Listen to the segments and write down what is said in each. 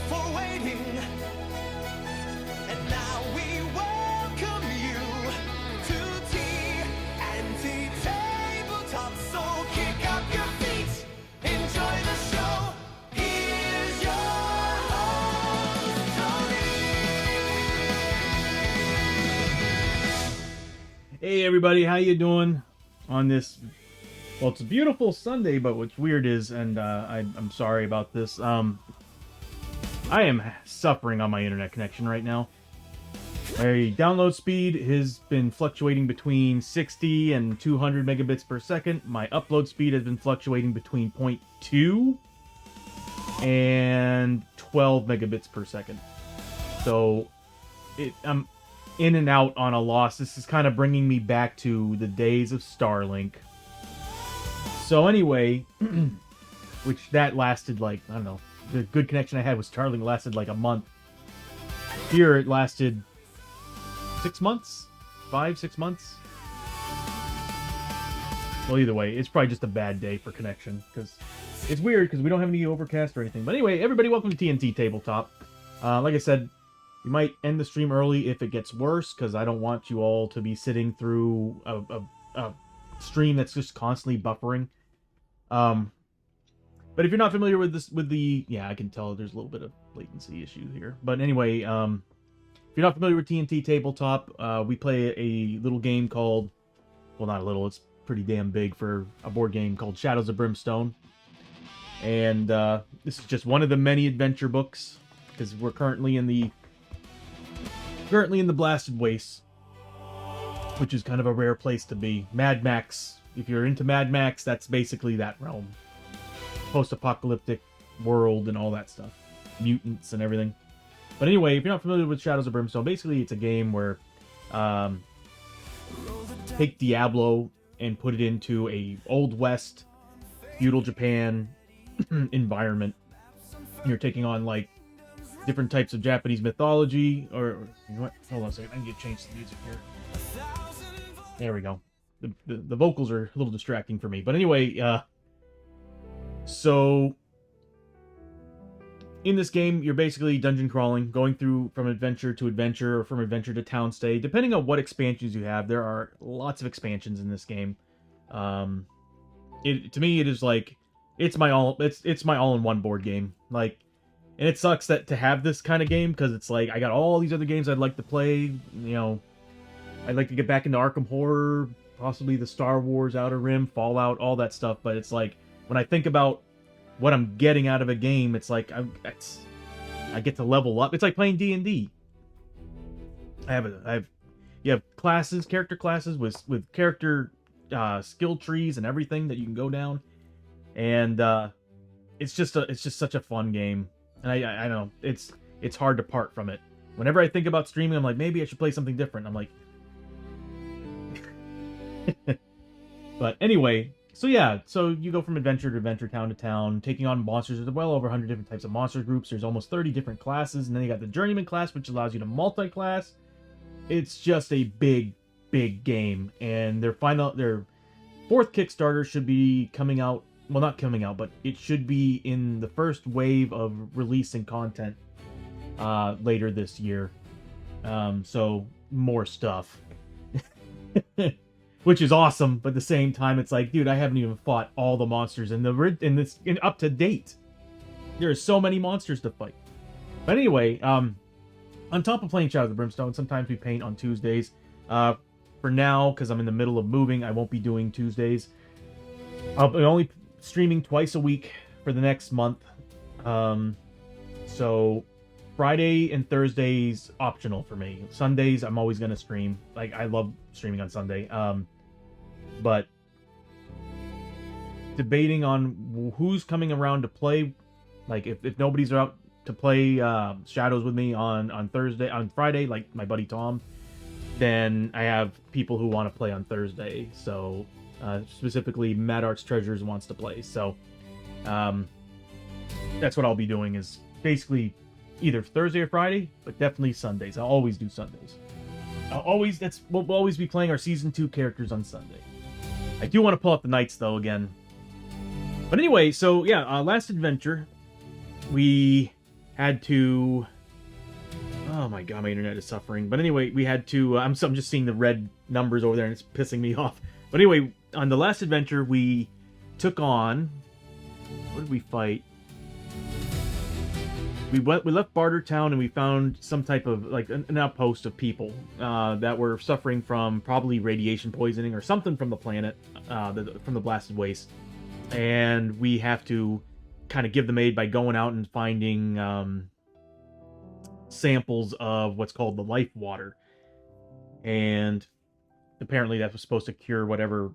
for waiting. And now we welcome you to TNT Tabletop. So kick up your feet, enjoy the show. Here's your host, Tony. Hey everybody, how you doing on this? Well, it's a beautiful Sunday, but what's weird is, and I'm sorry about this. I am suffering on my internet connection right now. My download speed has been fluctuating between 60 and 200 megabits per second. My upload speed has been fluctuating between 0.2 and 12 megabits per second. So I'm in and out on a loss. This is kind of bringing me back to the days of Starlink. So anyway, which that lasted like, I don't know, the good connection I had with Starlink lasted like a month. Here it lasted 6 months? 5-6 months? Well, either way, it's probably just a bad day for connection, because it's weird because we don't have any overcast or anything. But anyway, everybody, welcome to TNT Tabletop. Like I said, we might end the stream early if it gets worse, because I don't want you all to be sitting through a stream that's just constantly buffering. But if you're not familiar with this, yeah, I can tell there's a little bit of latency issue here. But anyway, if you're not familiar with TNT Tabletop, we play a little game called, well, not a little, it's pretty damn big for a board game called Shadows of Brimstone. And this is just one of the many adventure books, because we're currently in the Blasted Wastes, which is kind of a rare place to be. Mad Max, if you're into Mad Max, that's basically that realm. Post-apocalyptic world and all that stuff. Mutants and everything. But anyway, if you're not familiar with Shadows of Brimstone, basically it's a game where take Diablo and put it into a Old West, feudal Japan environment. You're taking on like different types of Japanese mythology, or you know what? Hold on a second, I need to change the music here. There we go. The vocals are a little distracting for me, but anyway, so in this game, you're basically dungeon crawling, going through from adventure to adventure, or from adventure to town stay, depending on what expansions you have. There are lots of expansions in this game. To me, it is like it's my all-in-one board game. Like, and it sucks that to have this kind of game, because it's like I got all these other games I'd like to play. You know, I'd like to get back into Arkham Horror, possibly the Star Wars Outer Rim, Fallout, all that stuff. But it's like when I think about what I'm getting out of a game, it's like I get to level up. It's like playing D&D. You have classes, character classes with character skill trees and everything that you can go down, and it's just such a fun game. And I know it's hard to part from it. Whenever I think about streaming, I'm like, maybe I should play something different. I'm like, but anyway, so yeah, so you go from adventure to adventure, town to town, taking on monsters. There's well over 100 different types of monster groups. There's almost 30 different classes, and then you got the Journeyman class, which allows you to multi-class. It's just a big game, and their fourth Kickstarter should be coming out. Well, not coming out, but it should be in the first wave of releasing content later this year. So more stuff. Which is awesome, but at the same time, it's like, dude, I haven't even fought all the monsters in up to date. There are so many monsters to fight. But anyway, on top of playing Shadows of Brimstone, sometimes we paint on Tuesdays. For now, because I'm in the middle of moving, I won't be doing Tuesdays. I'll be only streaming twice a week for the next month. So Friday and Thursdays optional for me. Sundays I'm always gonna stream. Like, I love streaming on Sunday. But debating on who's coming around to play. Like, if nobody's out to play Shadows with me on Friday, like my buddy Tom, then I have people who want to play on Thursday. So specifically Mad Arts Treasures wants to play. So that's what I'll be doing, is basically either Thursday or Friday, but definitely Sundays. I'll always do Sundays. We'll always be playing our Season 2 characters on Sunday. I do want to pull up the nights, though, again. But anyway, so yeah, last adventure, we had to... Oh my god, my internet is suffering. But anyway, we had to... I'm just seeing the red numbers over there, and it's pissing me off. But anyway, on the last adventure, we took on... What did we fight? We left Bartertown, and we found some type of, like, an outpost of people that were suffering from probably radiation poisoning or something from the planet, from the blasted waste. And we have to kind of give them aid by going out and finding samples of what's called the life water. And apparently that was supposed to cure whatever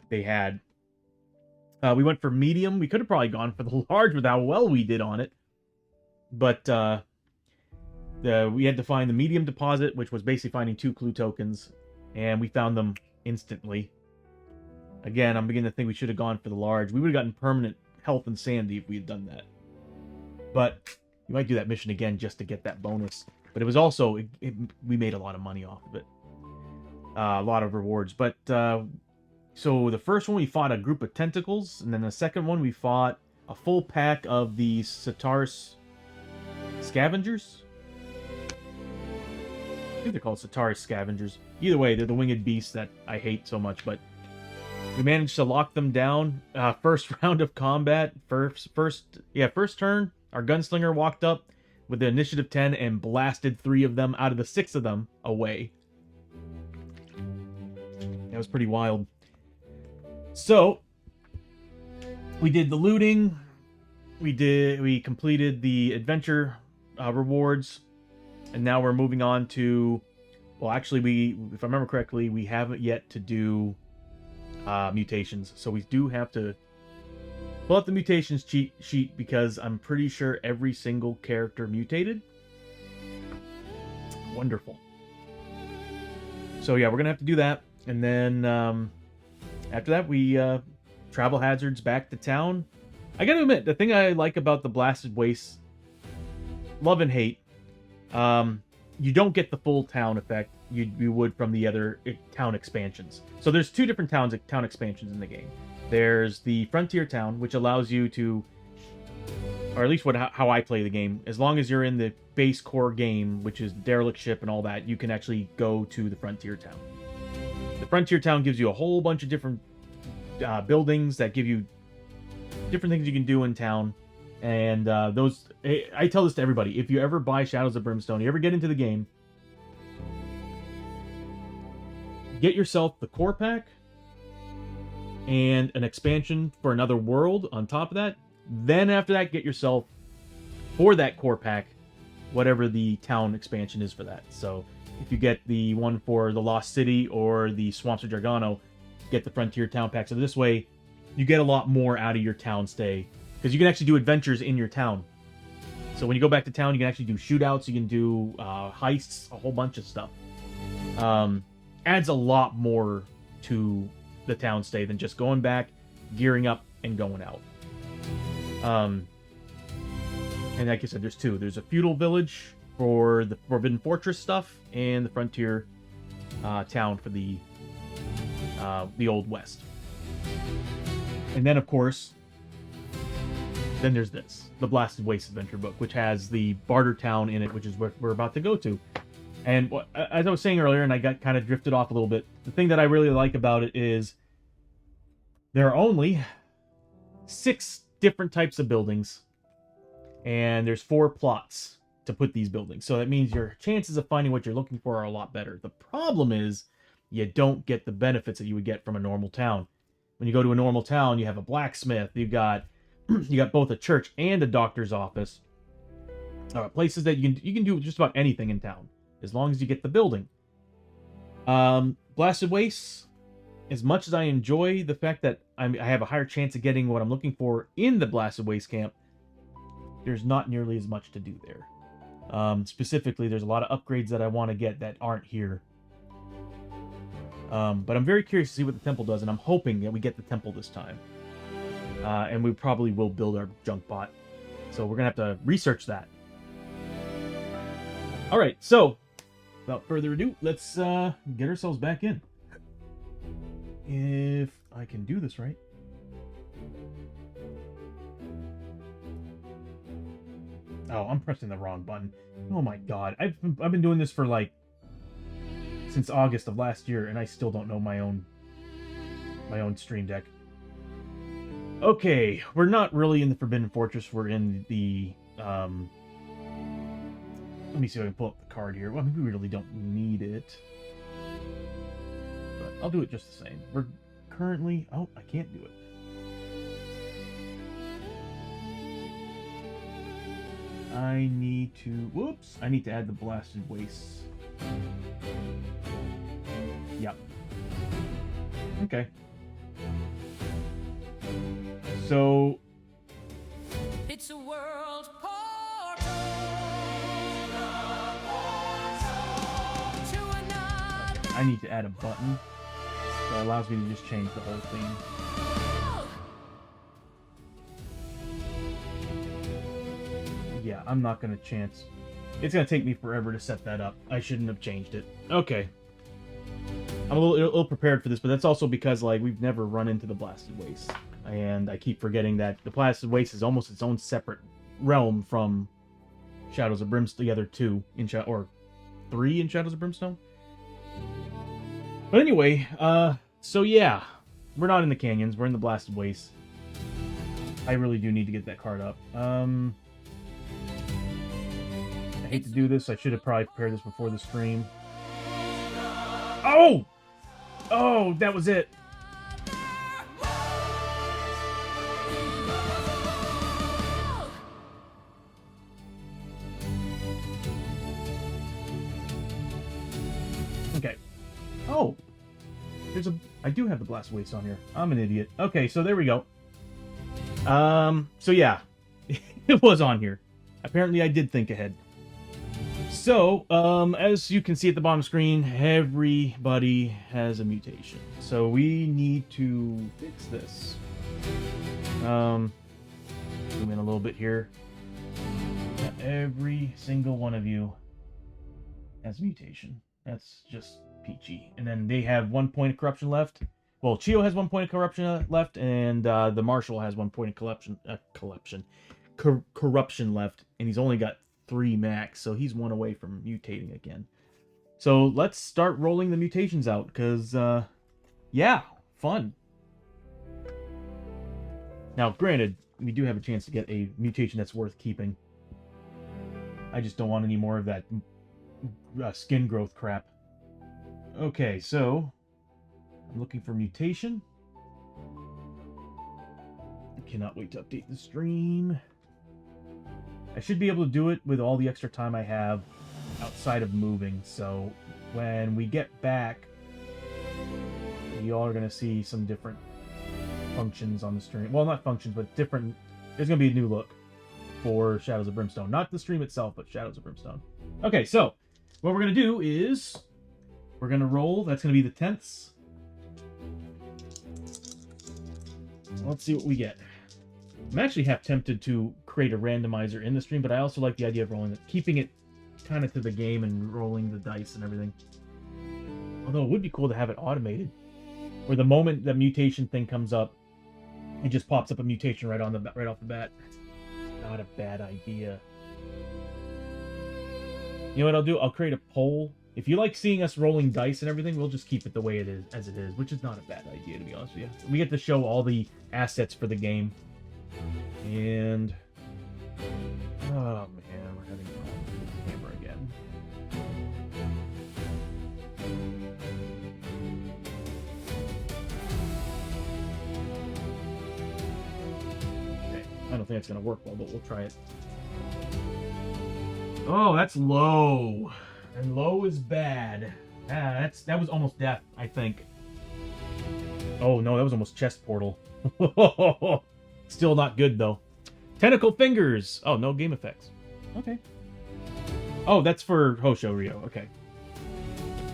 they had. We went for medium. We could have probably gone for the large with how well we did on it. But we had to find the medium deposit, which was basically finding 2 clue tokens. And we found them instantly. Again, I'm beginning to think we should have gone for the large. We would have gotten permanent health and sanity if we had done that. But we might do that mission again just to get that bonus. But it was also... we made a lot of money off of it. A lot of rewards. But... so the first one we fought a group of tentacles. And then the second one we fought a full pack of the Sataris scavengers. I think they're called Sataris scavengers. Either way, they're the winged beasts that I hate so much. But we managed to lock them down. First round of combat. First turn. Our gunslinger walked up with the initiative 10 and blasted 3 of them out of the 6 of them away. That was pretty wild. So, we did the looting. We completed the adventure rewards. And now we're moving on to... Well, actually, if I remember correctly, we haven't yet to do mutations. So we do have to pull out the mutations cheat sheet because I'm pretty sure every single character mutated. Wonderful. So yeah, we're going to have to do that. And then after that, we travel hazards back to town. I got to admit, the thing I like about the Blasted Waste, love and hate, you don't get the full town effect you would from the other town expansions. So there's 2 different town expansions in the game. There's the Frontier Town, which allows you to, or at least how I play the game, as long as you're in the base core game, which is Derelict Ship and all that, you can actually go to the Frontier Town. The Frontier Town gives you a whole bunch of different buildings that give you different things you can do in town. And I tell this to everybody. If you ever buy Shadows of Brimstone, you ever get into the game, get yourself the core pack and an expansion for another world on top of that. Then after that, get yourself, for that core pack, whatever the town expansion is for that. So if you get the one for the Lost City or the Swamps of Jargano, get the Frontier Town pack. So this way, you get a lot more out of your town stay. Because you can actually do adventures in your town. So when you go back to town, you can actually do shootouts, you can do heists, a whole bunch of stuff. Adds a lot more to the town stay than just going back, gearing up, and going out. And like I said, there's 2. There's a feudal village for the Forbidden Fortress stuff, and the Frontier Town for the Old West. And then, of course... Then there's this, the Blasted Waste Adventure book, which has the Bartertown in it, which is what we're about to go to. And as I was saying earlier, and I got kind of drifted off a little bit, the thing that I really like about it is there are only 6 different types of buildings, and there's 4 plots to put these buildings. So that means your chances of finding what you're looking for are a lot better. The problem is you don't get the benefits that you would get from a normal town. When you go to a normal town, you have a blacksmith, you got both a church and a doctor's office. Places that you can do just about anything in town, as long as you get the building. Blasted Waste, as much as I enjoy the fact that I have a higher chance of getting what I'm looking for in the Blasted Waste camp, there's not nearly as much to do there. Specifically, there's a lot of upgrades that I want to get that aren't here. But I'm very curious to see what the temple does, and I'm hoping that we get the temple this time. And we probably will build our junk bot. So we're going to have to research that. Alright, so, without further ado, let's get ourselves back in. If I can do this right. Oh, I'm pressing the wrong button. Oh my god. I've been doing this for like since August of last year, and I still don't know my own Stream Deck. Okay, we're not really in the Forbidden Fortress. We're in the let me see if I can pull up the card here. Well, we really don't need it, but I'll do it just the same. We're currently... Oh, I can't do it. I need to... Whoops! I need to add the Blasted Wastes. Yep. Okay. So... It's a world portal to another. I need to add a button that allows me to just change the whole theme. Yeah, I'm not going to chance. It's going to take me forever to set that up. I shouldn't have changed it. Okay. I'm a little ill prepared for this, but that's also because, like, we've never run into the Blasted Waste. And I keep forgetting that the Blasted Waste is almost its own separate realm from Shadows of Brimstone. The other two in or 3 in Shadows of Brimstone. But anyway, so yeah, we're not in the canyons. We're in the Blasted Waste. I really do need to get that card up. I hate to do this. I should have probably prepared this before the stream. Oh! Oh, that was it. Okay. Oh! I do have the Blast Waste on here. I'm an idiot. Okay, so there we go. So yeah. It was on here. Apparently I did think ahead. So, as you can see at the bottom screen, everybody has a mutation. So we need to fix this. Zoom in a little bit here. Every single one of you has a mutation. That's just peachy. And then they have 1 point of corruption left. Well, Chio has 1 point of corruption left, and the Marshal has 1 point of corruption left, and he's only got 3 max, so he's 1 away from mutating again. So let's start rolling the mutations out, because, yeah, fun. Now, granted, we do have a chance to get a mutation that's worth keeping. I just don't want any more of that skin growth crap. Okay, so I'm looking for mutation. I cannot wait to update the stream. I should be able to do it with all the extra time I have outside of moving, so when we get back, you all are going to see some different functions on the stream. Well, not functions, but different... There's going to be a new look for Shadows of Brimstone. Not the stream itself, but Shadows of Brimstone. Okay, so what we're going to do is we're going to roll. That's going to be the tenths. Let's see what we get. I'm actually half tempted to create a randomizer in the stream, but I also like the idea of rolling it, keeping it kind of to the game and rolling the dice and everything. Although it would be cool to have it automated, where the moment the mutation thing comes up, it just pops up a mutation right off the bat. Not a bad idea. You know what I'll do? I'll create a poll. If you like seeing us rolling dice and everything, we'll just keep it the way it is, as it is, which is not a bad idea, to be honest with you. We get to show all the assets for the game. And... oh, man, we're having problems with the camera again. Okay, I don't think that's going to work well, but we'll try it. Oh, that's low. And low is bad. That was almost death, I think. Oh, no, that was almost chest portal. Still not good, though. Tentacle fingers. Oh, no game effects. Okay. Oh, that's for Hosho Rio. Okay.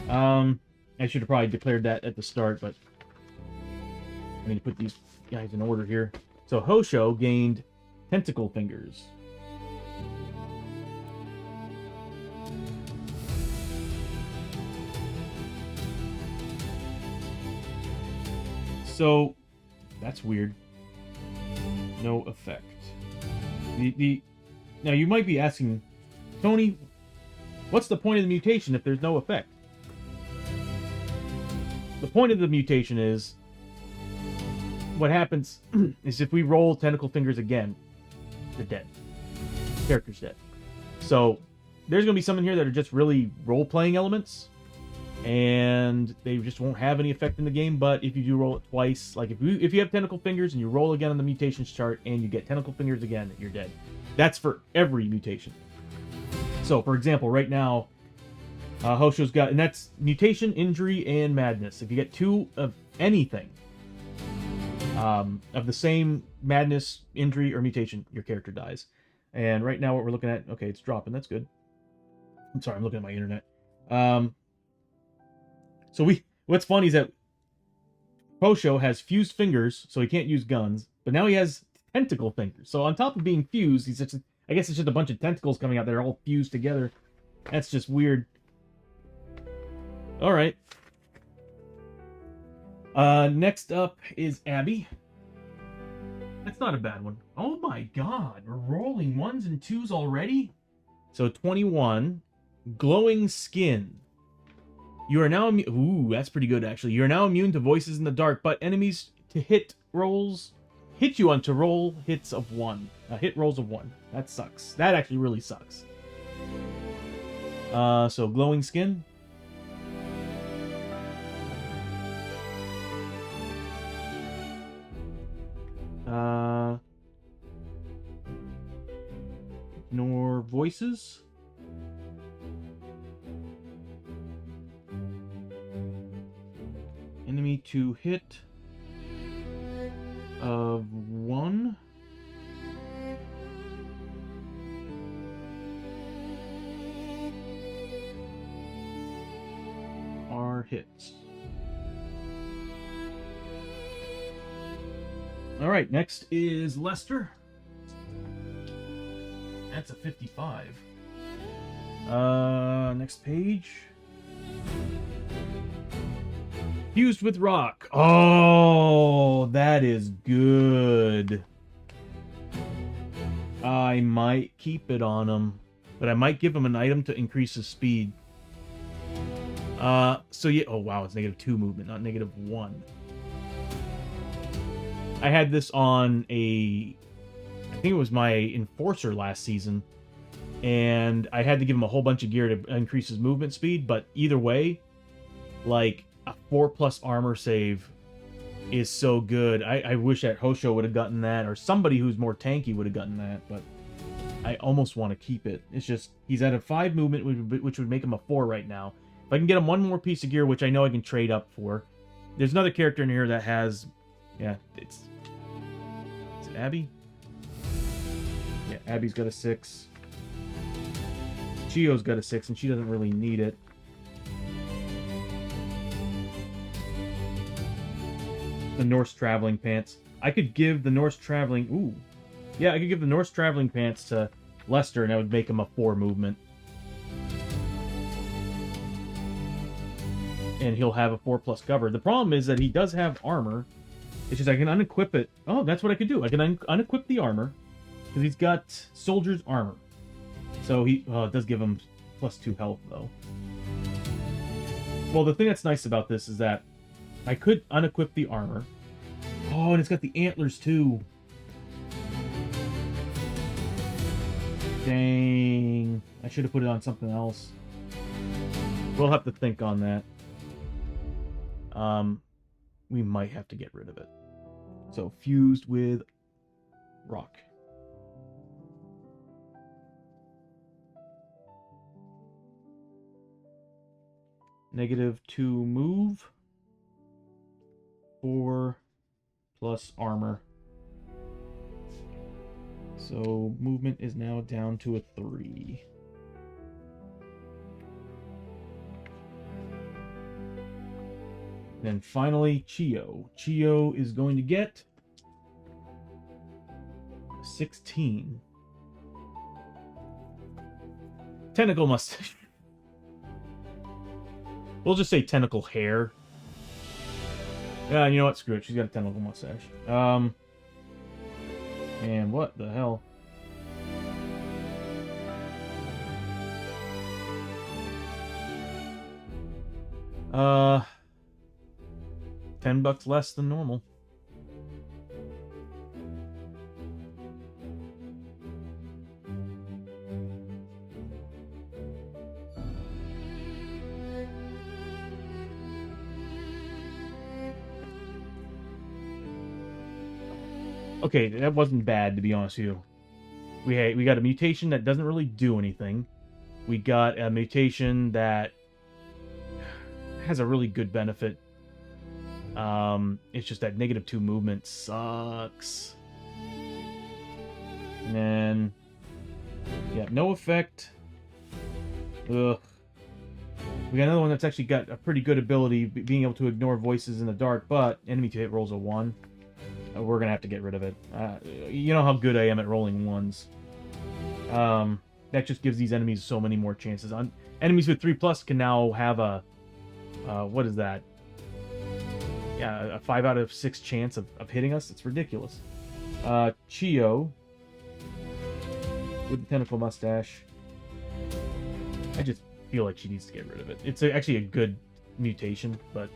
I should have probably declared that at the start, but I need to put these guys in order here. So Hosho gained tentacle fingers. So that's weird. No effect. The Now, you might be asking, Tony, what's the point of the mutation if there's no effect? The point of the mutation is, what happens is if we roll tentacle fingers again, they're dead. Character's dead. So, there's going to be some in here that are just really role-playing elements, and they just won't have any effect in the game. But if you do roll it twice, like if you have tentacle fingers and you roll again on the mutations chart and you get tentacle fingers again, you're dead. That's for every mutation. So, for example, right now, Hosho's got, and that's mutation, injury, and madness. If you get 2 of anything of the same madness, injury, or mutation, your character dies. And right now, what we're looking at, okay, it's dropping. That's good. I'm sorry, I'm looking at my internet. So what's funny is that Hosho has fused fingers, so he can't use guns, but now he has tentacle fingers. So on top of being fused, he's just, I guess it's just a bunch of tentacles coming out that are all fused together. That's just weird. All right. Next up is Abby. That's not a bad one. Oh my god, we're rolling 1s and 2s already? So 21, glowing skin. You are now immune. Ooh, that's pretty good actually. You are now immune to voices in the dark, but enemies to hit you on to roll hits of 1. Hit rolls of 1. That sucks. That actually really sucks. So glowing skin. Ignore voices. Enemy to hit of 1. Are hits. All right, next is Lester. That's a 55. Next page. Fused with rock. Oh, that is good. I might keep it on him, but I might give him an item to increase his speed. So yeah, oh wow, it's -2 movement, not -1. I had this on I think it was my Enforcer last season, and I had to give him a whole bunch of gear to increase his movement speed, but either way, like, a 4+ armor save is so good. I wish that Hosho would have gotten that, or somebody who's more tanky would have gotten that, but I almost want to keep it. It's just, he's at a 5 movement, which would make him a 4 right now. If I can get him one more piece of gear, which I know I can trade up for. There's another character in here that has, yeah, is it Abby? Yeah, Abby's got a 6. Chio's got a 6, and she doesn't really need it. The Norse Traveling Pants. I could give the Norse Traveling... Ooh. Yeah, I could give the Norse Traveling Pants to Lester, and that would make him a 4 movement. And he'll have a 4+ cover. The problem is that he does have armor. It's just I can unequip it. Oh, that's what I could do. I can unequip the armor, because he's got soldier's armor. So it does give him +2 health, though. Well, the thing that's nice about this is that I could unequip the armor. Oh, and it's got the antlers, too. Dang. I should have put it on something else. We'll have to think on that. We might have to get rid of it. So, fused with rock. -2 move. 4+ armor. So movement is now down to a 3. Then finally, Chio. Chio is going to get 16. Tentacle mustache. We'll just say tentacle hair. Yeah, you know what? Screw it. She's got a tentacle mustache. And what the hell? Uh, $10 less than normal. Okay, that wasn't bad, to be honest with you. We got a mutation that doesn't really do anything. We got a mutation that has a really good benefit. It's just that -2 movement sucks. And then, yeah, no effect. Ugh. We got another one that's actually got a pretty good ability, being able to ignore voices in the dark, but enemy to hit rolls a 1. We're gonna have to get rid of it. You know how good I am at rolling 1s. That just gives these enemies so many more chances. Enemies with 3+ can now have a, what is that? Yeah, a 5 out of 6 chance of hitting us. It's ridiculous. Chio with the tentacle mustache. I just feel like she needs to get rid of it. It's actually a good mutation, but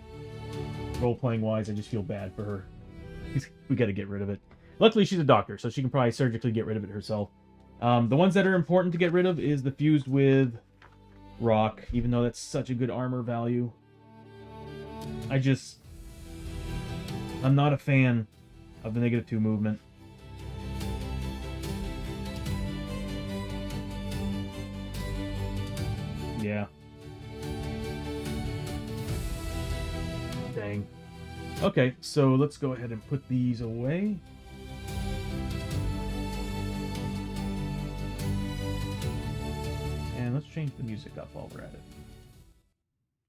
role-playing wise, I just feel bad for her. We got to get rid of it. Luckily, she's a doctor, so she can probably surgically get rid of it herself. The ones that are important to get rid of is the fused with rock, even though that's such a good armor value. I'm not a fan of the -2 movement. Yeah. Dang. Okay, so let's go ahead and put these away. And let's change the music up while we're at it.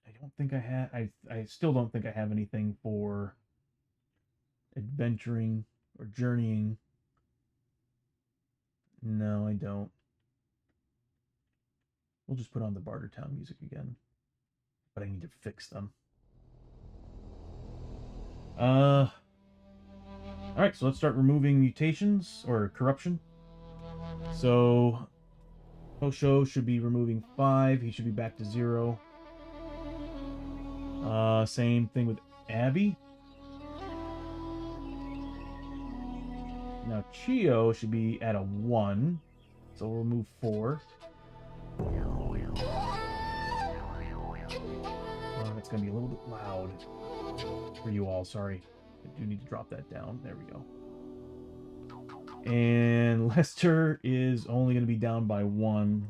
I don't think I have... I still don't think I have anything for adventuring or journeying. No, I don't. We'll just put on the Bartertown music again. But I need to fix them. Alright, so let's start removing mutations, or corruption. So, Hosho should be removing 5. He should be back to 0. Same thing with Abby. Now, Chio should be at a 1. So we'll remove 4. That's going to be a little bit loud for you all. Sorry. I do need to drop that down. There we go. And Lester is only going to be down by 1.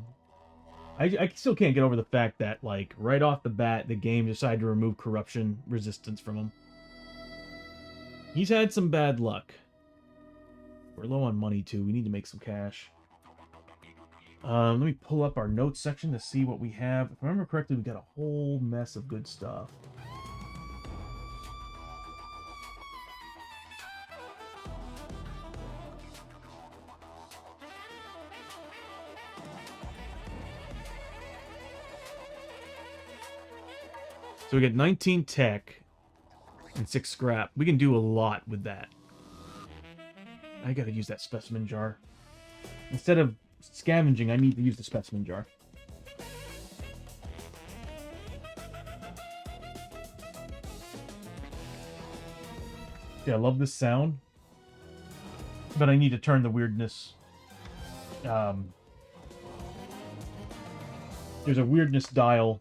I still can't get over the fact that, like, right off the bat, the game decided to remove corruption resistance from him. He's had some bad luck. We're low on money, too. We need to make some cash. Let me pull up our notes section to see what we have. If I remember correctly, we got a whole mess of good stuff. So we get 19 tech and 6 scrap. We can do a lot with that. I gotta use that specimen jar. Instead of scavenging, I need to use the specimen jar. Yeah, I love this sound. But I need to turn the weirdness. There's a weirdness dial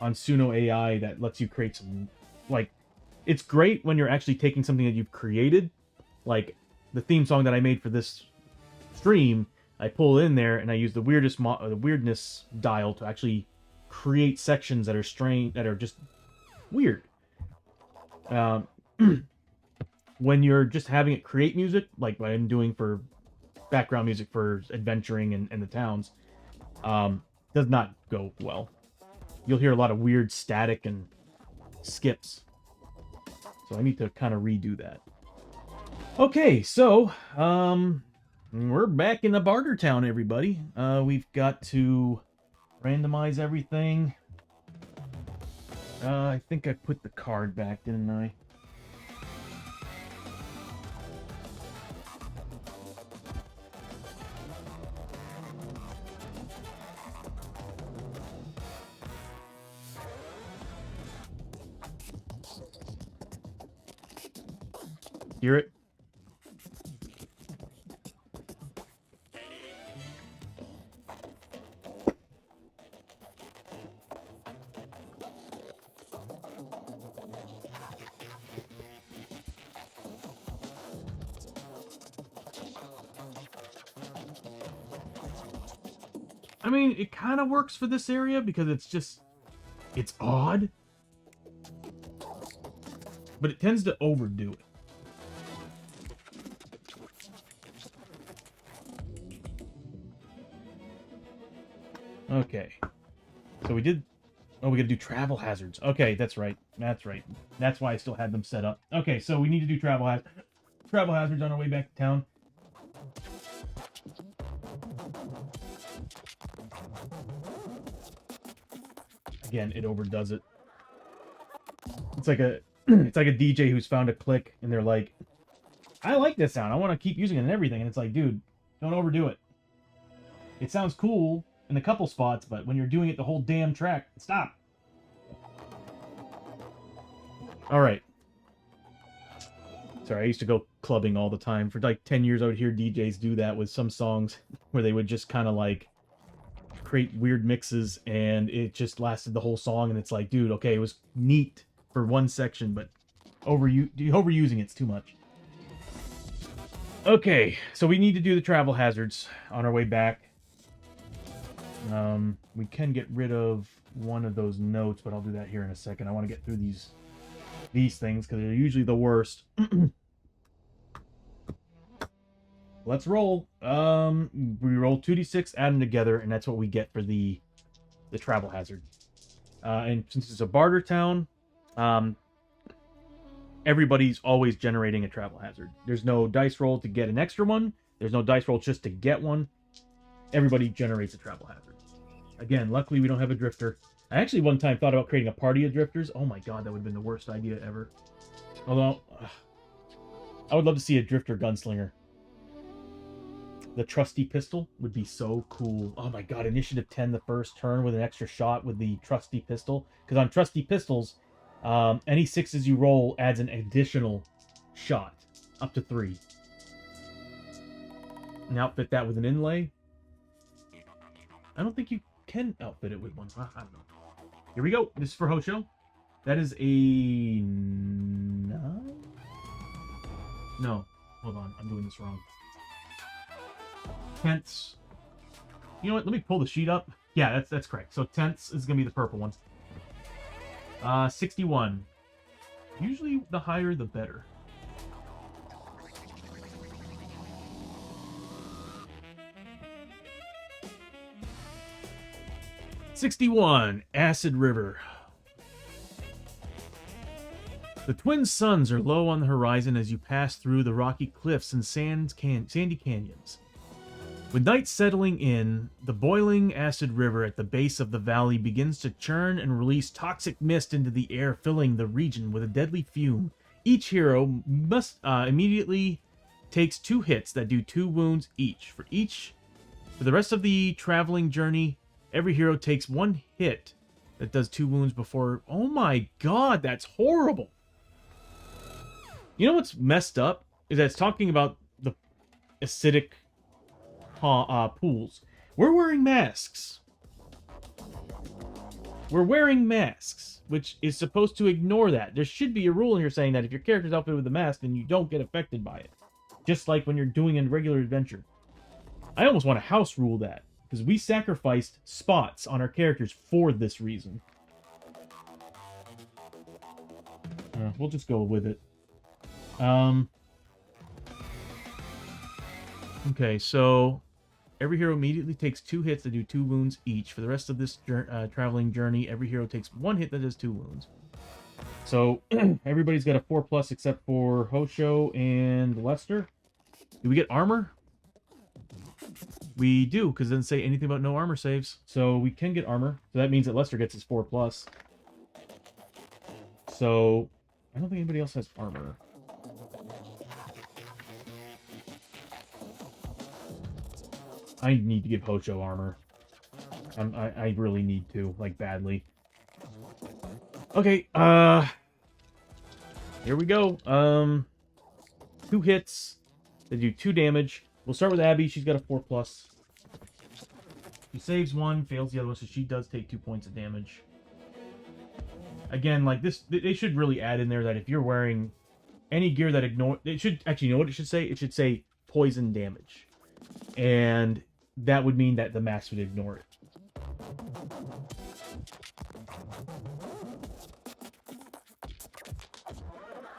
on Suno AI that lets you create some, like, it's great when you're actually taking something that you've created, like the theme song that I made for this stream. I pull in there and I use the weirdness dial to actually create sections that are strange, that are just weird. When you're just having it create music, like what I'm doing for background music for adventuring and the towns, does not go well. You'll hear a lot of weird static and skips. So I need to kind of redo that. Okay, so, we're back in the Bartertown, everybody. We've got to randomize everything. I think I put the card back, didn't I? Hear it? I mean, it kind of works for this area because it's odd. But it tends to overdo it. Okay. So we did... Oh, we gotta do travel hazards. Okay, that's right. That's right. That's why I still had them set up. Okay, so we need to do travel hazards on our way back to town. Again, it overdoes it. It's like a DJ who's found a click and they're like, I like this sound. I want to keep using it and everything. And it's like, dude, don't overdo it. It sounds cool in a couple spots, but when you're doing it the whole damn track, stop. All right. Sorry, I used to go clubbing all the time. For like 10 years, I would hear DJs do that with some songs where they would just kind of like create weird mixes and it just lasted the whole song. And it's like, dude, okay, it was neat for one section, but overusing it's too much. Okay, so we need to do the travel hazards on our way back. We can get rid of one of those notes, but I'll do that here in a second. I want to get through these things because they're usually the worst. Let's roll. We roll 2d6, add them together, and that's what we get for the travel hazard. And since it's a barter town, everybody's always generating a travel hazard. There's no dice roll to get an extra one. There's no dice roll just to get one. Everybody generates a travel hazard. Again, luckily we don't have a drifter. I actually one time thought about creating a party of drifters. Oh my god, that would have been the worst idea ever. Although, I would love to see a drifter gunslinger. The trusty pistol would be so cool. Oh my god, initiative 10 the first turn with an extra shot with the trusty pistol. Because on trusty pistols, any 6s you roll adds an additional shot. Up to 3. And outfit that with an inlay. I don't think you can outfit it with one. I don't know. Here we go. This is for Hosho. That is a 9? No. Hold on. I'm doing this wrong. Tenths. You know what? Let me pull the sheet up. Yeah, that's correct. So tenths is going to be the purple one. 61. Usually the higher the better. '61, Acid River. The twin suns are low on the horizon as you pass through the rocky cliffs and sandy canyons. With night settling in, the boiling acid river at the base of the valley begins to churn and release toxic mist into the air, filling the region with a deadly fume. Each hero must immediately takes 2 hits that do 2 wounds each. For the rest of the traveling journey, every hero takes 1 hit that does 2 wounds before... Oh my god, that's horrible! You know what's messed up? Is that it's talking about the acidic pools. We're wearing masks. We're wearing masks, which is supposed to ignore that. There should be a rule in here saying that if your character's outfitted with a mask, then you don't get affected by it. Just like when you're doing a regular adventure. I almost want to house rule that, because we sacrificed spots on our characters for this reason. We'll just go with it. Okay, so every hero immediately takes 2 hits that do 2 wounds each. For the rest of this traveling journey, every hero takes 1 hit that does 2 wounds. So everybody's got a 4+ except for Hosho and Lester. Do we get armor? We do, because it doesn't say anything about no armor saves. So we can get armor. So that means that Lester gets his 4+. So I don't think anybody else has armor. I need to give Hosho armor. I really need to, like, badly. Okay, here we go. 2 hits. They do 2 damage. We'll start with Abby. She's got a 4+. She saves 1, fails the other one, so she does take 2 points of damage. Again, like this, they should really add in there that if you're wearing any gear that ignore... It should... Actually, you know what it should say? It should say poison damage. And that would mean that the mask would ignore it.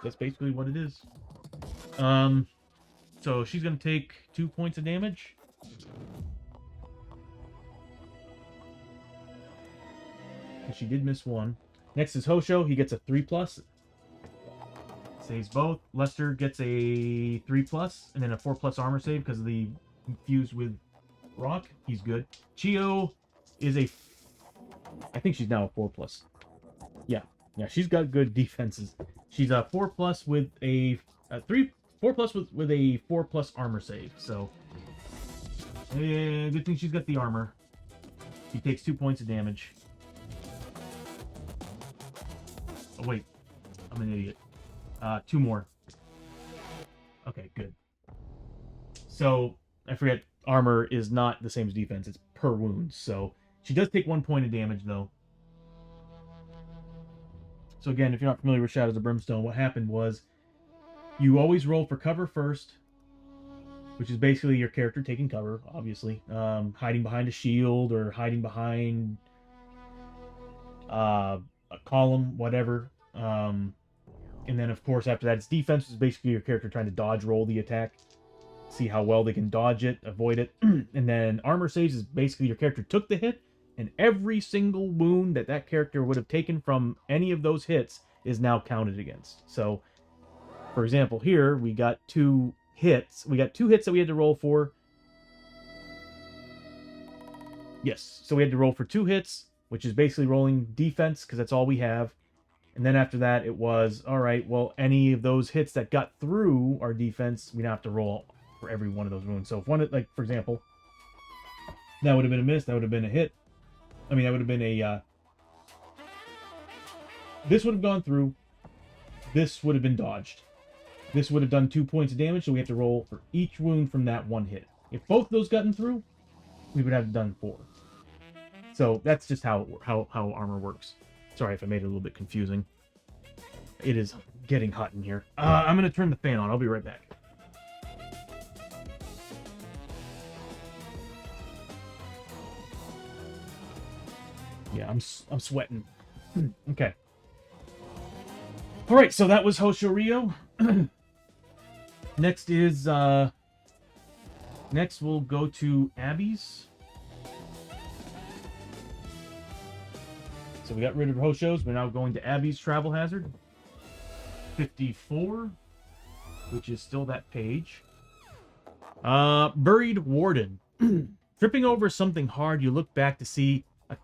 That's basically what it is. So she's going to take 2 points of damage. She did miss 1. Next is Hosho. He gets a 3+. Saves both. Lester gets a 3+, and then a 4+ armor save because of the fused with rock. He's good. Chio is a... I think she's now a 4+. Yeah, she's got good defenses. She's a 4+ with a 4+ with a 4+ armor save. So, good thing she's got the armor. She takes 2 points of damage. Oh wait, I'm an idiot. 2 more. Okay, good. So I forget, armor is not the same as defense. It's per wound. So she does take 1 point of damage though. So again, if you're not familiar with Shadows of Brimstone, what happened was you always roll for cover first, which is basically your character taking cover, obviously. Hiding behind a shield or hiding behind a column, whatever. And then, of course, after that, it's defense, which is basically your character trying to dodge roll the attack. See how well they can dodge it, avoid it. And then armor saves is basically your character took the hit, and every single wound that that character would have taken from any of those hits is now counted against. So, for example, here we got 2 hits. We got 2 hits that we had to roll for. Yes, so we had to roll for 2 hits, which is basically rolling defense, because that's all we have. And then after that, it was, all right, well, any of those hits that got through our defense, we don't have to roll for every one of those wounds. So if one, like, for example, that would have been a miss, that would have been a hit. I mean, that would have been a, this would have gone through, this would have been dodged. This would have done 2 points of damage, so we have to roll for each wound from that one hit. If both those gotten through, we would have done 4. So that's just how armor works. Sorry if I made it a little bit confusing. It is getting hot in here. I'm going to turn the fan on. I'll be right back. Yeah, I'm sweating. Okay. All right, so that was Hosho Rio. Next is next we'll go to Abby's. So we got rid of Hosho's. We're now going to Abby's Travel Hazard. 54, which is still that page. Buried Warden. Tripping over something hard, you look back to see a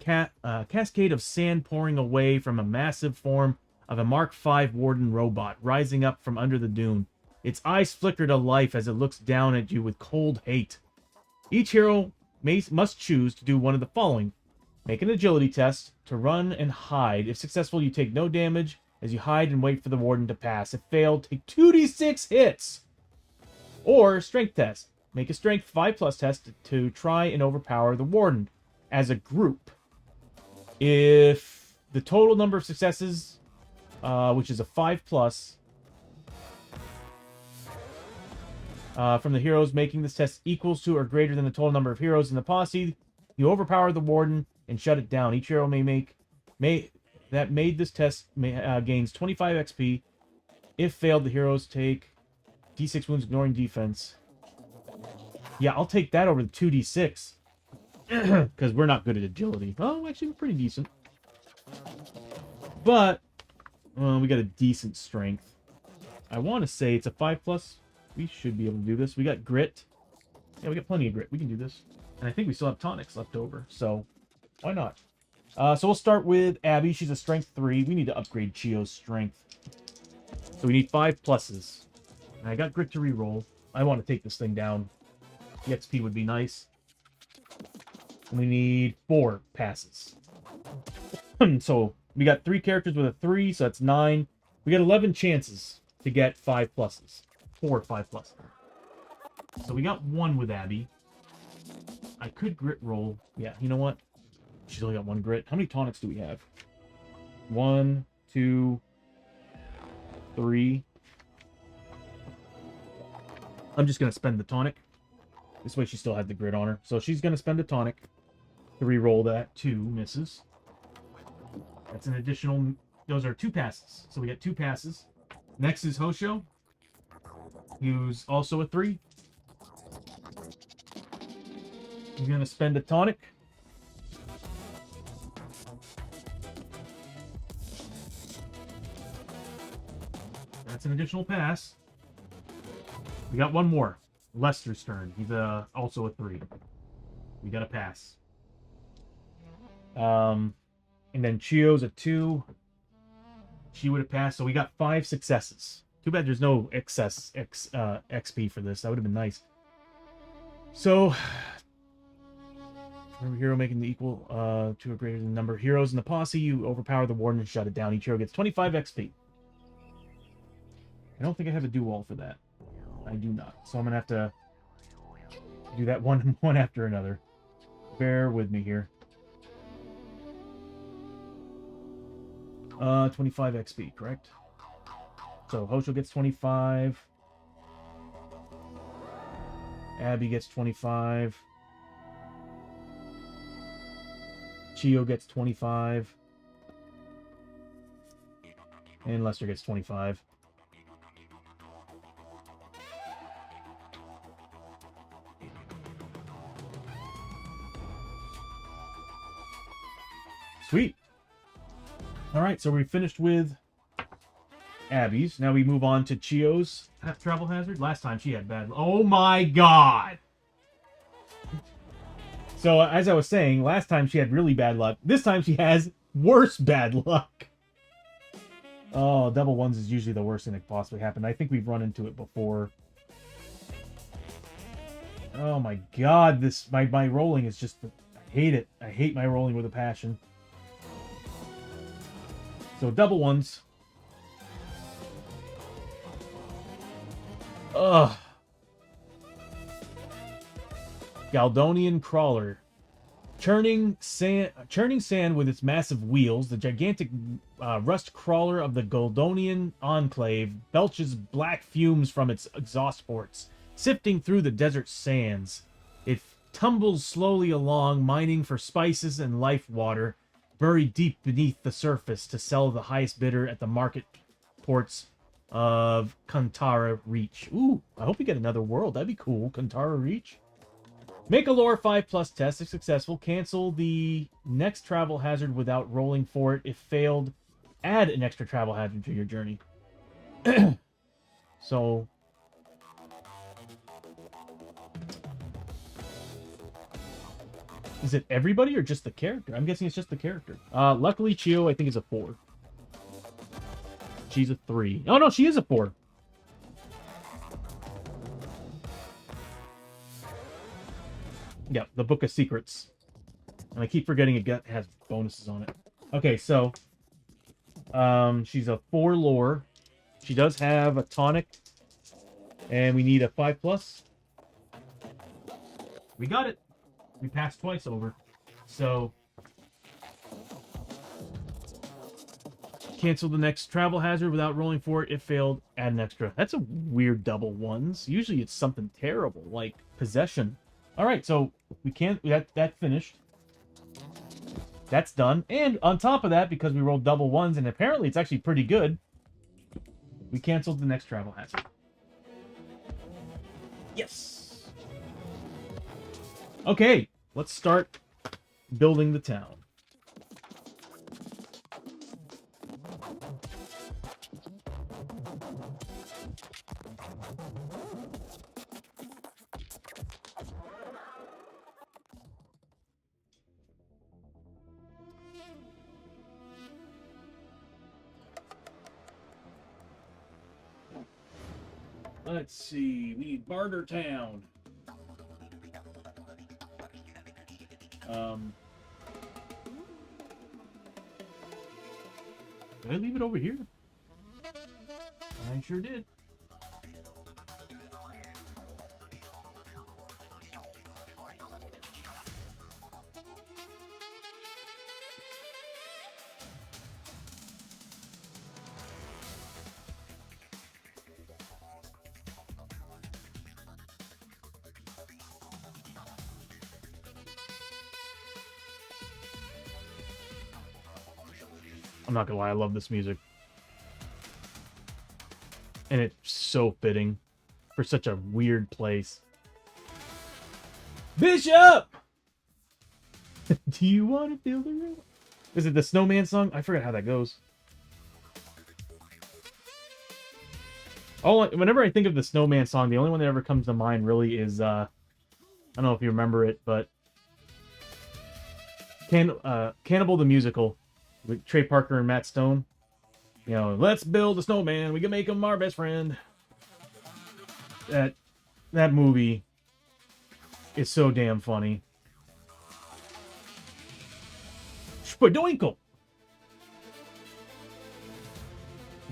cascade of sand pouring away from a massive form of a Mark V Warden robot rising up from under the dune. Its eyes flicker to life as it looks down at you with cold hate. Each hero must choose to do one of the following. Make an agility test to run and hide. If successful, you take no damage as you hide and wait for the warden to pass. If failed, take 2d6 hits. Or strength test. Make a strength 5+ test to try and overpower the warden as a group. If the total number of successes, which is a 5+, from the heroes making this test equals to or greater than the total number of heroes in the posse, you overpower the warden and shut it down. Each hero that made this test gains 25 XP. If failed, the heroes take d6 wounds ignoring defense. Yeah, I'll take that over the 2d6. Because we're not good at agility. Oh, actually, we're pretty decent. But we got a decent strength. I want to say it's a 5+. We should be able to do this. We got grit. Yeah, we got plenty of grit. We can do this. And I think we still have tonics left over. So, why not? So we'll start with Abby. She's a strength 3. We need to upgrade Chio's strength. So we need 5 pluses. And I got grit to reroll. I want to take this thing down. The XP would be nice. And we need 4 passes. So we got 3 characters with a 3, so that's 9. We got 11 chances to get 5 pluses. 4 5+. So we got 1 with Abby. I could grit roll. Yeah, you know what? She's only got 1 grit. How many tonics do we have? 1, 2, 3. I'm just going to spend the tonic. This way she still had the grit on her. So she's going to spend a tonic to re-roll that. 2 misses. That's an additional... Those are 2 passes. So we get 2 passes. Next is Hosho, who's also a 3. He's going to spend a tonic. That's an additional pass. We got 1 more. Lester's turn. He's also a 3. We got a pass. And then Chio's a 2. She would have passed, so we got 5 successes. Too bad there's no excess XP for this. That would have been nice. So, remember hero making the equal to or greater than number of heroes in the posse. You overpower the warden and shut it down. Each hero gets 25 XP. I don't think I have a do-all for that. I do not. So I'm going to have to do that one after another. Bear with me here. 25 XP, correct? So Hosho gets 25. Abby gets 25. Chio gets 25. And Lester gets 25. Sweet. All right, so we finished with Abby's. Now we move on to Chio's travel hazard. Last time she had bad... Oh my god! So, as I was saying, last time she had really bad luck. This time she has worse bad luck. Oh, double ones is usually the worst thing that could possibly happen. I think we've run into it before. Oh my god, this... My rolling is just... I hate it. I hate my rolling with a passion. So, double ones. Ugh. Galdonian Crawler. Churning sand with its massive wheels, the gigantic rust crawler of the Goldonian Enclave belches black fumes from its exhaust ports, sifting through the desert sands. It tumbles slowly along, mining for spices and life water, buried deep beneath the surface to sell the highest bidder at the market ports of Kantara Reach. Ooh, I hope we get another world. That'd be cool. Kantara Reach. Make a lore 5+ test. If successful, cancel the next travel hazard without rolling for it. If failed, add an extra travel hazard to your journey. So... Is it everybody or just the character? I'm guessing it's just the character. Luckily, Chio, I think, is a 4. She's a 3. Oh, no, she is a 4. Yeah, the Book of Secrets. And I keep forgetting it has bonuses on it. Okay, so... she's a 4 lore. She does have a tonic. And we need a 5+. We got it. We passed twice over. So... Cancel the next travel hazard without rolling for it. If failed, add an extra. That's a weird double ones. Usually it's something terrible, like possession. Alright, so we can't... That finished. That's done. And on top of that, because we rolled double ones, and apparently it's actually pretty good, we canceled the next travel hazard. Yes! Okay, let's start building the town. Let's see, we need Barter Town. Did I leave it over here? I sure did. I'm not gonna lie, I love this music. And it's so fitting for such a weird place. Bishop! Do you want to feel the real? Is it the Snowman song? I forget how that goes. Whenever I think of the Snowman song, the only one that ever comes to mind really is, I don't know if you remember it, but Cannibal the Musical with Trey Parker and Matt Stone. You know, let's build a snowman. We can make him our best friend. That movie is so damn funny. Spadoinkle.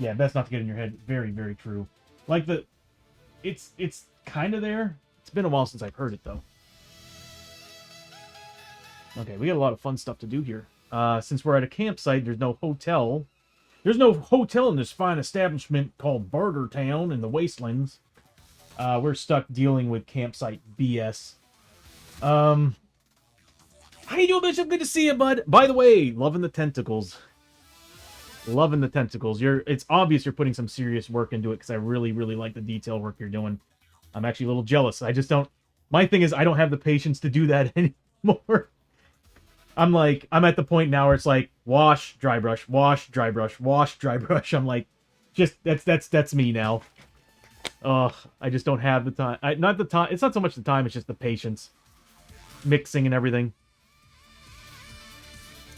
Yeah, best not to get in your head. Very, very true. Like it's kind of there. It's been a while since I've heard it though. Okay, we got a lot of fun stuff to do here. Since we're at a campsite, there's no hotel. There's no hotel in this fine establishment called Bartertown in the Wastelands. We're stuck dealing with campsite BS. How you doing, Bishop? Good to see you, bud. By the way, loving the tentacles. Loving the tentacles. It's obvious you're putting some serious work into it because I really, really like the detail work you're doing. I'm actually a little jealous. I just don't... My thing is I don't have the patience to do that anymore. I'm at the point now where it's like, wash, dry brush, wash, dry brush, wash, dry brush. I'm like, just, that's me now. Ugh, I just don't have the time. Not the time. It's not so much the time, it's just the patience. Mixing and everything.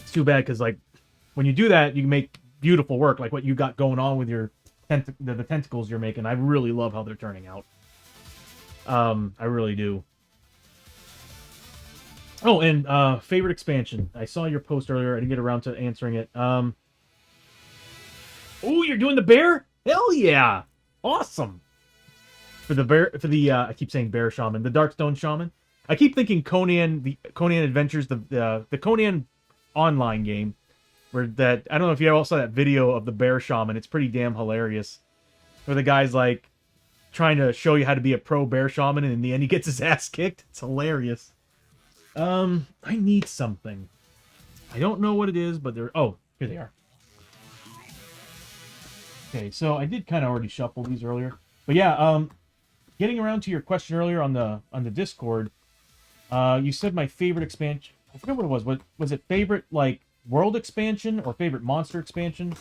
It's too bad because, like, when you do that, you can make beautiful work, like what you got going on with your the tentacles you're making. I really love how they're turning out. I really do. Oh, and favorite expansion. I saw your post earlier. I didn't get around to answering it. Oh, you're doing the bear? Hell yeah! Awesome. For the I keep saying bear shaman, the Darkstone shaman. I keep thinking Conan, the Conan Adventures, the Conan online game, where that I don't know if you all saw that video of the bear shaman. It's pretty damn hilarious. Where the guy's like trying to show you how to be a pro bear shaman, and in the end he gets his ass kicked. It's hilarious. I need something. I don't know what it is, but they're... Oh, here they are. Okay, so I did kind of already shuffle these earlier. But yeah, getting around to your question earlier on the Discord, you said my favorite expansion... I forget what it was. Was it favorite, like, world expansion or favorite monster expansion?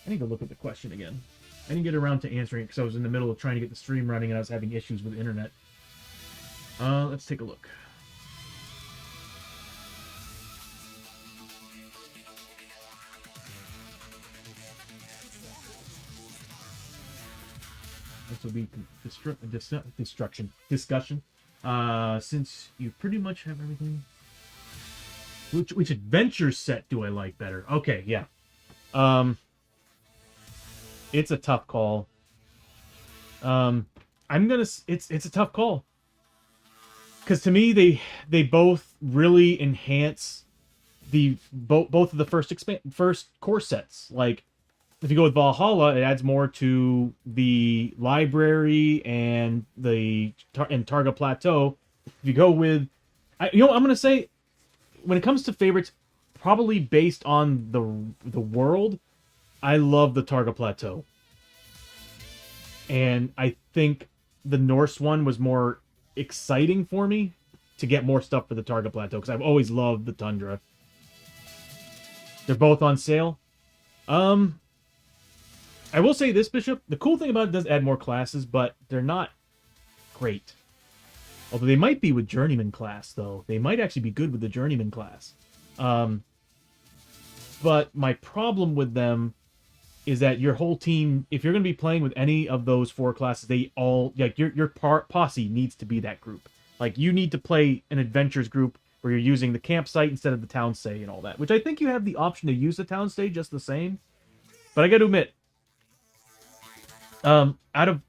I need to look at the question again. I didn't get around to answering it because I was in the middle of trying to get the stream running and I was having issues with the internet. Let's take a look. This will be discussion. Since you pretty much have everything. Which adventure set do I like better? Okay, yeah. It's a tough call. It's a tough call. Because to me, they both really enhance both of the first core sets. Like, if you go with Valhalla, it adds more to the library and Targa Plateau. If you go with, I'm gonna say, when it comes to favorites, probably based on the world, I love the Targa Plateau, and I think the Norse one was more exciting for me to get more stuff for the Targa Plateau because I've always loved the Tundra. They're both on sale. I will say this, Bishop. The cool thing about it does add more classes, but they're not great. Although they might be with Journeyman class, though. They might actually be good with the Journeyman class. But my problem with them is that your whole team, if you're going to be playing with any of those four classes, they all, like, your posse needs to be that group. Like, you need to play an adventures group where you're using the campsite instead of the town stay and all that. Which I think you have the option to use the town stay just the same. But I got to admit, out of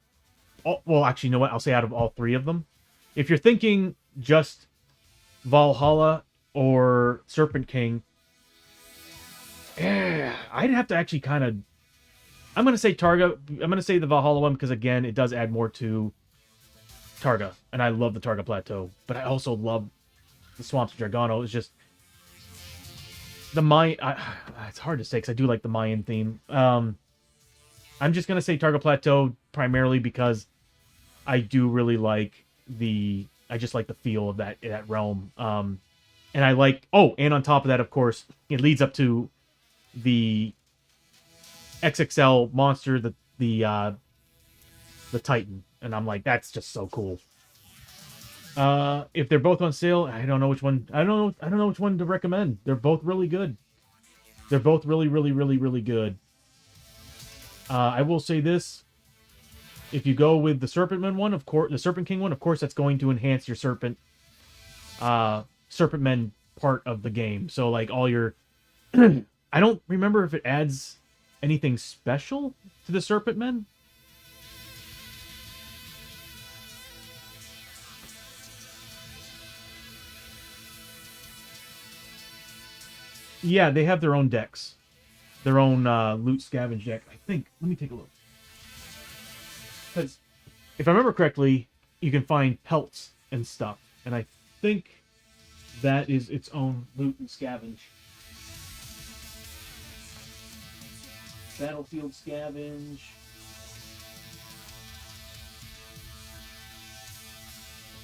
all, well, actually, you know what? I'll say out of all three of them. If you're thinking just Valhalla or Serpent King, I'd have to actually kind of... I'm going to say Targa. I'm going to say the Valhalla one because, again, it does add more to Targa. And I love the Targa Plateau. But I also love the Swamps of Jargano. It's just... the Mayan. It's hard to say because I do like the Mayan theme. I'm just gonna say Targa Plateau primarily because I do really like I just like the feel of that realm. And I like. Oh, and on top of that, of course, it leads up to the XXL monster, the Titan, and I'm like, that's just so cool. If they're both on sale, I don't know which one. I don't know which one to recommend. They're both really good. They're both really, really, really, really good. I will say this: if you go with the Serpentman one, of course, the Serpent King one, of course, that's going to enhance your Serpentmen part of the game. So like all your, I don't remember if it adds anything special to the Serpentmen. Yeah, they have their own decks, their own loot scavenge deck. I think. Let me take a look. Because if I remember correctly, you can find pelts and stuff, and I think that is its own loot and scavenge. Battlefield scavenge.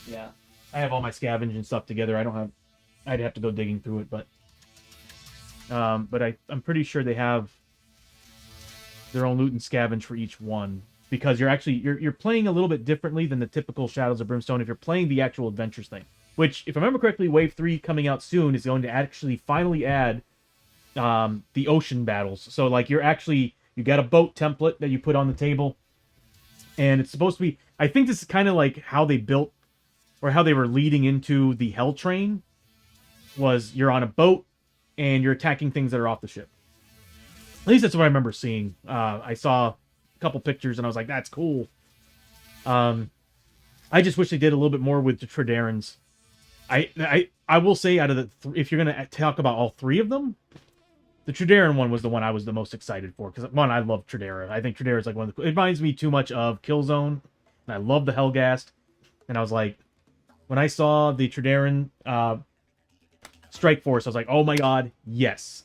Yeah, I have all my scavenge and stuff together. I don't have. I'd have to go digging through it, but I'm pretty sure they have their own loot and scavenge for each one because you're playing a little bit differently than the typical Shadows of Brimstone if you're playing the actual adventures thing. Which, if I remember correctly, Wave 3 coming out soon is going to actually finally add the ocean battles. So like you got a boat template that you put on the table, and it's supposed to be. I think this is kind of like how they built or how they were leading into the Hell Train. Was you're on a boat and you're attacking things that are off the ship. At least that's what I remember seeing. I saw a couple pictures and I was like, that's cool. I just wish they did a little bit more with the Tredarans. I will say out of if you're going to talk about all three of them, the Tredaran one was the one I was the most excited for. Because, one, I love Tredara. I think Tredara is like one of the... It reminds me too much of Killzone. And I love the Hellgast. And I was like... When I saw the Tredaran Strike Force, I was like, oh my god, yes.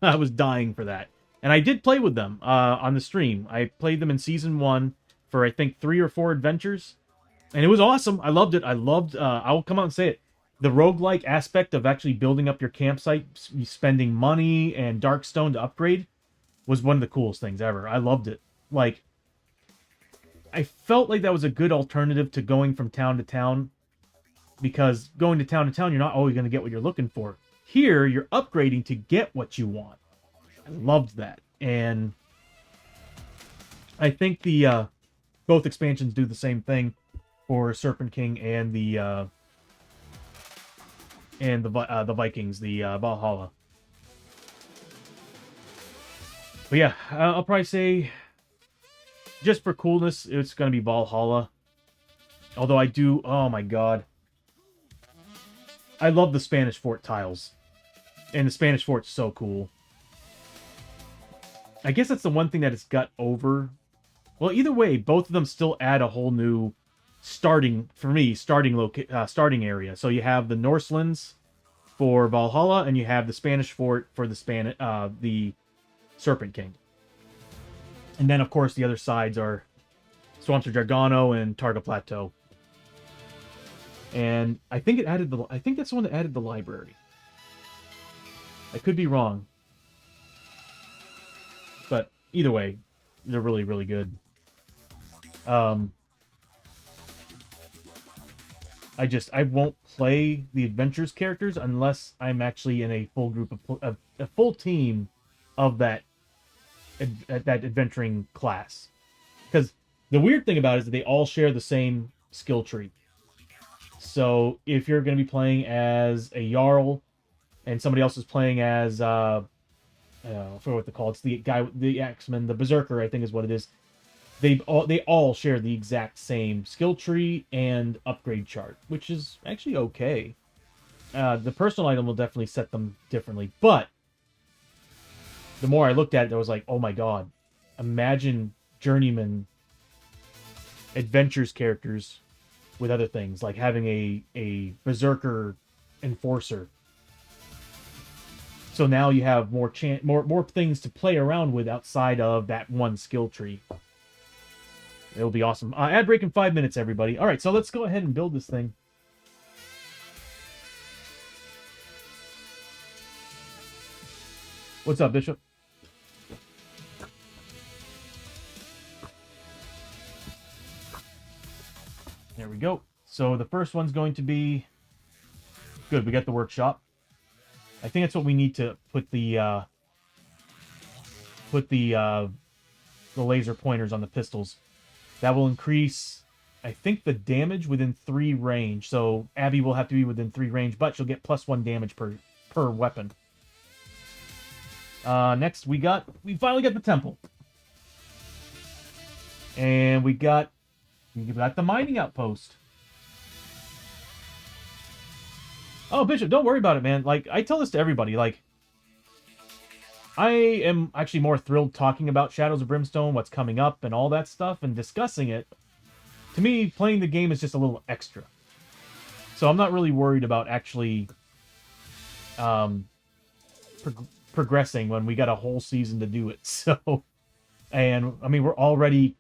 I was dying for that. And I did play with them on the stream. I played them in Season 1 for, I think, 3 or 4 adventures. And it was awesome. I loved it. I'll come out and say it. The roguelike aspect of actually building up your campsite, spending money and Darkstone to upgrade, was one of the coolest things ever. I loved it. Like, I felt like that was a good alternative to going from town to town. Because going to town, you're not always going to get what you're looking for. Here, you're upgrading to get what you want. I loved that. And I think the both expansions do the same thing for Serpent King and the Vikings, the Valhalla. But yeah, I'll probably say, just for coolness, it's going to be Valhalla. Although I do, oh my god. I love the Spanish Fort tiles. And the Spanish Fort's so cool. I guess that's the one thing that it's got over. Well, either way, both of them still add a whole new starting area. So you have the Norselands for Valhalla, and you have the Spanish Fort for the Serpent King. And then, of course, the other sides are Swamps of Jargano and Targa Plateau. And I think I think that's the one that added the library. I could be wrong. But either way, they're really, really good. I won't play the adventures characters unless I'm actually in a full group of a full team of that adventuring class. Because the weird thing about it is that they all share the same skill tree. So if you're going to be playing as a Jarl and somebody else is playing as I forget what they call it. It's the guy, the Axeman, the Berserker, I think is what it is. They all share the exact same skill tree and upgrade chart, which is actually okay. The personal item will definitely set them differently, but the more I looked at it, I was like, oh my god, imagine Journeyman adventures characters with other things, like having a Berserker Enforcer. So now you have more things to play around with outside of that one skill tree. It'll be awesome. Ad break in 5 minutes, everybody. All right, so let's go ahead and build this thing. What's up, Bishop? There we go. So the first one's going to be... Good, we got the workshop. I think that's what we need to put the laser pointers on the pistols. That will increase, I think, the damage within 3 range. So Abby will have to be within 3 range, but she'll get +1 damage per weapon. Next, we finally got the temple. And we got the mining outpost. Oh, Bishop, don't worry about it, man. Like, I tell this to everybody. Like, I am actually more thrilled talking about Shadows of Brimstone, what's coming up, and all that stuff, and discussing it. To me, playing the game is just a little extra. So I'm not really worried about actually progressing when we got a whole season to do it. So, and I mean, we're already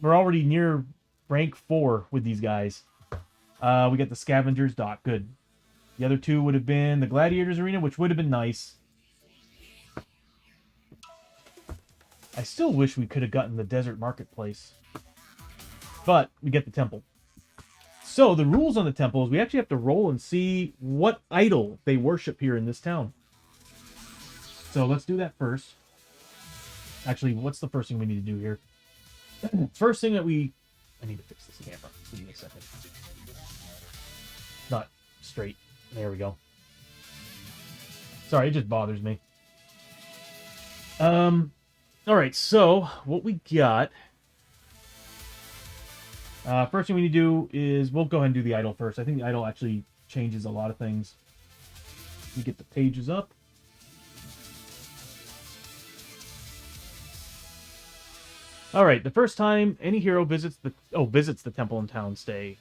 near rank 4 with these guys. We got the Scavengers Dock. Good. The other 2 would have been the Gladiators Arena, which would have been nice. I still wish we could have gotten the Desert Marketplace. But we get the temple. So the rules on the temple is we actually have to roll and see what idol they worship here in this town. So let's do that first. Actually, what's the first thing we need to do here? First thing that I need to fix this camera. Give me a second. Not straight. There we go. Sorry, it just bothers me. Alright, so what we got... first thing we need to do is... We'll go ahead and do the idol first. I think the idol actually changes a lot of things. We get the pages up. Alright, the first time any hero visits the temple and town stay.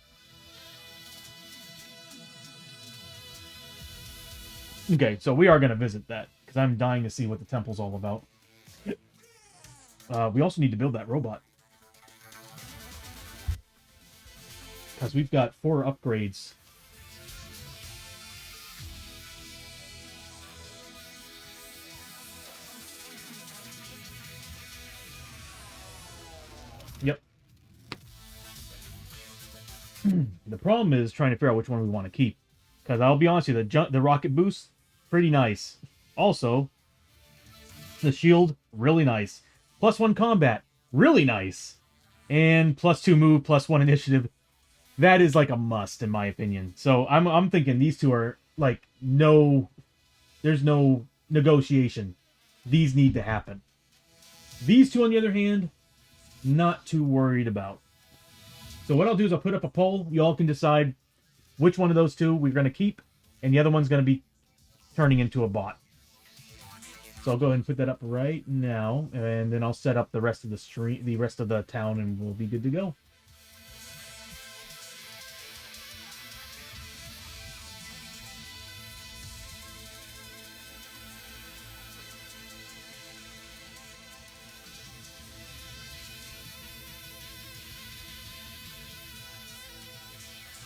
Okay, so we are going to visit that, because I'm dying to see what the temple's all about. We also need to build that robot. Because we've got 4 upgrades. Yep. The problem is trying to figure out which one we want to keep. Because I'll be honest with you, the rocket boost, pretty nice. Also, the shield, really nice. +1 combat, really nice. And +2 move, +1 initiative. That is like a must, in my opinion. So I'm thinking these 2 are like there's no negotiation. These need to happen. These 2, on the other hand, not too worried about. So what I'll do is I'll put up a poll. You all can decide which one of those 2 we're going to keep, and the other one's going to be turning into a bot. So I'll go ahead and put that up right now, and then I'll set up the rest of the street, the rest of the town, and we'll be good to go.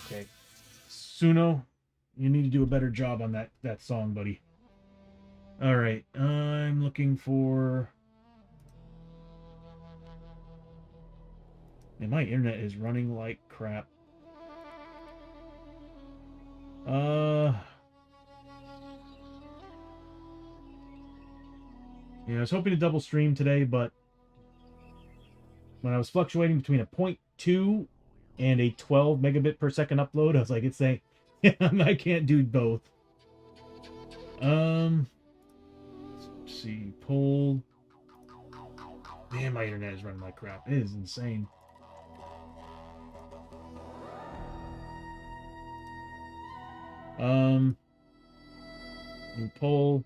Okay, Suno, you need to do a better job on that song, buddy. All right, I'm looking for... Man, my internet is running like crap. Yeah, I was hoping to double stream today, but when I was fluctuating between a 0.2 and a 12 megabit per second upload, I was like, it's saying, yeah, I can't do both. Let's see, poll. Man, my internet is running like crap. It is insane. New poll.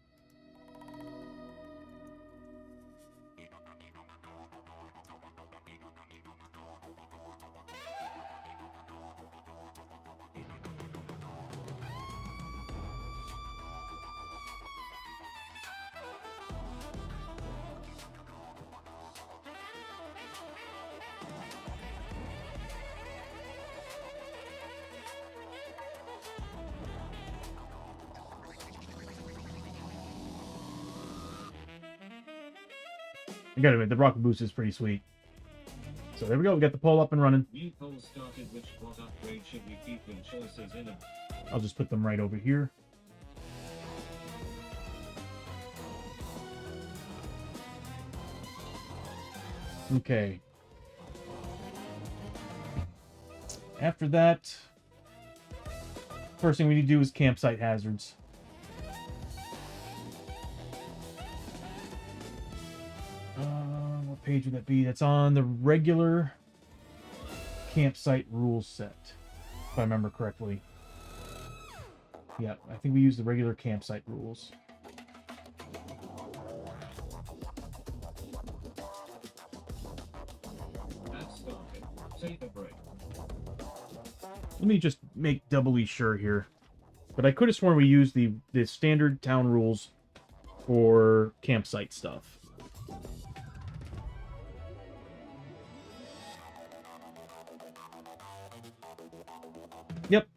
I gotta admit, the rocket boost is pretty sweet. So there we go. We got the pole up and running. New poll started. Which bot upgrade should we keep with choices in it? I'll just put them right over here. Okay. After that, first thing we need to do is campsite hazards. What page would that be? That's on the regular campsite rules set, if I remember correctly. Yeah, I think we use the regular campsite rules. That started. Take a break. Let me just make doubly sure here. But I could have sworn we used the standard town rules for campsite stuff. Yep.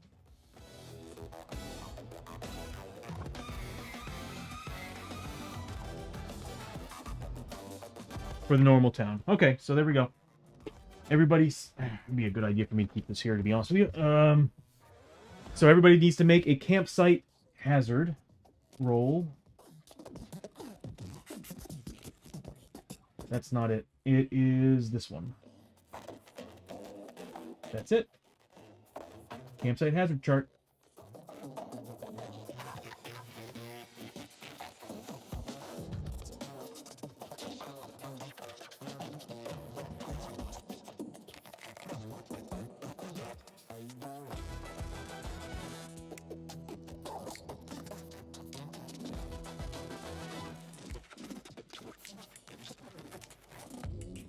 For the normal town. Okay, so there we go. Everybody's... It'd be a good idea for me to keep this here, to be honest with you. So everybody needs to make a campsite hazard roll. That's not it. It is this one. That's it. Campsite hazard chart.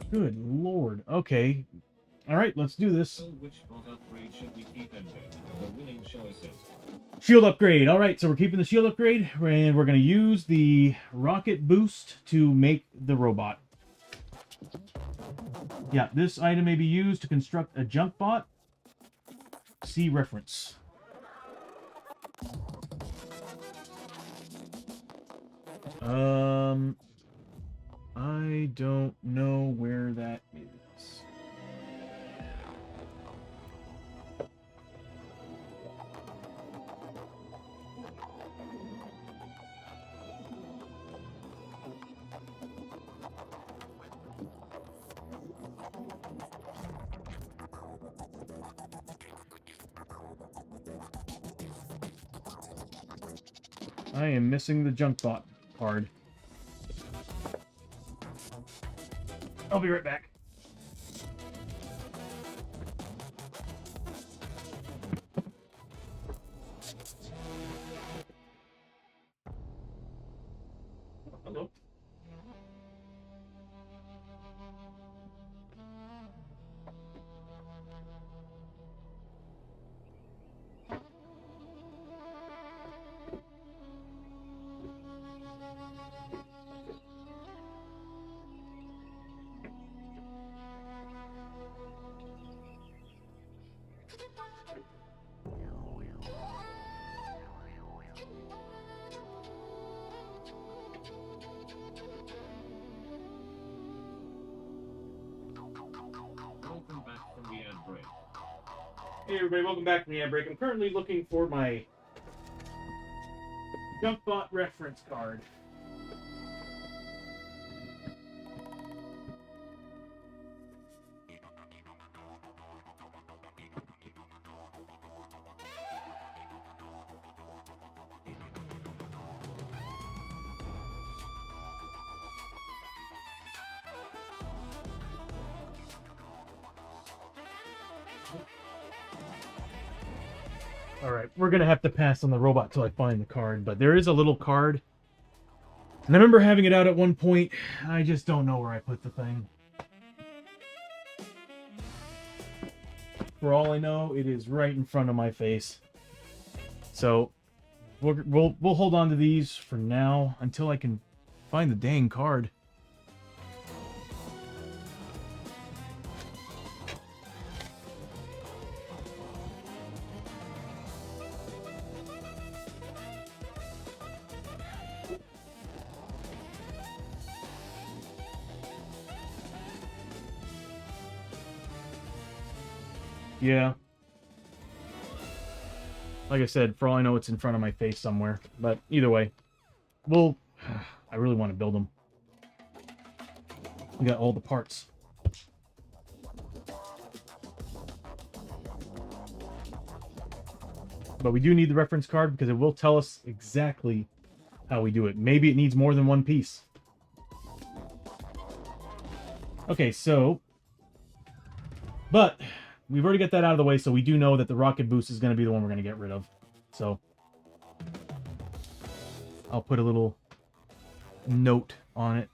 Good lord. Okay. Alright, let's do this. So which bot upgrade should we keep and the winning choices? Shield upgrade. Alright, so we're keeping the shield upgrade, and we're going to use the rocket boost to make the robot. Yeah, this item may be used to construct a junk bot. See reference. I don't know where that is. I am missing the junk bot card. I'll be right back. Hello. Welcome back from the ad break. Hey everybody, welcome back from the ad break. I'm currently looking for my junk bot reference card. Alright, we're gonna have to pass on the robot till I find the card, but there is a little card. And I remember having it out at one point. I just don't know where I put the thing. For all I know, it is right in front of my face. So, we'll hold on to these for now until I can find the dang card. Yeah. Like I said, for all I know, it's in front of my face somewhere. But either way, well, I really want to build them. We got all the parts. But we do need the reference card because it will tell us exactly how we do it. Maybe it needs more than one piece. Okay, so... But we've already got that out of the way, so we do know that the rocket boost is going to be the one we're going to get rid of. So I'll put a little note on it.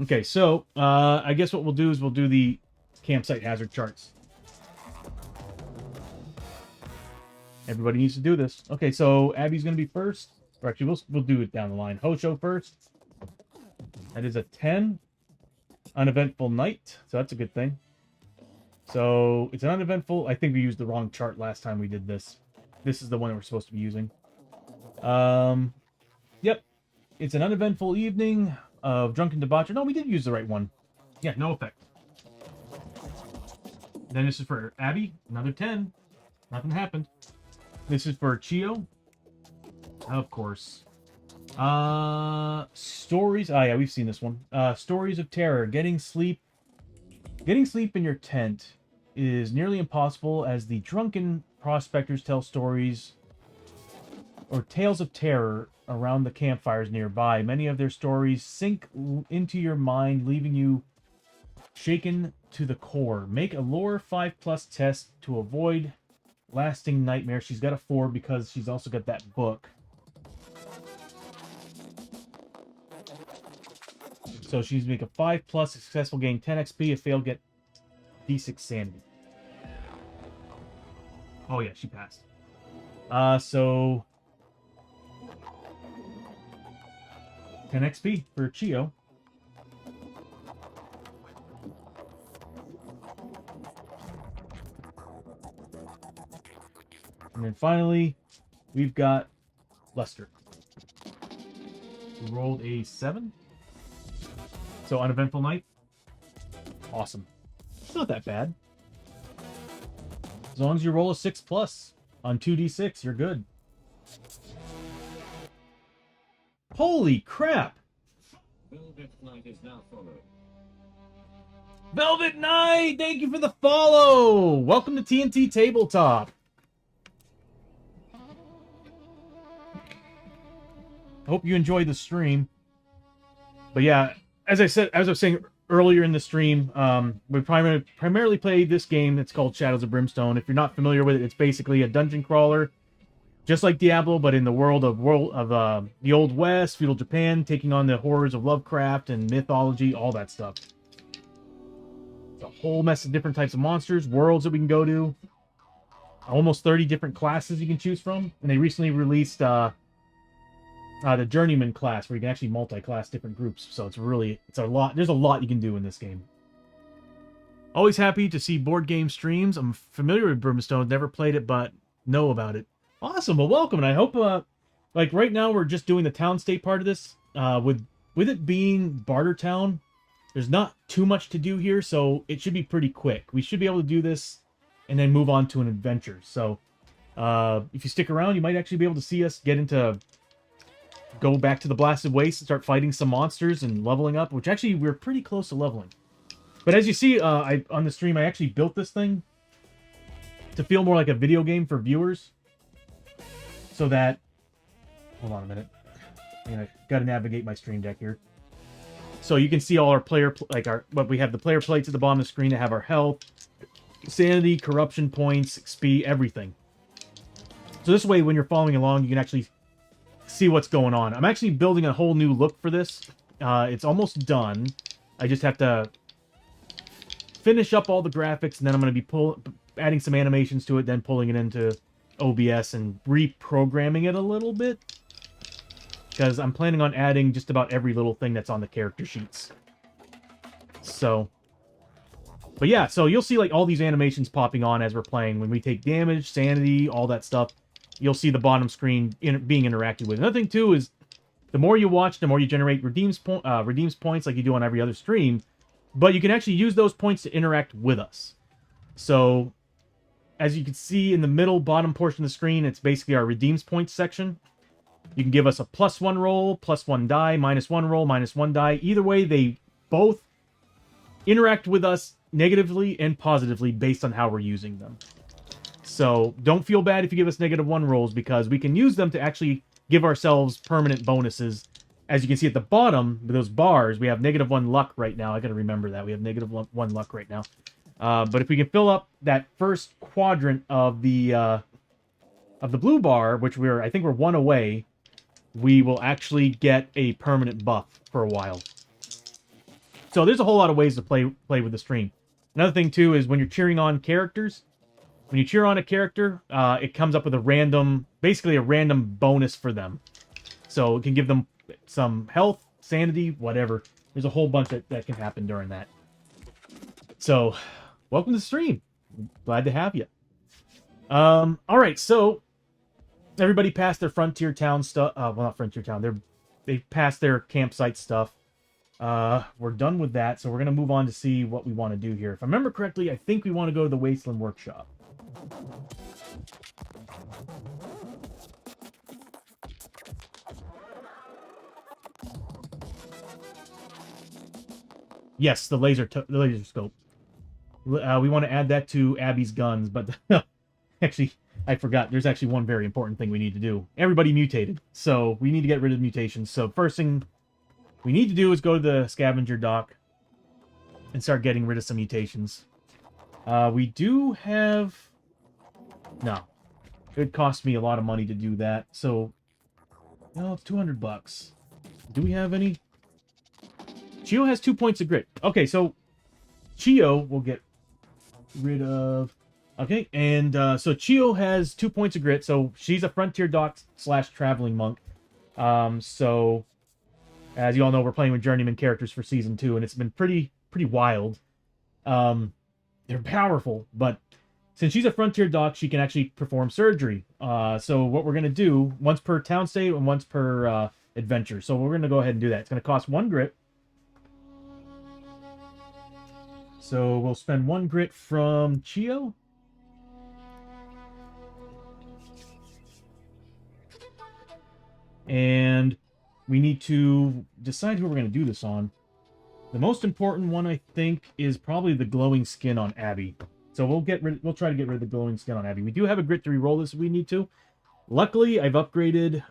Okay, so I guess what we'll do is we'll do the campsite hazard charts. Everybody needs to do this. Okay, so Abby's going to be first. Or actually, we'll do it down the line. Hosho first. That is a 10. Uneventful night. So that's a good thing. So it's an uneventful... I think we used the wrong chart last time we did this. This is the one that we're supposed to be using. Yep. It's an uneventful evening of drunken debauchery. No, we did use the right one. Yeah, no effect. Then this is for Abby. Another 10. Nothing happened. This is for Chio. Of course. Stories. Oh, yeah, we've seen this one. Stories of terror. Getting sleep in your tent is nearly impossible as the drunken prospectors tell stories or tales of terror around the campfires nearby. Many of their stories sink into your mind, leaving you shaken to the core. Make a lore 5+ test to avoid lasting nightmare. She's got a 4 because she's also got that book. So she's make a 5+, successful gain 10 XP, a failed get D6 sanity. Oh yeah, she passed. So 10 XP for Chio. And then finally, we've got Lester. We rolled a 7. So uneventful night. Awesome. It's not that bad. As long as you roll a 6+ on 2d6, you're good. Holy crap! Velvet Knight is now followed. Velvet Knight, thank you for the follow! Welcome to TNT Tabletop. I hope you enjoyed the stream. But yeah, as I was saying earlier in the stream, we primarily played this game that's called Shadows of Brimstone. If you're not familiar with it, it's basically a dungeon crawler, just like Diablo, but in the world of the Old West, feudal Japan, taking on the horrors of Lovecraft and mythology, all that stuff. It's a whole mess of different types of monsters, worlds that we can go to, almost 30 different classes you can choose from, and they recently released the Journeyman class, where you can actually multi-class different groups. So it's a lot. There's a lot you can do in this game. Always happy to see board game streams. I'm familiar with Brimstone, never played it, but know about it. Awesome. Well, welcome. And I hope, like right now, we're just doing the town state part of this. With it being Barter Town, there's not too much to do here, so it should be pretty quick. We should be able to do this and then move on to an adventure. So if you stick around, you might actually be able to see us go back to the Blasted Waste and start fighting some monsters and leveling up, which actually we're pretty close to leveling. But as you see on the stream, I actually built this thing to feel more like a video game for viewers. So that... Hold on a minute. I gotta navigate my stream deck here. So you can see all our what we have, the player plates at the bottom of the screen that have our health, sanity, corruption points, XP, everything. So this way, when you're following along, you can actually see what's going on. I'm actually building a whole new look for this. It's almost done. I just have to finish up all the graphics, and then I'm going to be adding some animations to it, then pulling it into OBS and reprogramming it a little bit, because I'm planning on adding just about every little thing that's on the character sheets. So, but yeah, so you'll see like all these animations popping on as we're playing. When we take damage, sanity, all that stuff, you'll see the bottom screen being interacted with. Another thing, too, is the more you watch, the more you generate redeems points like you do on every other stream. but you can actually use those points to interact with us. So, as you can see in the middle bottom portion of the screen, it's basically our redeems points section. You can give us a +1 roll, +1 die, -1 roll, -1 die. Either way, they both interact with us negatively and positively based on how we're using them. So don't feel bad if you give us -1 rolls, because we can use them to actually give ourselves permanent bonuses. As you can see at the bottom, with those bars, we have -1 luck right now. I gotta remember that. We have -1 luck right now. But if we can fill up that first quadrant of the blue bar, which I think we're 1 away, we will actually get a permanent buff for a while. So there's a whole lot of ways to play with the stream. Another thing too is when you're cheering on characters, when you cheer on a character, it comes up with basically a random bonus for them. So it can give them some health, sanity, whatever. There's a whole bunch that can happen during that. So, welcome to the stream. Glad to have you. All right, so everybody passed their Frontier Town stuff. Well, not Frontier Town. They've passed their campsite stuff. We're done with that, so we're gonna move on to see what we want to do here. If I remember correctly, I think we want to go to the Wasteland Workshop. Yes, the laser scope. We want to add that to Abby's guns, but actually, I forgot. There's actually one very important thing we need to do. Everybody mutated, so we need to get rid of mutations. So first thing we need to do is go to the scavenger dock and start getting rid of some mutations. We do have... No. It would cost me a lot of money to do that, so... No, it's $200. Do we have any? Chio has 2 points of grit. Okay, so Chio will get rid of... Okay, and so Chio has 2 points of grit, so she's a Frontier Dock / Traveling Monk. So, as you all know, we're playing with Journeyman characters for Season 2, and it's been pretty wild. They're powerful, but since she's a Frontier Dock, she can actually perform surgery. So what we're going to do, once per town state and once per adventure. So we're going to go ahead and do that. It's going to cost 1 grit. So we'll spend 1 grit from Chio. And we need to decide who we're going to do this on. The most important one, I think, is probably the glowing skin on Abby. So we'll try to get rid of the glowing skin on Abby. We do have a grit to reroll this if we need to. Luckily, I've upgraded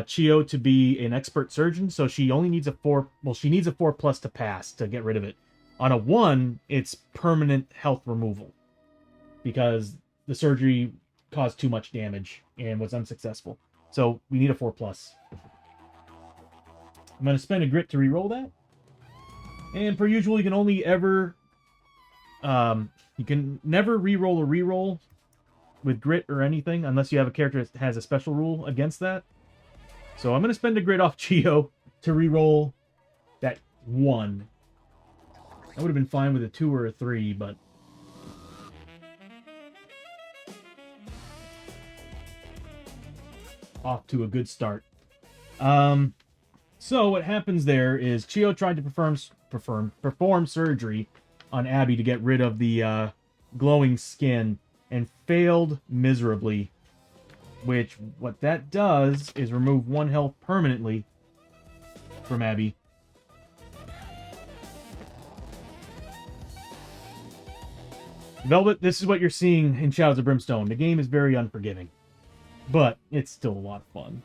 Chio to be an expert surgeon, so she only needs a 4. Well, she needs a 4+ to pass to get rid of it. On a 1, it's permanent health removal because the surgery caused too much damage and was unsuccessful. So we need a 4+. I'm going to spend a grit to reroll that. And per usual, you can only ever... you can never reroll a reroll with grit or anything unless you have a character that has a special rule against that. So I'm going to spend a grit off Chio to reroll that 1. I would have been fine with a 2 or a 3, but... Off to a good start. So what happens there is Chio tried to perform surgery on Abby to get rid of the glowing skin and failed miserably. Which, what that does is remove 1 health permanently from Abby. Velvet, this is what you're seeing in Shadows of Brimstone. The game is very unforgiving, but it's still a lot of fun.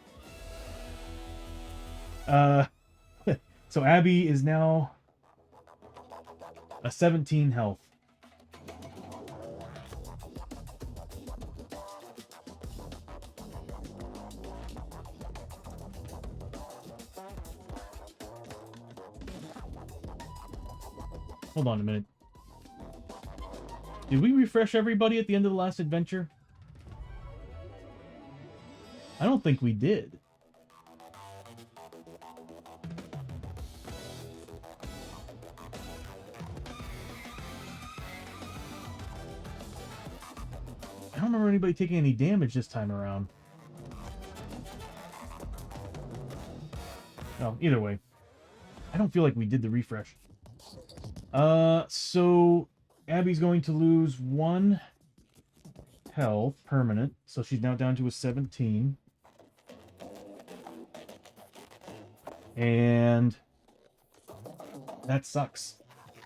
So Abby is now a 17 health. Hold on a minute. Did we refresh everybody at the end of the last adventure? I don't think we did. I don't remember anybody taking any damage this time around. No, either way. I don't feel like we did the refresh. So Abby's going to lose 1 health permanent, so she's now down to a 17. And that sucks.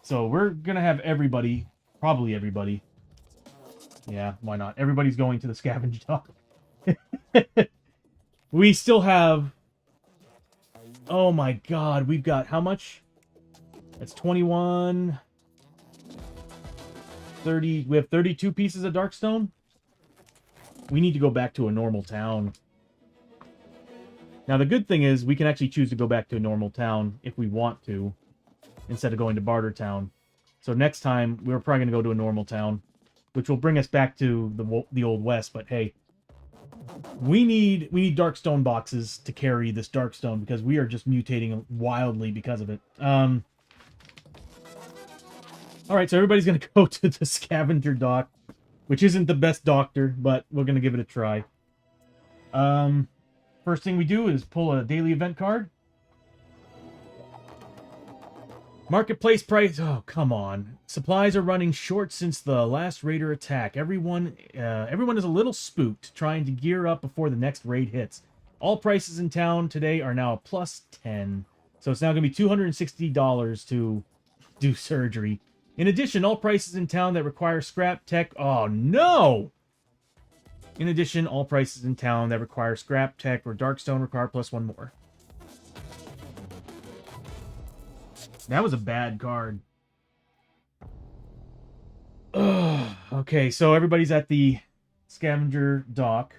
So we're gonna have everybody, probably everybody. Yeah, why not? Everybody's going to the scavenge dock. We still have... Oh my god, we've got how much? That's 21... 30... We have 32 pieces of Darkstone? We need to go back to a normal town. Now, the good thing is we can actually choose to go back to a normal town if we want to, instead of going to Barter Town. So next time, we're probably going to go to a normal town, which will bring us back to the Old West. But hey, we need Darkstone boxes to carry this Darkstone because we are just mutating wildly because of it. All right, so everybody's going to go to the scavenger dock, which isn't the best doctor, but we're going to give it a try. First thing we do is pull a daily event card. Marketplace price. Oh, come on. Supplies are running short since the last raider attack. Everyone is a little spooked, trying to gear up before the next raid hits. All prices in town today are now plus 10. So it's now going to be $260 to do surgery. In addition, all prices in town that require scrap tech... Oh, no! In addition, all prices in town that require scrap tech or Darkstone require plus 1 more. That was a bad card. Ugh. Okay, so everybody's at the scavenger dock.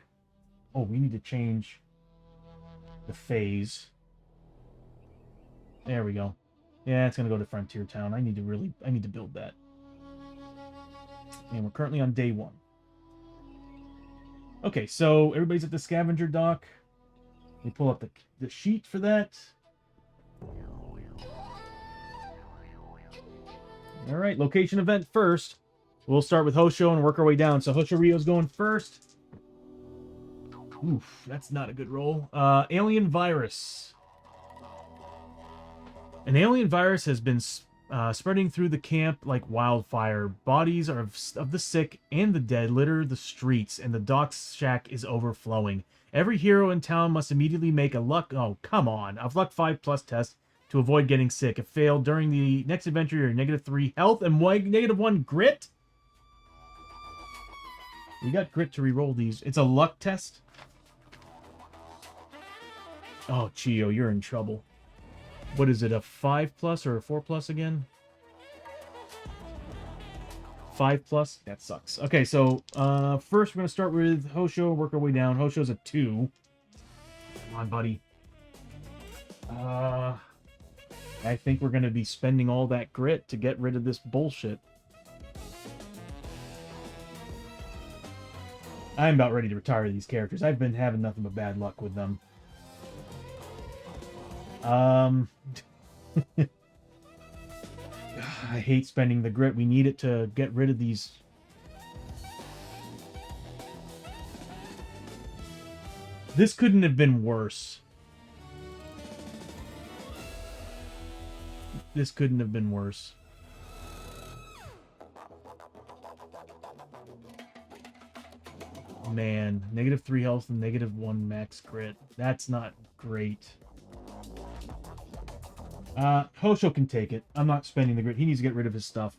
Oh, we need to change the phase. There we go. Yeah, it's gonna go to Frontier Town. I need to build that. And we're currently on day 1. Okay, so everybody's at the scavenger dock. We pull up the sheet for that. All right, location event first. We'll start with Hosho and work our way down. So Hosho Rio's going first. Oof, that's not a good roll. Alien virus. An alien virus has been spreading through the camp like wildfire. Bodies of the sick and the dead litter the streets, and the dock shack is overflowing. Every hero in town must immediately make a luck... Oh, come on. A luck 5+ test to avoid getting sick. If failed during the next adventure, you're -3 health and -1 grit. We got grit to reroll these. It's a luck test. Oh, Chio, you're in trouble. What is it, a 5+ or a 4+ again? 5+? That sucks. Okay, so first we're going to start with Hosho, work our way down. Hosho's a 2. Come on, buddy. I think we're going to be spending all that grit to get rid of this bullshit. I'm about ready to retire these characters. I've been having nothing but bad luck with them. I hate spending the grit. We need it to get rid of these. This couldn't have been worse. This couldn't have been worse. Man, -3 health and -1 max grit. That's not great. Hosho can take it. I'm not spending the grit. He needs to get rid of his stuff.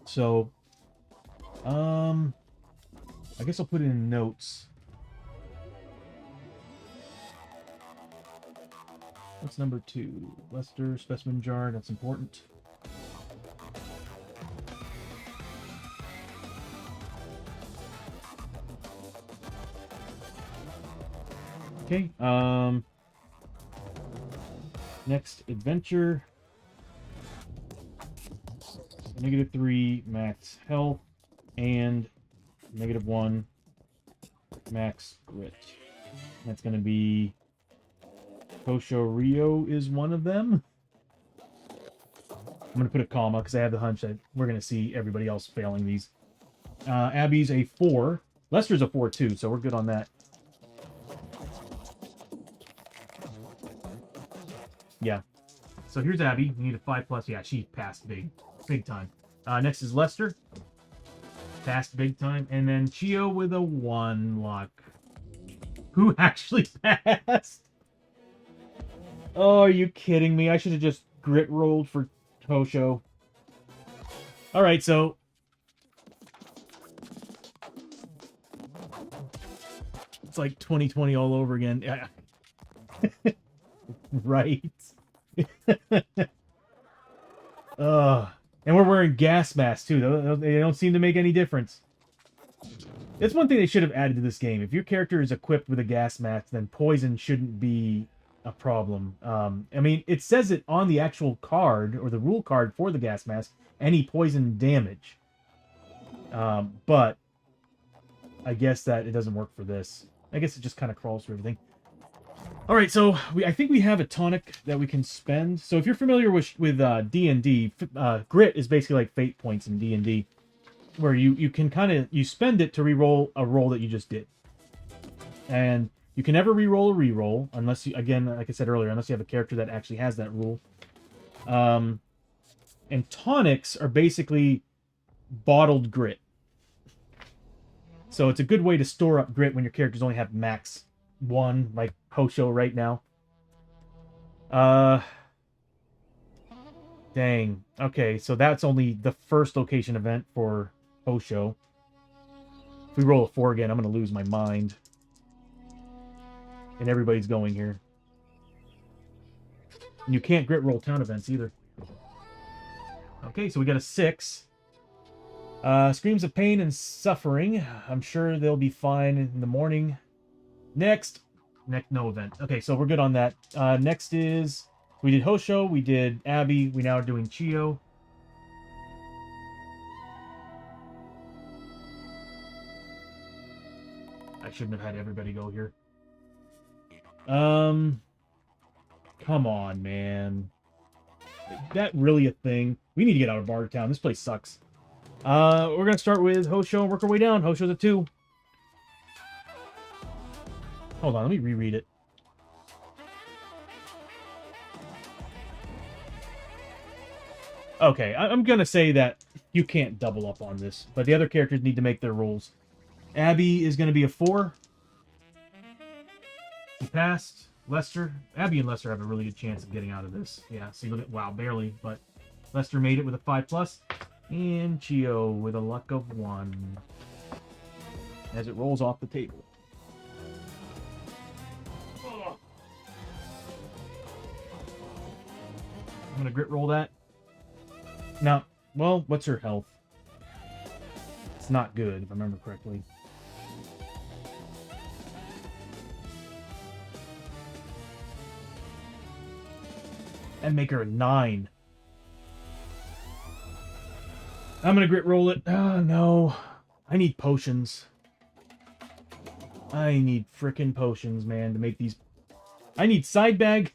So, I guess I'll put it in notes. What's number 2? Lester, specimen jar. That's important. Okay, next adventure. -3 max health and -1 max grit. That's going to be Hosho Rio is one of them. I'm going to put a comma because I have the hunch that we're going to see everybody else failing these. Abby's a 4. Lester's a 4 too, so we're good on that. Yeah. So here's Abby. We need a 5+. Yeah, she passed big time. Next is Lester. Passed big time. And then Chio with a 1 luck. Who actually passed? Oh, are you kidding me? I should have just grit rolled for Hosho. Alright, so... It's like 2020 all over again. Yeah. Right. And we're wearing gas masks, too. They don't seem to make any difference. That's one thing they should have added to this game. If your character is equipped with a gas mask, then poison shouldn't be a problem. I mean, it says it on the actual card, or the rule card for the gas mask, any poison damage. But I guess that it doesn't work for this. I guess it just kind of crawls through everything. All right, so I think we have a tonic that we can spend. So if you're familiar with D&D, grit is basically like fate points in D&D, where you can you spend it to re-roll a roll that you just did. And you can never re-roll a re-roll unless you, again, like I said earlier, unless you have a character that actually has that rule. And tonics are basically bottled grit. So it's a good way to store up grit when your characters only have max 1, like Hosho right now. Dang. Okay, so that's only the first location event for Hosho. If we roll a 4 again, I'm going to lose my mind. And everybody's going here. And you can't grit roll town events either. Okay, so we got a 6. Screams of pain and suffering. I'm sure they'll be fine in the morning. Next, no event. Okay, so we're good on that. Next is, we did Hosho, we did Abby, we now are doing Chio. I shouldn't have had everybody go here. Come on, man. Is that really a thing? We need to get out of Bartertown. This place sucks. We're going to start with Hosho and work our way down. Hosho's a 2. Hold on, let me reread it. Okay, I'm going to say that you can't double up on this, but the other characters need to make their rolls. Abby is going to be a 4. He passed. Lester. Abby and Lester have a really good chance of getting out of this. Yeah, see, look at, wow, barely, but Lester made it with a 5+. And Chio with a luck of 1. As it rolls off the table. I'm going to grit roll that. Now, well, what's her health? It's not good, if I remember correctly. And make her a 9. I'm gonna grit roll it. Oh, no. I need potions. I need frickin' potions, man, to make these... I need side bag.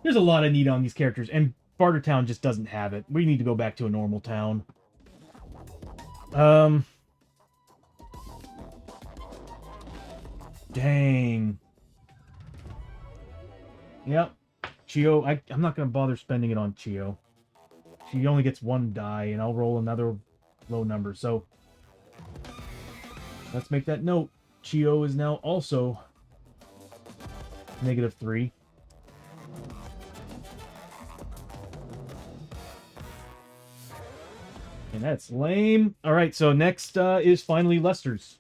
There's a lot I need on these characters, and Bartertown just doesn't have it. We need to go back to a normal town. Dang. Yep. Chio, I'm not going to bother spending it on Chio. She only gets 1 die, and I'll roll another low number. So, let's make that note. Chio is now also -3. And that's lame. Alright, so next is finally Lester's.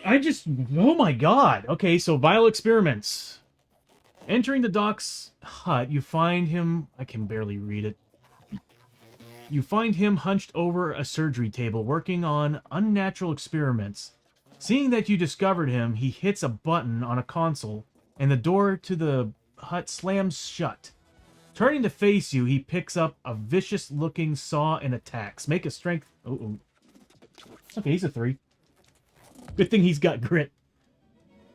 Oh my god. Okay, so vile experiments. Entering the doc's hut, you find him... I can barely read it. You find him hunched over a surgery table, working on unnatural experiments. Seeing that you discovered him, he hits a button on a console, and the door to the hut slams shut. Turning to face you, he picks up a vicious-looking saw and attacks. Make a strength... Oh. Okay, he's a 3. Good thing he's got grit.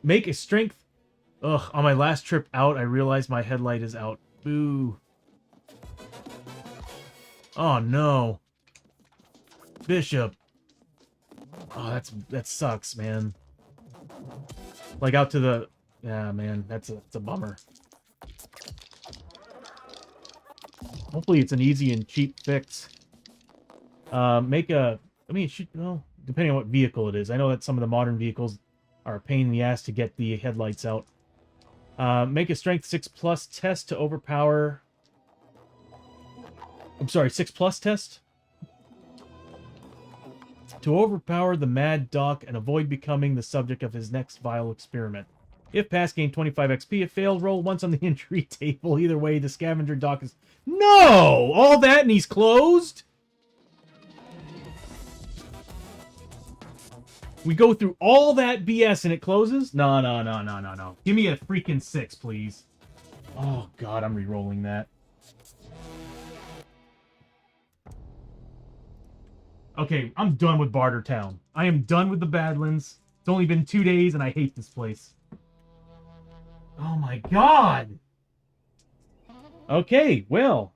Make a strength... Ugh, on my last trip out, I realized my headlight is out. Boo. Oh, no. Bishop. Oh, that sucks, man. Like, out to the Yeah, man, that's a bummer. Hopefully it's an easy and cheap fix. Make a... I mean, well, depending on what vehicle it is. I know that some of the modern vehicles are a pain in the ass to get the headlights out. Make a Strength 6+ test to overpower... I'm sorry, 6+ test? To overpower the Mad Doc and avoid becoming the subject of his next vile experiment. If passed, gain 25 XP. If failed, roll once on the injury table. Either way, the Scavenger Doc is... No! All that and he's closed? We go through all that BS and it closes? No, no, no, no, no, no. Give me a freaking 6, please. Oh, God, I'm re-rolling that. Okay, I'm done with Bartertown. I am done with the Badlands. It's only been 2 days and I hate this place. Oh my God! Okay, well.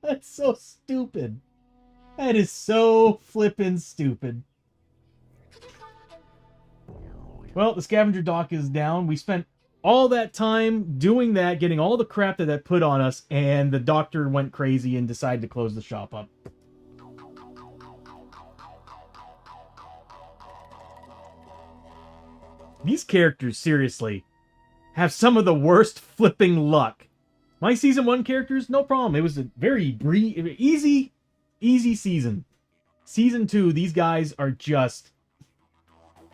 That's so stupid. That is so flippin' stupid. Well, the Scavenger Dock is down. We spent all that time doing that, getting all the crap that put on us, and the doctor went crazy and decided to close the shop up. These characters, seriously, have some of the worst flipping luck. My Season 1 characters, no problem. It was a very easy season. Season 2, these guys are just...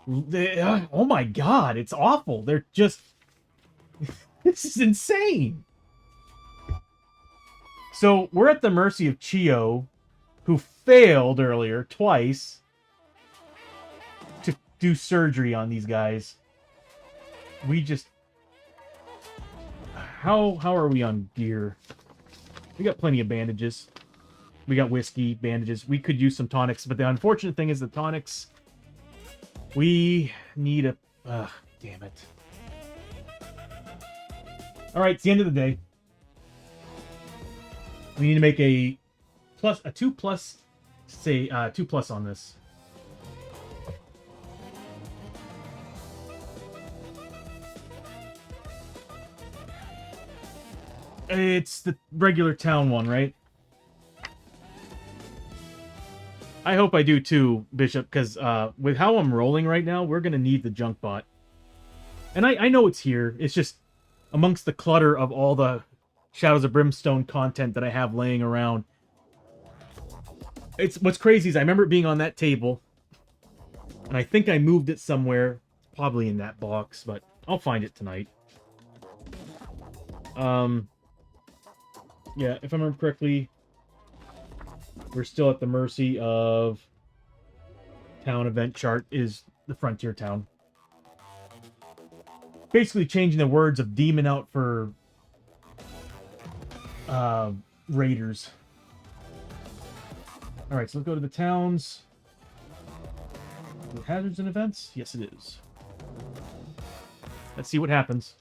oh my God, it's awful. They're just... This is insane. So, we're at the mercy of Chio, who failed earlier, twice, to do surgery on these guys. We just... How are we on gear? We got plenty of bandages. We got whiskey, bandages. We could use some tonics, but the unfortunate thing is the tonics... We need a... damn it. Alright, it's the end of the day. We need to make a 2+, say, 2+ on this. It's the regular town one, right? I hope I do too, Bishop, because with how I'm rolling right now, we're going to need the junk bot. And I know it's here. It's just amongst the clutter of all the Shadows of Brimstone content that I have laying around. What's crazy is I remember it being on that table, and I think I moved it somewhere, probably in that box, but I'll find it tonight. Yeah, if I remember correctly, we're still at the mercy of town event chart is the frontier town. Basically changing the words of demon out for raiders. Alright, so let's go to the towns. Hazards and events? Yes, it is. Let's see what happens.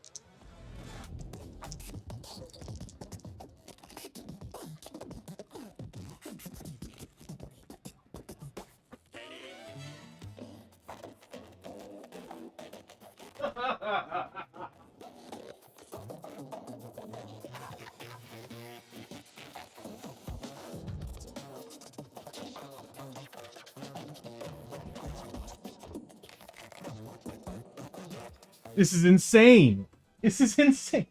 This is insane. This is insane.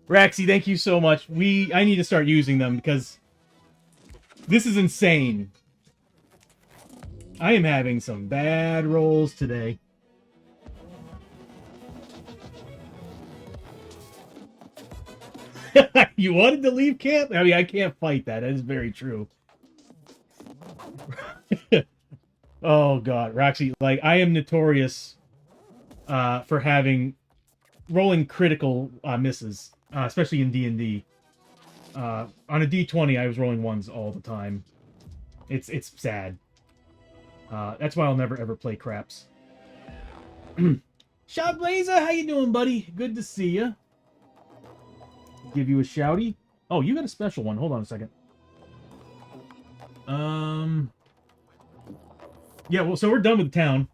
Raxy, thank you so much. I need to start using them because this is insane. I am having some bad rolls today. You wanted to leave camp? I mean, I can't fight that. That is very true. Oh, God. Roxy, like, I am notorious for rolling critical misses, especially in D&D. On a D20, I was rolling ones all the time. It's sad. That's why I'll never, ever play craps. Shout Blazer, how you doing, buddy? Good to see you. Give you a shouty. Oh, you got a special one. Hold on a second. Yeah, well, so we're done with the town.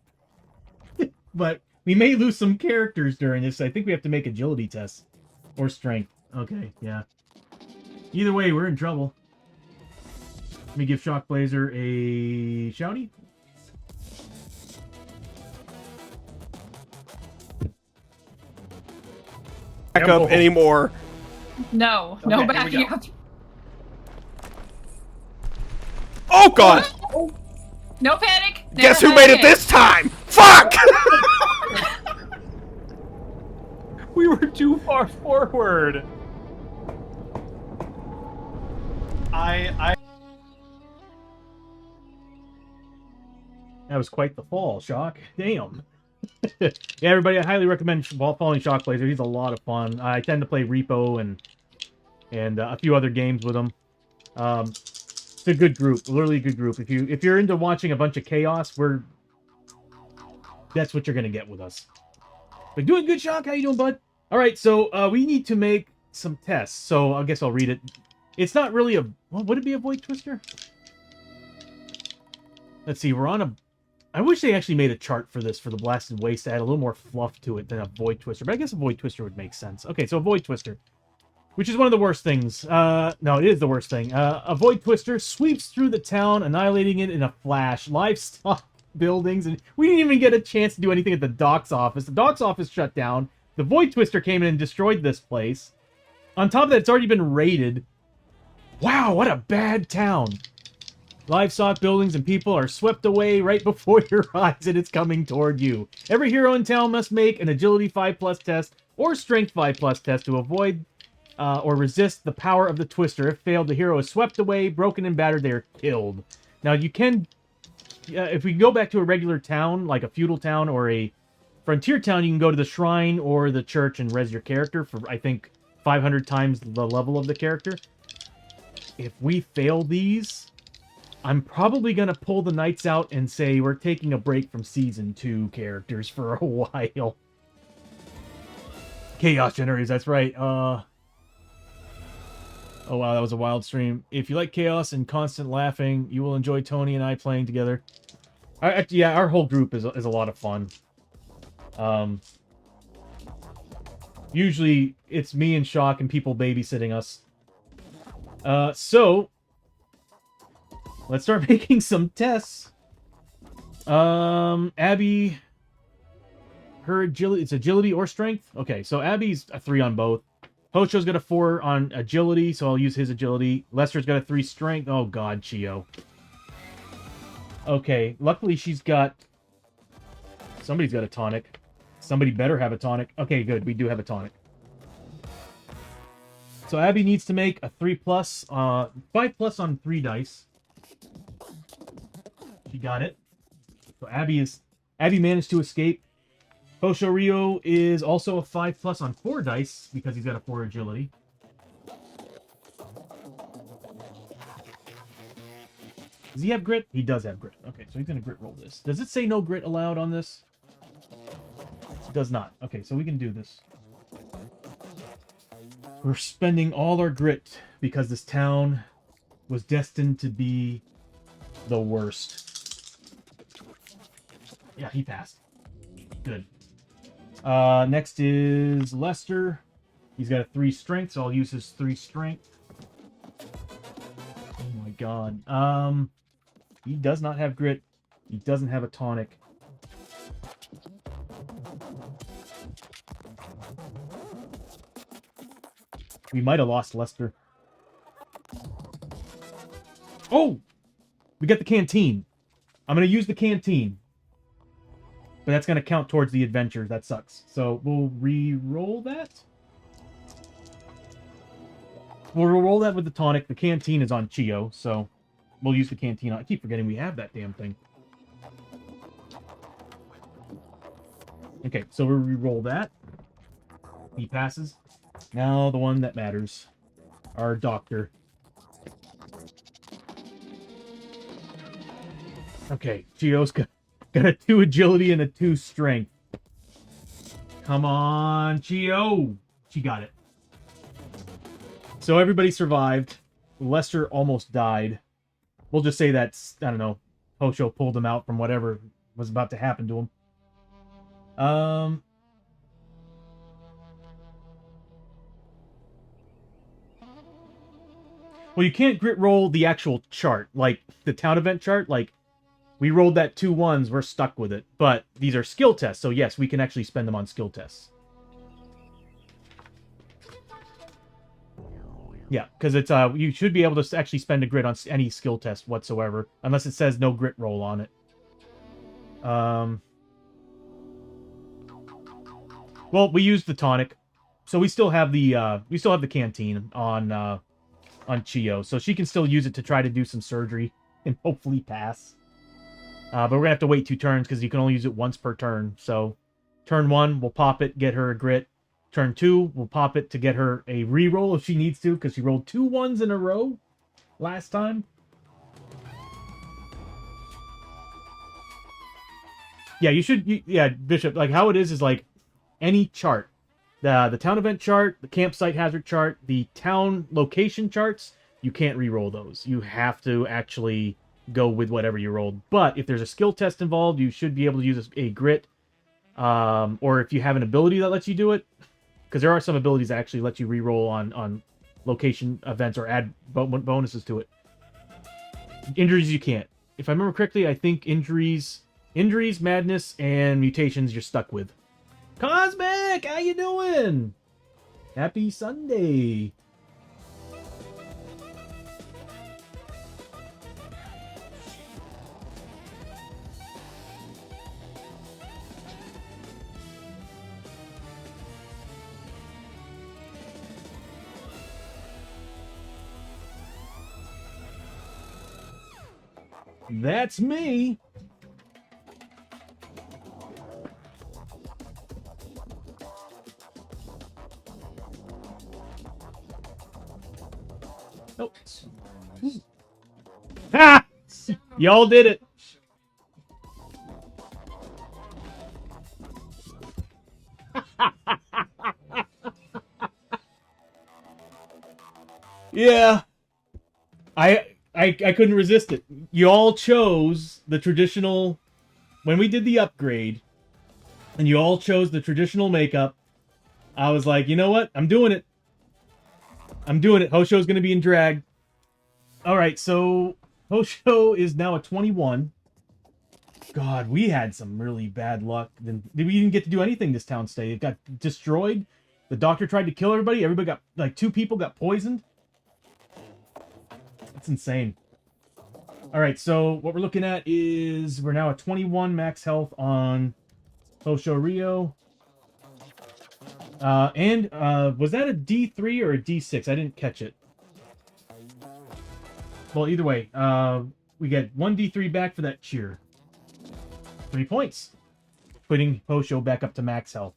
But we may lose some characters during this. I think we have to make agility tests. Or strength. Okay, yeah. Either way, we're in trouble. Let me give Shock Blazer a shouty. Back up anymore. No, Okay, no here we backing go. up. Oh god! No panic. Guess Never who made it panic. this time? Fuck! We were too far forward. That was quite the fall, Shock. Damn. Yeah, everybody, I highly recommend following Shock Blazer. He's a lot of fun. I tend to play Repo and a few other games with him. It's a good group, literally a good group. If you're into watching a bunch of chaos, that's what you're gonna get with us. But doing good, Shock. How you doing, bud? All right, so we need to make some tests. So I guess I'll read it. It's not really a. Well, would it be a Void Twister? Let's see. We're on a. I wish they actually made a chart for this, for the Blasted Waste, to add a little more fluff to it than a Void Twister. But I guess a Void Twister would make sense. Okay, so a Void Twister, which is one of the worst things. No, it is the worst thing. A Void Twister sweeps through the town, annihilating it in a flash. Livestock, buildings, and we didn't even get a chance to do anything at the docks office. The docks office shut down. The Void Twister came in and destroyed this place. On top of that, it's already been raided. Wow, what a bad town. Livestock, buildings, and people are swept away right before your eyes, and it's coming toward you. Every hero in town must make an Agility 5+ test or Strength 5+ test to avoid or resist the power of the Twister. If failed, the hero is swept away, broken and battered, they are killed. Now, you can... if we go back to a regular town, like a feudal town or a frontier town, you can go to the shrine or the church and res your character for, I think, 500 times the level of the character. If we fail these... I'm probably going to pull the Knights out and say we're taking a break from Season 2 characters for a while. Chaos Generators, that's right. Oh wow, that was a wild stream. If you like chaos and constant laughing, you will enjoy Tony and I playing together. Yeah, our whole group is a lot of fun. Usually, it's me and Shock and people babysitting us. So... let's start making some tests. Abby, her agility, it's agility or strength? Okay, so Abby's a 3 on both. Hocho's got a 4 on agility, so I'll use his agility. Lester's got a 3 strength. Oh god, Chio. Okay, luckily she's got... somebody's got a tonic. Somebody better have a tonic. Okay, good, we do have a tonic. So Abby needs to make a 3+, 5+ on 3 dice. She got it. So Abby managed to escape. Hosho Rio is also a 5+ on 4 dice because he's got a 4 agility. Does he have grit? He does have grit. Okay, so he's gonna grit roll this. Does it say no grit allowed on this? It does not. Okay, so we can do this. We're spending all our grit because this town was destined to be the worst. Yeah, he passed. Good. Next is Lester. He's got a 3 strength, so I'll use his 3 strength. Oh my god. He does not have grit. He doesn't have a tonic. We might have lost Lester. Oh! We got the canteen. I'm going to use the canteen. But that's going to count towards the adventure. That sucks. So we'll re-roll that. We'll roll that with the tonic. The canteen is on Chio, so we'll use the canteen. I keep forgetting we have that damn thing. Okay, so we'll re-roll that. He passes. Now the one that matters. Our doctor. Okay, Chio's got a 2 agility and a 2 strength. Come on, Chio! She got it. So everybody survived. Lester almost died. We'll just say that's, I don't know, Hosho pulled him out from whatever was about to happen to him. Well, you can't grit roll the actual chart, like the town event chart. Like, we rolled that 2 1s, we're stuck with it. But these are skill tests, so yes, we can actually spend them on skill tests. Yeah, because it's you should be able to actually spend a grit on any skill test whatsoever, unless it says no grit roll on it. Well, we used the tonic, so we still have the canteen on Chio, so she can still use it to try to do some surgery and hopefully pass. But we're gonna have to wait 2 turns because you can only use it once per turn. So, turn 1, we'll pop it, get her a grit. Turn 2, we'll pop it to get her a reroll if she needs to, because she rolled 2 1s in a row last time. Yeah, yeah, Bishop, like how it is like any chart. The town event chart, the campsite hazard chart, the town location charts, you can't reroll those. You have to actually go with whatever you rolled. But if there's a skill test involved, you should be able to use a grit. Or if you have an ability that lets you do it, because there are some abilities that actually let you reroll on location events or add bonuses to it. Injuries you can't. If I remember correctly, I think injuries, madness, and mutations you're stuck with. Cosmic, how you doing? Happy Sunday. That's me. Nope. Ha! Y'all did it. Yeah. I couldn't resist it. You all chose the traditional... When we did the upgrade, and you all chose the traditional makeup, I was like, you know what? I'm doing it. I'm doing it. Hosho's going to be in drag. Alright, so Hosho is now a 21. God, we had some really bad luck. Did we even get to do anything this town stay? It got destroyed. The doctor tried to kill everybody. Everybody got... Like, 2 people got poisoned. That's insane. Alright, so what we're looking at is we're now at 21 max health on Hosho Rio. Was that a D3 or a D6? I didn't catch it. Well, either way, we get 1 D3 back for that cheer. 3 points. Putting Hosho back up to max health.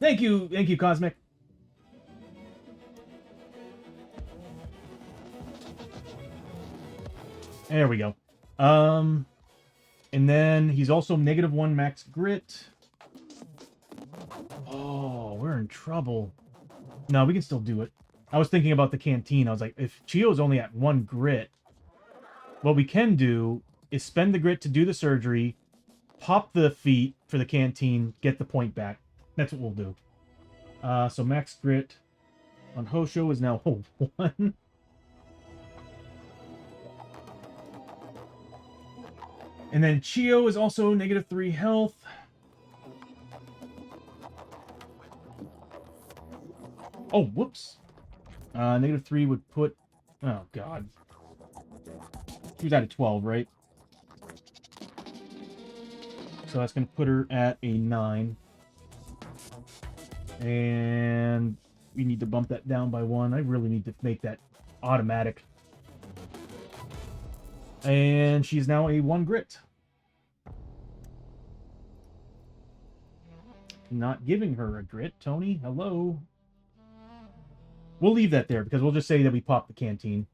Thank you, Cosmic. There we go. And then he's also -1 max grit. Oh, we're in trouble. No, we can still do it. I was thinking about the canteen. I was like, if Chio's only at 1 grit, what we can do is spend the grit to do the surgery, pop the feat for the canteen, get the point back. That's what we'll do. So max grit on Hosho is now 1. And then Chio is also -3 health. Oh, whoops. -3 would put... Oh, God. She was at a 12, right? So that's going to put her at a 9. And we need to bump that down by 1. I really need to make that automatic. And she's now a 1 grit. Not giving her a grit. Tony, hello. We'll leave that there because we'll just say that we popped the canteen.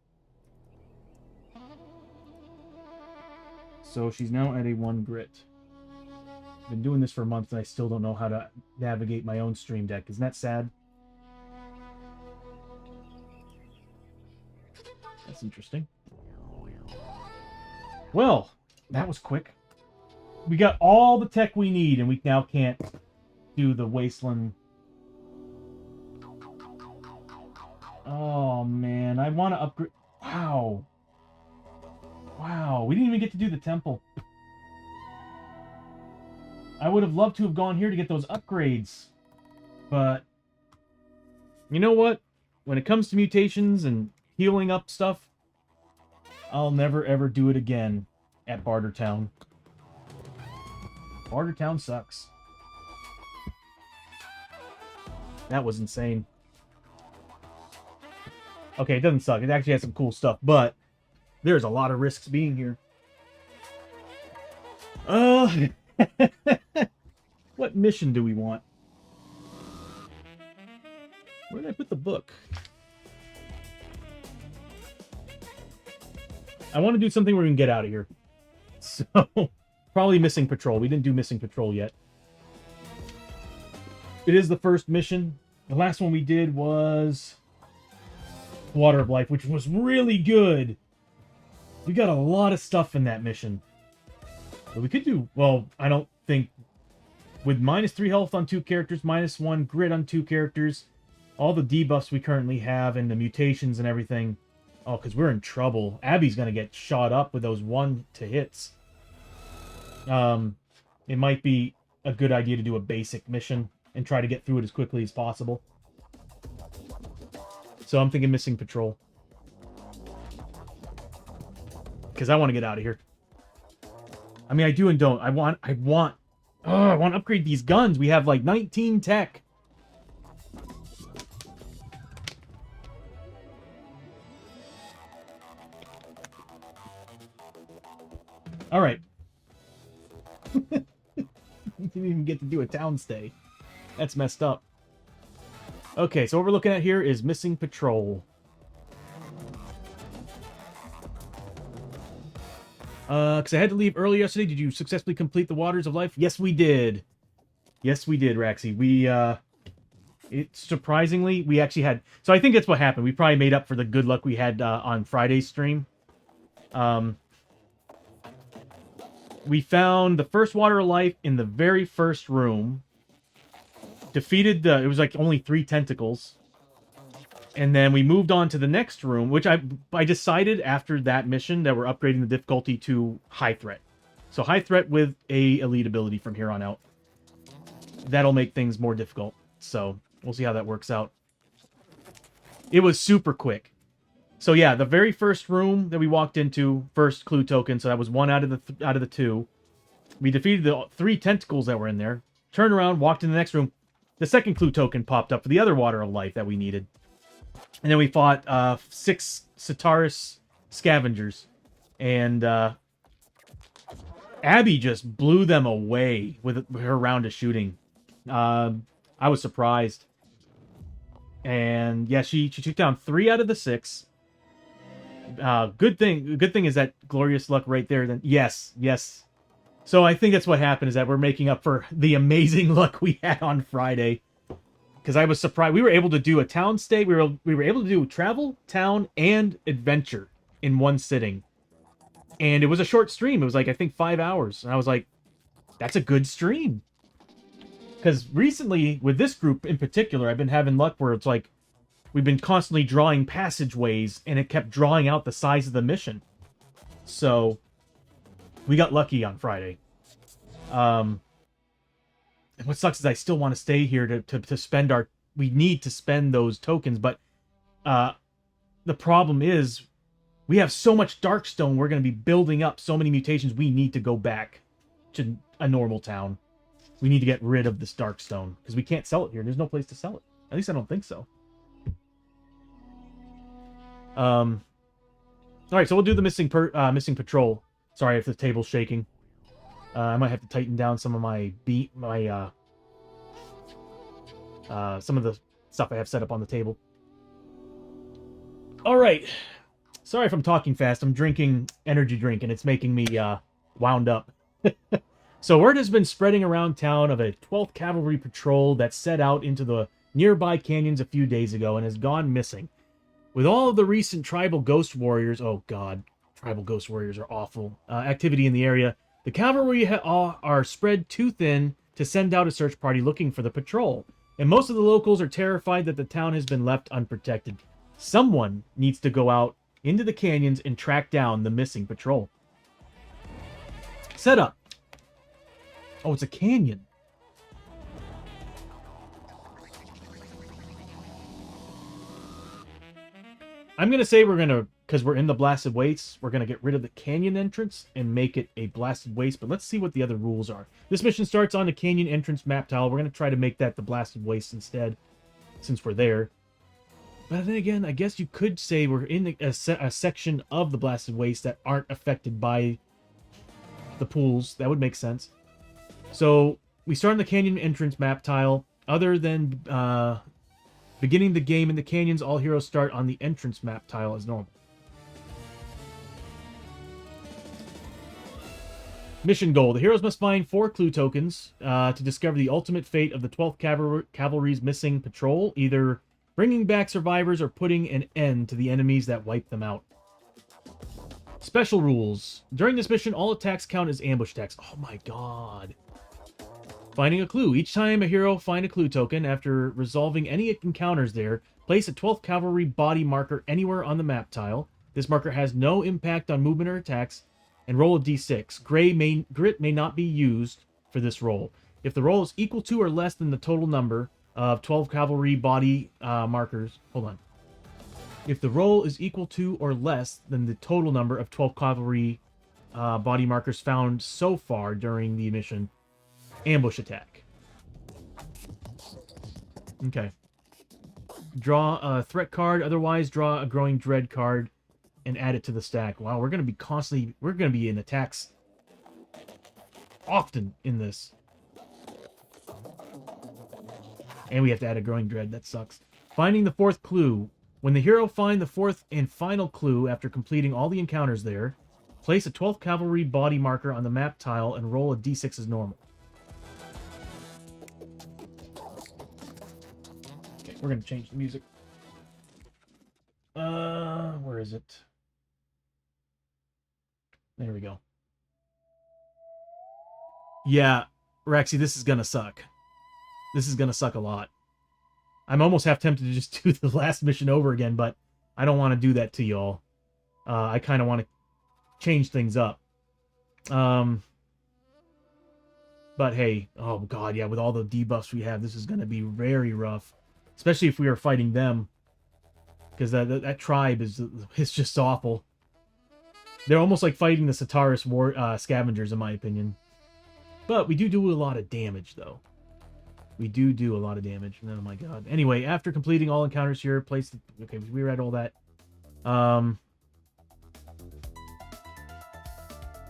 So she's now at a 1 grit. I've been doing this for months and I still don't know how to navigate my own stream deck. Isn't that sad? That's interesting. Well, That was quick. We got all the tech we need, and we now can't do the Wasteland. Oh, man. I want to upgrade. Wow. Wow. We didn't even get to do the temple. I would have loved to have gone here to get those upgrades. But, you know what? When it comes to mutations and healing up stuff, I'll never ever do it again at Bartertown. Bartertown sucks. That was insane. Okay, it doesn't suck. It actually has some cool stuff, but there's a lot of risks being here. What mission do we want? Where did I put the book? I want to do something where we can get out of here. So, probably Missing Patrol. We didn't do Missing Patrol yet. It is the first mission. The last one we did was Water of Life, which was really good. We got a lot of stuff in that mission. But we could do... Well, I don't think... With -3 health on 2 characters, -1 grit on 2 characters, all the debuffs we currently have, and the mutations and everything... Oh, because we're in trouble. Abby's going to get shot up with those 1-hits. It might be a good idea to do a basic mission and try to get through it as quickly as possible. So I'm thinking Missing Patrol. Because I want to get out of here. I mean, I do and don't. I want to upgrade these guns. We have like 19 tech. All right. Didn't even get to do a town stay. That's messed up. Okay, so what we're looking at here is Missing Patrol. Because I had to leave early yesterday. Did you successfully complete the Waters of Life? Yes, we did. Yes, we did, Raxy. Surprisingly, we actually had... So I think that's what happened. We probably made up for the good luck we had on Friday's stream. We found the first Water of Life in the very first room. Defeated the... It was like only 3 tentacles. And then we moved on to the next room, which I decided after that mission that we're upgrading the difficulty to high threat. So high threat with a elite ability from here on out. That'll make things more difficult. So we'll see how that works out. It was super quick. So yeah, the very first room that we walked into, first clue token, so that was 1 out of the 2. We defeated the 3 tentacles that were in there. Turned around, walked in the next room. The second clue token popped up for the other Water of Life that we needed. And then we fought 6 Sitaris scavengers. And Abby just blew them away with her round of shooting. I was surprised. And yeah, she took down 3 out of the 6. Good thing is that glorious luck right there. Then yes. So I think that's what happened, is that we're making up for the amazing luck we had on Friday. Because I was surprised. We were able to do a town stay. We were able to do travel, town, and adventure in one sitting. And it was a short stream. It was like, I think, 5 hours. And I was like, that's a good stream. Because recently, with this group in particular, I've been having luck where it's like, we've been constantly drawing passageways, and it kept drawing out the size of the mission. So, we got lucky on Friday. And what sucks is I still want to stay here to spend our... We need to spend those tokens, but the problem is we have so much Darkstone, we're going to be building up so many mutations, we need to go back to a normal town. We need to get rid of this Darkstone, because we can't sell it here. There's no place to sell it. At least I don't think so. Alright, so we'll do the Missing Patrol. Sorry if the table's shaking. I might have to tighten down some of some of the stuff I have set up on the table. Alright. Sorry if I'm talking fast. I'm drinking energy drink, and it's making me wound up. So word has been spreading around town of a 12th Cavalry Patrol that set out into the nearby canyons a few days ago and has gone missing. With all of the recent tribal ghost warriors... Oh, God. Tribal Ghost Warriors are awful. Activity in the area. The cavalry are spread too thin to send out a search party looking for the patrol, and most of the locals are terrified that the town has been left unprotected. Someone needs to go out into the canyons and track down the missing patrol. Setup. Oh, it's a canyon. I'm going to say because we're in the Blasted Wastes, we're going to get rid of the canyon entrance and make it a Blasted Waste, but let's see what the other rules are. This mission starts on the canyon entrance map tile. We're going to try to make that the Blasted Waste instead, since we're there. But then again, I guess you could say we're in a section of the Blasted Waste that aren't affected by the pools. That would make sense. So, we start on the canyon entrance map tile. Other than beginning the game in the canyons, all heroes start on the entrance map tile as normal. Mission goal. The heroes must find 4 clue tokens to discover the ultimate fate of the 12th Cavalry's missing patrol, either bringing back survivors or putting an end to the enemies that wipe them out. Special rules. During this mission, all attacks count as ambush attacks. Oh my god. Finding a clue. Each time a hero find a clue token, after resolving any encounters there, place a 12th Cavalry body marker anywhere on the map tile. This marker has no impact on movement or attacks, and roll a d6. Grit may not be used for this roll. If the roll is equal to or less than the total number of 12 Cavalry body markers... Hold on. If the roll is equal to or less than the total number of 12 Cavalry body markers found so far during the mission, ambush attack. Okay. Draw a threat card, otherwise draw a Growing Dread card and add it to the stack. Wow, we're going to be in attacks often in this. And we have to add a Growing Dread. That sucks. Finding the 4th clue. When the hero find the 4th and final clue after completing all the encounters there, place a 12th Cavalry body marker on the map tile and roll a d6 as normal. Okay, we're going to change the music. Where is it? There we go. Yeah, Rexy, this is going to suck. This is going to suck a lot. I'm almost half tempted to just do the last mission over again, but I don't want to do that to y'all. I kind of want to change things up. But hey, oh god, yeah, with all the debuffs we have, this is going to be very rough. Especially if we are fighting them. Because that tribe is just awful. They're almost like fighting the Sataris scavengers, in my opinion. But we do a lot of damage, though. We do a lot of damage. Oh my god. Anyway, after completing all encounters here, place the... Okay, we read all that. I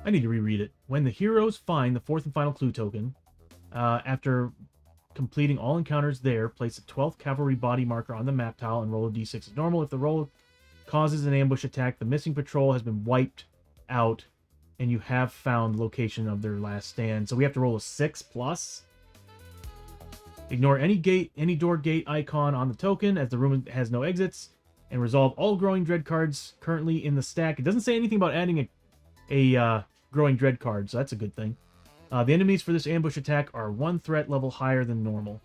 need to reread it. When the heroes find the 4th and final clue token, after completing all encounters there, place a 12th Cavalry body marker on the map tile and roll a d6 as normal. If the roll causes an ambush attack, the missing patrol has been wiped out, and you have found the location of their last stand. So we have to roll a 6+. Ignore any gate, any door gate icon on the token, as the room has no exits, and resolve all Growing Dread cards currently in the stack. It doesn't say anything about adding a Growing Dread card, so that's a good thing. The enemies for this ambush attack are 1 threat level higher than normal.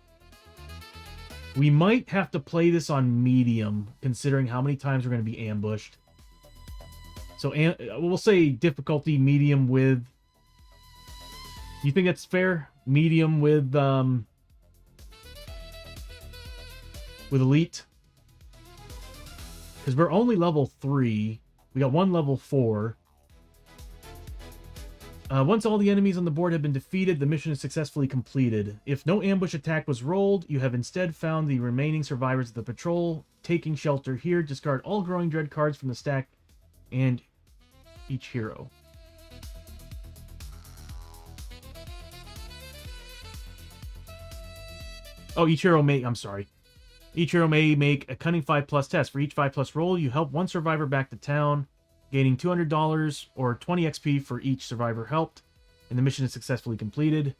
We might have to play this on medium, considering how many times we're going to be ambushed. So we'll say difficulty medium with... You think that's fair? Medium with elite? Because we're only level 3. We got 1 level 4. Once all the enemies on the board have been defeated, the mission is successfully completed. If no ambush attack was rolled, you have instead found the remaining survivors of the patrol. Taking shelter here, discard all Growing Dread cards from the stack and each hero. Oh, each hero may... I'm sorry. Each hero may make a Cunning 5+ test. For each 5+ roll, you help 1 survivor back to town, gaining $200 or 20 XP for each survivor helped, and the mission is successfully completed.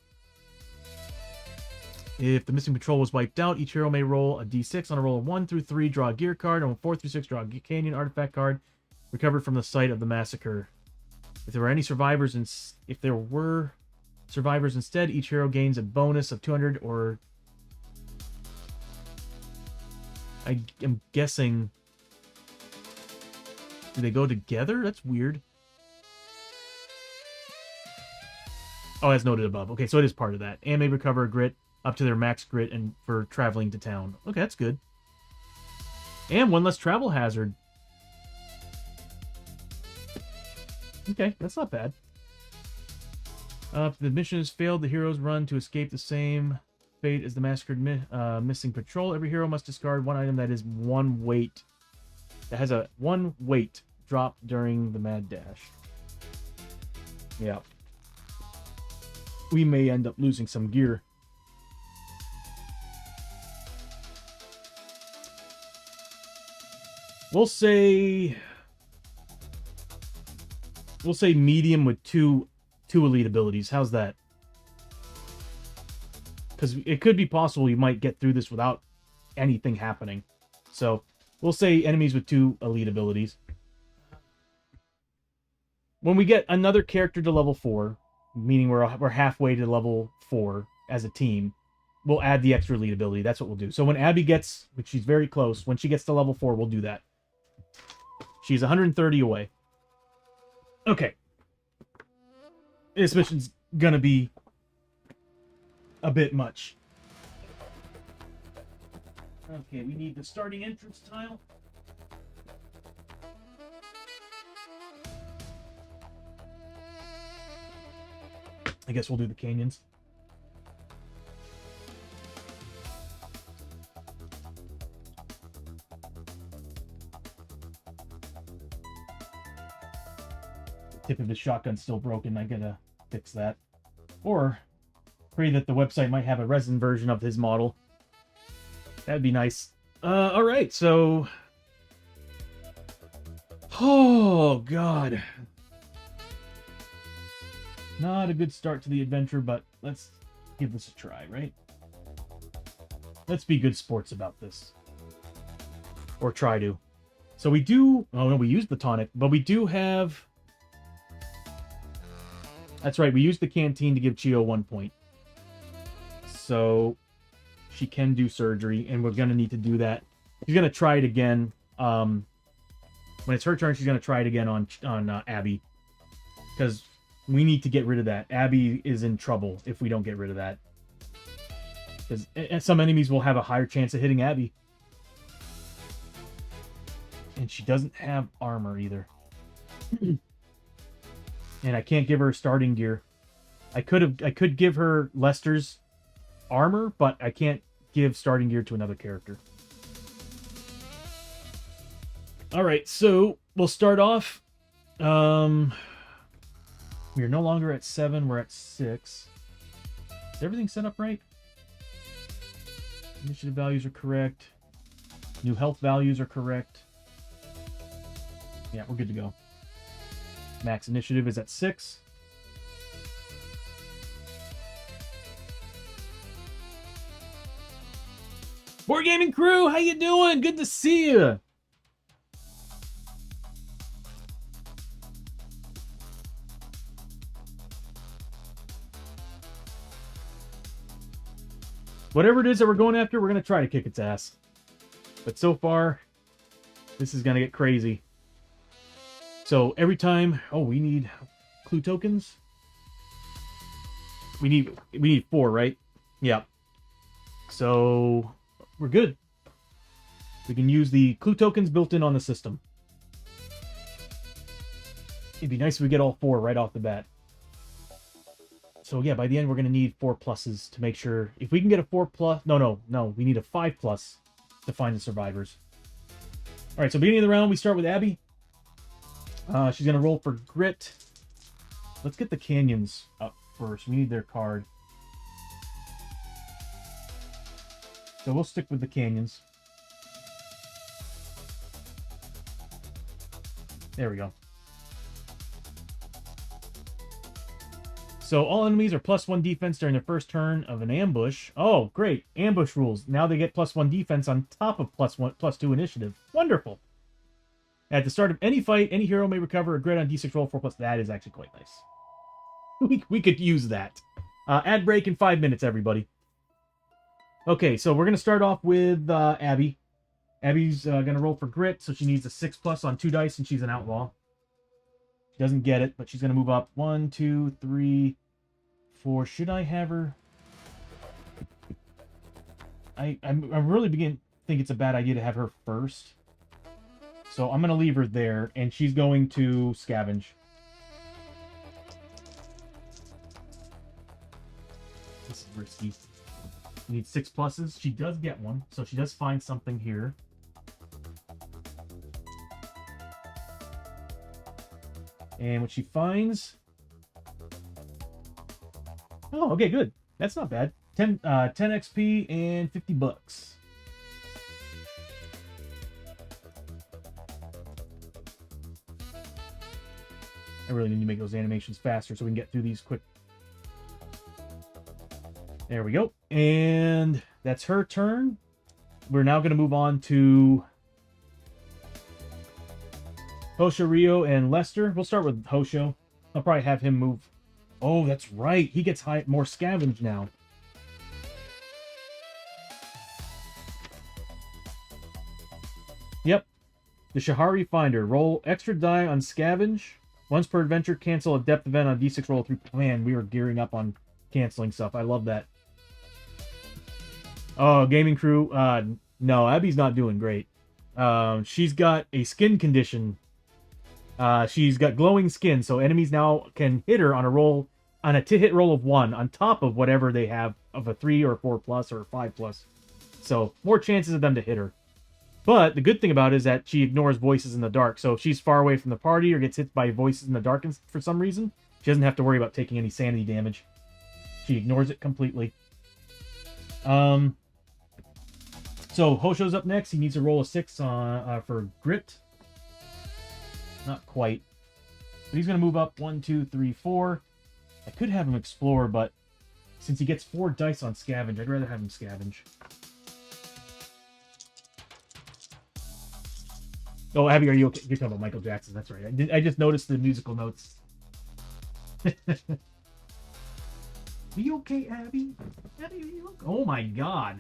If the missing patrol was wiped out, each hero may roll a d6. On a roll of 1 through 3, draw a gear card. On 4 through 6, draw a canyon artifact card. recovered from the site of the massacre. If there were survivors instead, each hero gains a bonus of 200 or... I am guessing... Do they go together? That's weird. Oh, as noted above. Okay, so it is part of that. And may recover a grit up to their max grit and for traveling to town. Okay, that's good. And one less travel hazard. Okay, that's not bad. If the mission has failed, the heroes run to escape the same fate as the massacred missing patrol. Every hero must discard one item that is one weight. That has a 1 weight drop during the mad dash. Yeah. We may end up losing some gear. We'll say medium with two elite abilities. How's that? Because it could be possible you might get through this without anything happening. So we'll say enemies with 2 elite abilities. When we get another character to level 4, meaning we're halfway to level 4 as a team, we'll add the extra elite ability. That's what we'll do. So when Abby gets, which she's very close, when she gets to level 4, we'll do that. She's 130 away. Okay. This mission's gonna be a bit much. Okay, we need the starting entrance tile. I guess we'll do the canyons. Tip of his shotgun's still broken. I gotta fix that. Or pray that the website might have a resin version of his model. That'd be nice. Alright, so... Oh, God. Not a good start to the adventure, but let's give this a try, right? Let's be good sports about this. Or try to. So we do... Oh, no, we used the tonic, but we do have... That's right, we used the canteen to give Chio 1 point. So she can do surgery, and we're going to need to do that. She's going to try it again. When it's her turn, she's going to try it again on Abby. Because we need to get rid of that. Abby is in trouble if we don't get rid of that. Because some enemies will have a higher chance of hitting Abby. And she doesn't have armor either. And I can't give her starting gear. I could give her Lester's armor, but I can't give starting gear to another character. Alright, so we'll start off. We are no longer at 7, we're at 6. Is everything set up right? Initiative values are correct. New health values are correct. Yeah, we're good to go. Max initiative is at 6. Board Gaming Crew, how you doing? Good to see you. Whatever it is that we're going after, we're going to try to kick its ass. But so far, this is going to get crazy. So every time... Oh, we need clue tokens? We need 4, right? Yeah. So we're good. We can use the clue tokens built in on the system. It'd be nice if we get all 4 right off the bat. So yeah, by the end we're going to need 4 pluses to make sure... If we can get a 4 plus... No. We need a 5 plus to find the survivors. Alright, so beginning of the round, we start with Abby. She's going to roll for grit. Let's get the canyons up first. We need their card. So we'll stick with the canyons. There we go. So all enemies are +1 defense during their first turn of an ambush. Oh, great. Ambush rules. Now they get +1 defense on top of +2 initiative. Wonderful. At the start of any fight, any hero may recover a grit on D6 roll 4+. That is actually quite nice. We could use that. Ad break in 5 minutes, everybody. Okay, so we're going to start off with Abby. Abby's going to roll for grit, so she needs a 6+ on 2 dice, and she's an outlaw. She doesn't get it, but she's going to move up 1, 2, 3, 4. Should I have her? I'm really beginning to think it's a bad idea to have her first. So I'm going to leave her there, and she's going to scavenge. This is risky. You need 6 pluses. She does get one, so she does find something here. And what she finds... Oh, okay, good. That's not bad. 10 XP and $50. I really need to make those animations faster so we can get through these quick. There we go. And that's her turn. We're now going to move on to Hosho, Rio, and Lester. We'll start with Hosho. I'll probably have him move. Oh, that's right. He gets more scavenge now. Yep. The Shahari Finder. Roll extra die on scavenge. Once per adventure, cancel a depth event on D6 roll 3. Man, we are gearing up on canceling stuff. I love that. Oh, gaming crew. No, Abby's not doing great. She's got a skin condition. She's got glowing skin, so enemies now can hit her on a roll, on a hit roll of 1, on top of whatever they have of a 3 or 4+ or 5+. So more chances of them to hit her. But the good thing about it is that she ignores voices in the dark. So if she's far away from the party or gets hit by voices in the dark for some reason, she doesn't have to worry about taking any sanity damage. She ignores it completely. So Hosho's up next. He needs to roll a 6 for grit. Not quite. But he's going to move up 1, 2, 3, 4. I could have him explore, but since he gets 4 dice on scavenge, I'd rather have him scavenge. Oh, Abby, are you okay? You're talking about Michael Jackson. That's right. I just noticed the musical notes. Are you okay, Abby? Abby, are you okay? Oh my god.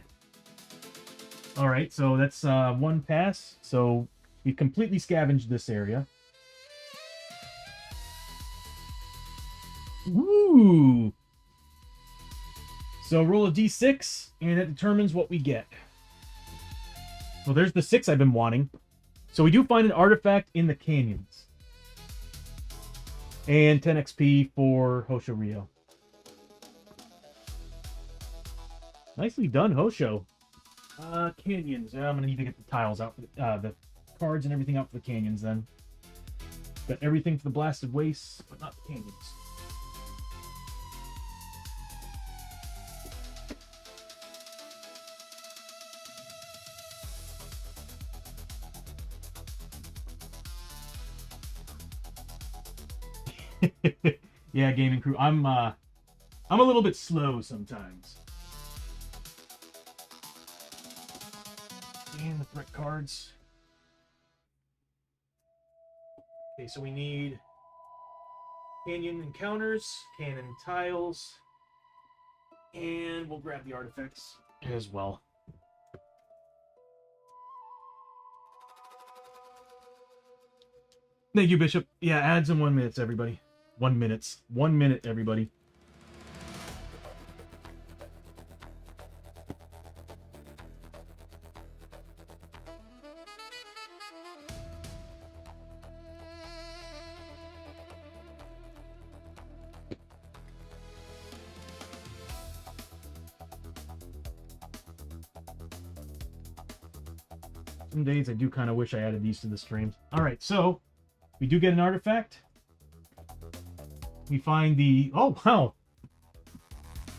Alright, so that's 1 pass. So we completely scavenged this area. Ooh! So roll a d6, and it determines what we get. Well, there's the 6 I've been wanting. So we do find an artifact in the canyons. And 10 XP for Hosho Rio. Nicely done, Hosho. Canyons. I'm going to need to get the tiles out, for the cards and everything out for the canyons then. Got everything for the blasted wastes, but not the canyons. Yeah, gaming crew. I'm a little bit slow sometimes. And the threat cards. Okay, so we need canyon encounters, cannon tiles, and we'll grab the artifacts as well. Thank you, Bishop. Yeah, ads in 1 minute, everybody. 1 minute. 1 minute, everybody. Some days I do kind of wish I added these to the stream. Alright, so we do get an artifact. We find the... Oh, wow.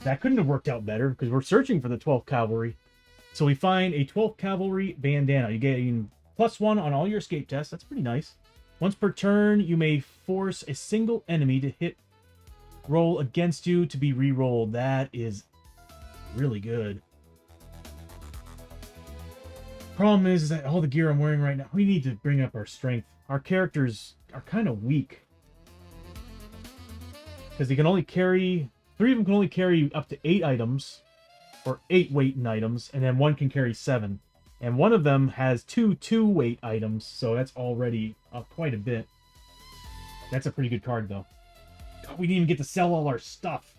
That couldn't have worked out better because we're searching for the 12th Cavalry. So we find a 12th Cavalry bandana. You get +1 on all your escape tests. That's pretty nice. Once per turn, you may force a single enemy to hit roll against you to be re-rolled. That is really good. Problem is that all the gear I'm wearing right now, we need to bring up our strength. Our characters are kind of weak. Because they can only carry... 3 of them can only carry up to 8 items. Or 8 weight in items. And then 1 can carry 7. And one of them has 2 2-weight items. So that's already quite a bit. That's a pretty good card, though. God, we didn't even get to sell all our stuff.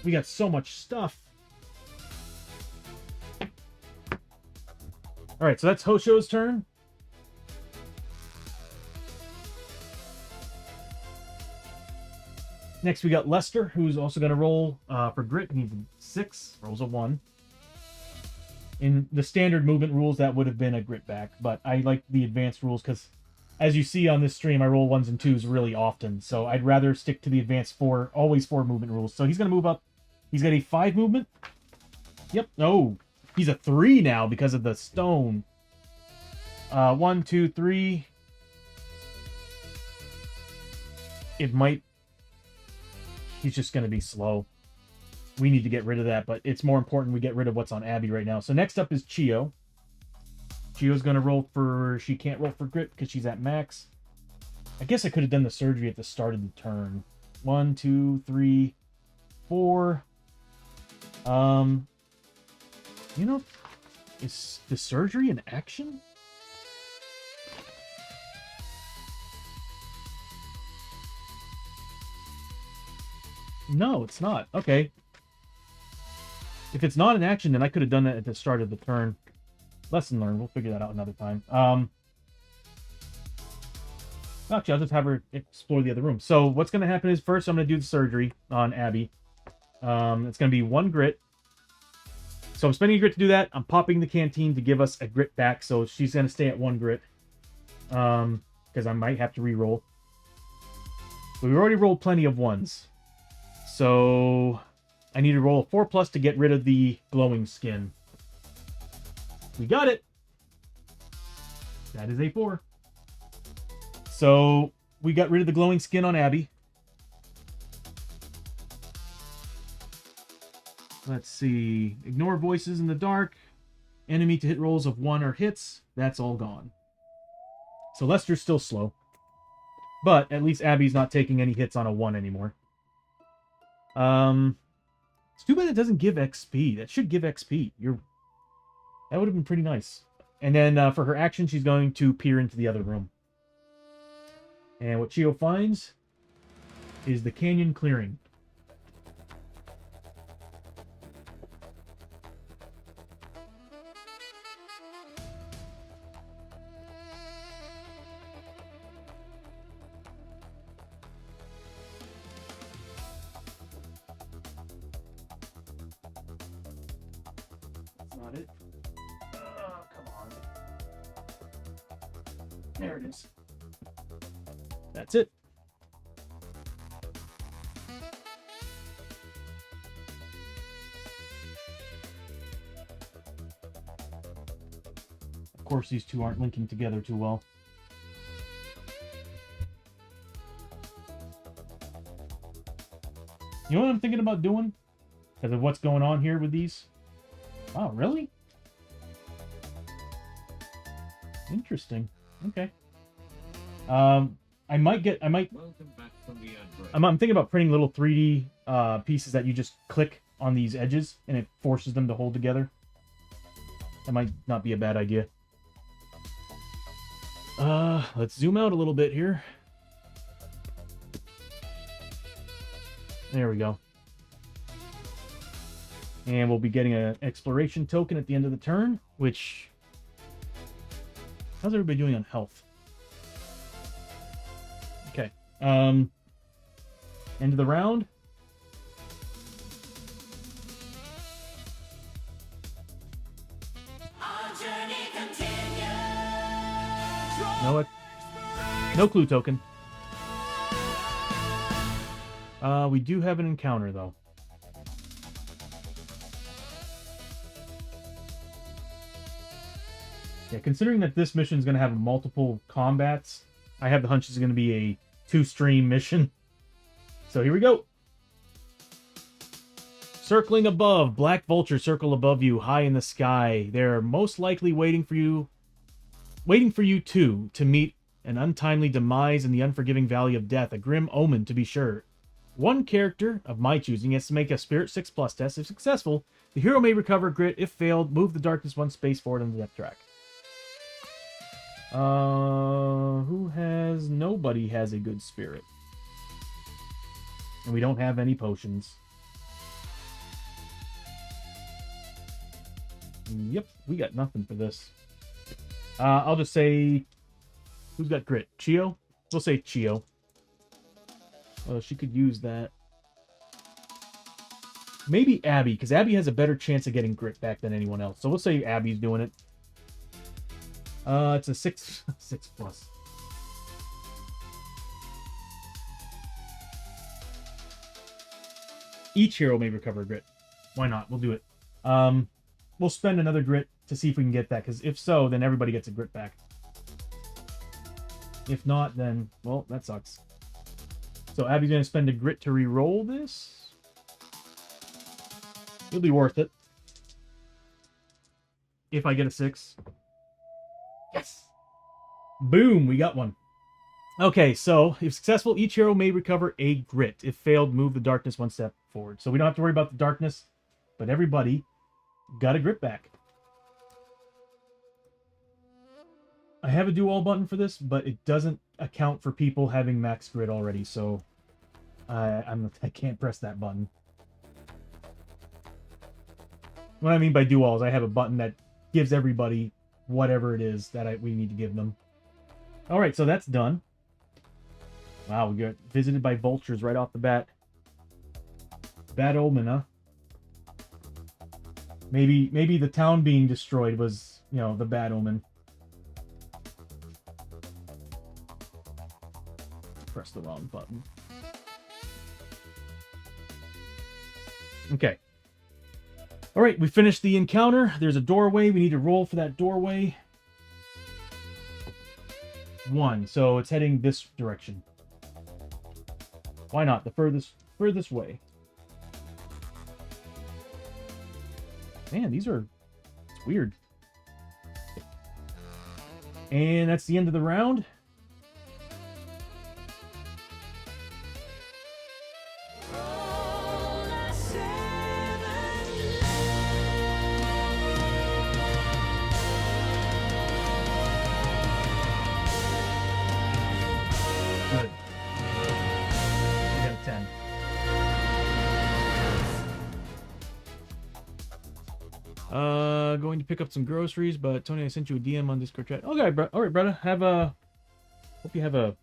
We got so much stuff. Alright, so that's Hosho's turn. Next, we got Lester, who's also going to roll for grit. He needs 6, rolls a 1. In the standard movement rules, that would have been a grit back, but I like the advanced rules because, as you see on this stream, I roll 1s and 2s really often, so I'd rather stick to the advanced 4, always 4 movement rules. So he's going to move up. He's got a 5 movement. Yep. Oh, he's a 3 now because of the stone. 1, 2, 3. It might... He's just going to be slow. We need to get rid of that, but it's more important we get rid of what's on Abby right now. So next up is Chio. Chio's going to roll for... She can't roll for grit because she's at max. I guess I could have done the surgery at the start of the turn. 1, 2, 3, 4. You know, is the surgery an action? No, it's not. Okay. If it's not an action, then I could have done that at the start of the turn. Lesson learned. We'll figure that out another time. Actually, I'll just have her explore the other room. So what's going to happen is first I'm going to do the surgery on Abby. It's going to be 1 grit. So I'm spending a grit to do that. I'm popping the canteen to give us a grit back. So she's going to stay at 1 grit. Because I might have to re-roll. But we already rolled plenty of 1s. So I need to roll a 4+ to get rid of the glowing skin. We got it. That is a 4. So we got rid of the glowing skin on Abby. Let's see. Ignore voices in the dark. Enemy to hit rolls of 1 or hits. That's all gone. So Lester's still slow. But at least Abby's not taking any hits on a 1 anymore. It's too bad it doesn't give XP. That should give XP. That would have been pretty nice. And then for her action, she's going to peer into the other room. And what Chio finds is the canyon clearing. Not it. Come on. There it is. That's it. Of course, these two aren't linking together too well. You know what I'm thinking about doing? Because of what's going on here with these? Oh, really? Interesting. Okay. I'm thinking about printing little 3D pieces that you just click on these edges and it forces them to hold together. That might not be a bad idea. Let's zoom out a little bit here. There we go. And we'll be getting an exploration token at the end of the turn, which... How's everybody doing on health? Okay. End of the round. No clue token. We do have an encounter, though. Yeah, considering that this mission is going to have multiple combats, I have the hunch it's going to be a 2-stream mission. So here we go. Circling above, black vultures circle above you, high in the sky. They're most likely waiting for you too, to meet an untimely demise in the unforgiving valley of death, a grim omen to be sure. One character of my choosing has to make a Spirit 6+ test. If successful, the hero may recover grit. If failed, move the darkness one space forward on the death track. Nobody has a good spirit. And we don't have any potions. Yep, we got nothing for this. I'll just say... Who's got grit? Chio? We'll say Chio. She could use that. Maybe Abby, because Abby has a better chance of getting grit back than anyone else. So we'll say Abby's doing it. It's a 6+. Each hero may recover grit. Why not? We'll do it. We'll spend another grit to see if we can get that, because if so, then everybody gets a grit back. If not, then, well, that sucks. So Abby's going to spend a grit to re-roll this. It'll be worth it. If I get a 6. Yes! Boom, we got one. Okay, so if successful, each hero may recover a grit. If failed, move the darkness one step forward. So we don't have to worry about the darkness, but everybody got a grit back. I have a do all button for this, but it doesn't account for people having max grit already, so I can't press that button. What I mean by do alls, I have a button that gives everybody whatever it is that we need to give them. All right, so that's done. Wow, we got visited by vultures right off the bat. Bad omen, huh? Maybe the town being destroyed was, you know, the bad omen. Press the wrong button. Okay. All right, we finished the encounter. There's a doorway. We need to roll for that doorway. 1, so it's heading this direction. Why not? The furthest way. Man, it's weird. And that's the end of the round. Good. We got a 10. Going to pick up some groceries, but Tony, I sent you a DM on Discord chat. Okay, bro. All right, brother. Hope you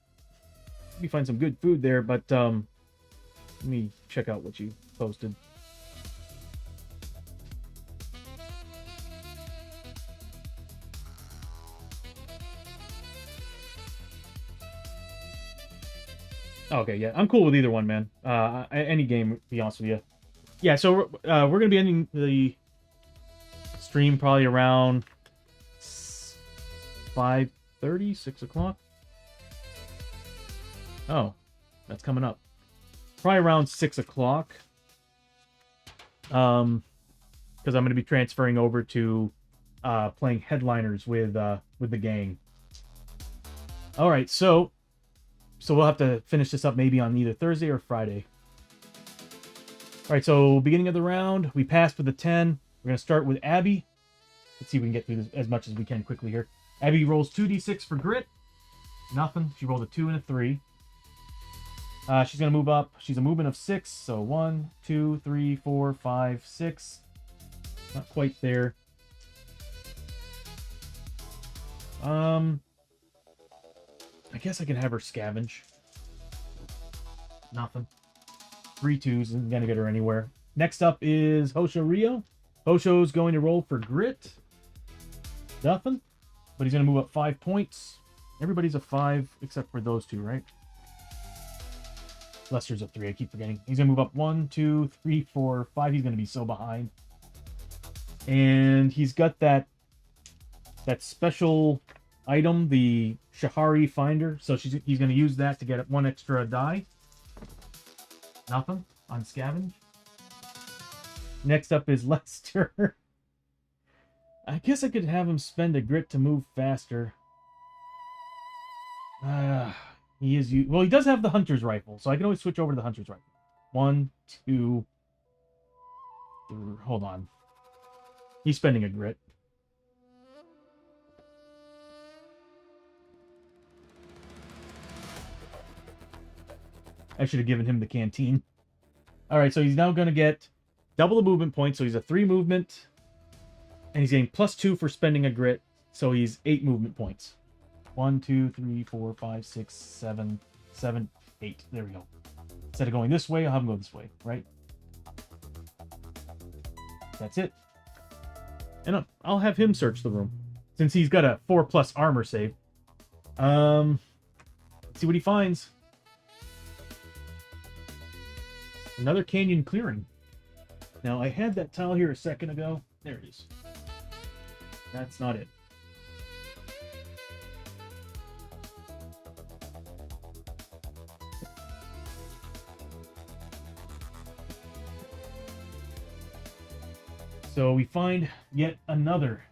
find some good food there, but let me check out what you posted. Okay, yeah, I'm cool with either one, man. Any game, to be honest with you. Yeah, so we're gonna be ending the stream probably around 5:30, 6 o'clock. Oh, that's coming up. Probably around 6 o'clock. Because I'm going to be transferring over to playing headliners with the gang. All right, so we'll have to finish this up maybe on either Thursday or Friday. All right, so beginning of the round, we passed with a 10. We're going to start with Abby. Let's see if we can get through this as much as we can quickly here. Abby rolls 2d6 for grit. Nothing. She rolled a 2 and a 3. She's going to move up. She's a movement of 6. So 1, 2, 3, 4, 5, 6. Not quite there. I guess I can have her scavenge. Nothing. 3 2s isn't going to get her anywhere. Next up is Hosho Rio. Hosho's going to roll for grit. Nothing. But he's going to move up 5 points. Everybody's a 5 except for those two, right? Lester's a 3. I keep forgetting. He's going to move up 1, 2, 3, 4, 5. He's going to be so behind. And he's got that special item, the Shahari Finder. So he's going to use that to get 1 extra die. Nothing on scavenge. Next up is Lester. I guess I could have him spend a grit to move faster. He is... Well, he does have the hunter's rifle, so I can always switch over to the hunter's rifle. 1, 2... Hold on. He's spending a grit. I should have given him the canteen. Alright, so he's now going to get double the movement points. So he's a 3 movement. And he's getting +2 for spending a grit. So he's 8 movement points. 1, 2, 3, 4, 5, 6, 7, 7, 8. There we go. Instead of going this way, I'll have him go this way, right? That's it. And I'll have him search the room. Since he's got a 4+ armor save. Let's see what he finds. Another canyon clearing. Now, I had that tile here a second ago. There it is. That's not it. So we find yet another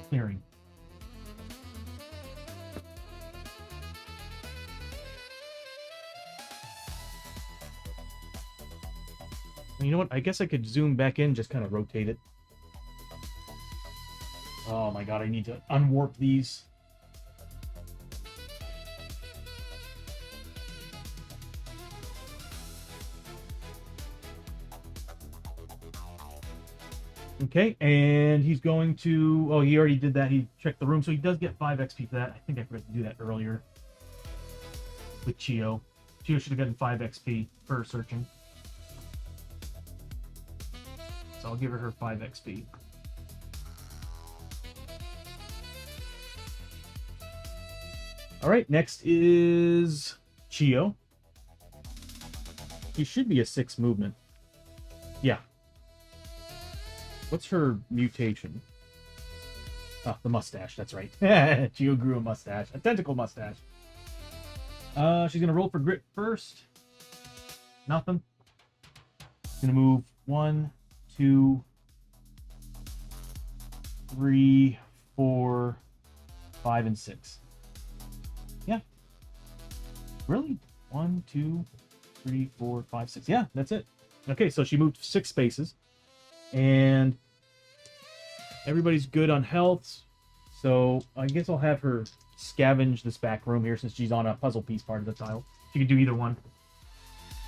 clearing. You know what? I guess I could zoom back in, just kind of rotate it. Oh my god, I need to unwarp these. Okay, and he's going to... Oh, he already did that. He checked the room, so he does get 5 XP for that. I think I forgot to do that earlier with Chio. Chio should have gotten 5 XP for searching. So I'll give her 5 XP. Alright, next is Chio. He should be a 6 movement. Yeah. What's her mutation? Oh, the mustache, that's right. Chio grew a mustache. A tentacle mustache. She's going to roll for grit first. Nothing. She's going to move 1, 2, 3, 4, 5, and 6. Yeah. Really? 1, 2, 3, 4, 5, 6. Yeah, that's it. Okay, so she moved 6 spaces. And everybody's good on health. So I guess I'll have her scavenge this back room here since she's on a puzzle piece part of the tile. She can do either one.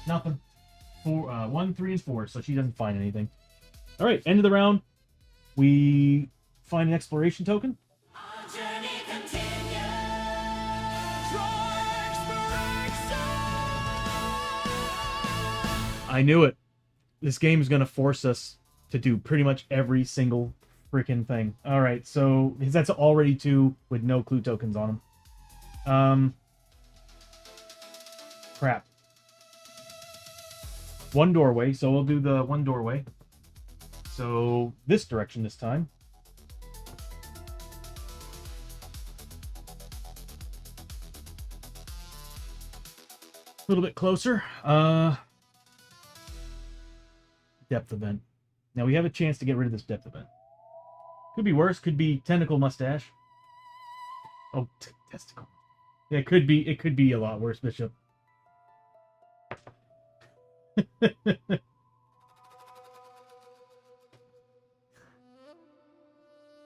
Nothing. 1, 3, and 4, so she doesn't find anything. All right, end of the round. We find an exploration token. Our journey continues. Draw inspiration. I knew it. This game is going to force us to do pretty much every single freaking thing. All right, so that's already 2 with no clue tokens on them. Crap. 1 doorway, so we'll do the 1 doorway. So this direction this time. A little bit closer. Depth event. Now we have a chance to get rid of this depth event. Could be worse. Could be tentacle mustache. Oh, testicle. Yeah, it could be. It could be a lot worse, Bishop.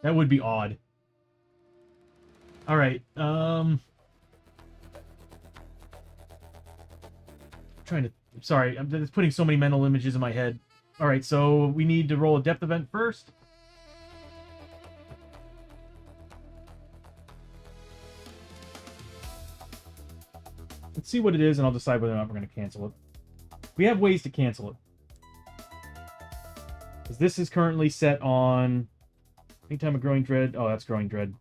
That would be odd. All right. Sorry, I'm just putting so many mental images in my head. All right, so we need to roll a depth event first. Let's see what it is, and I'll decide whether or not we're going to cancel it. We have ways to cancel it. Because this is currently set on... Anytime a growing dread... Oh, that's growing dread.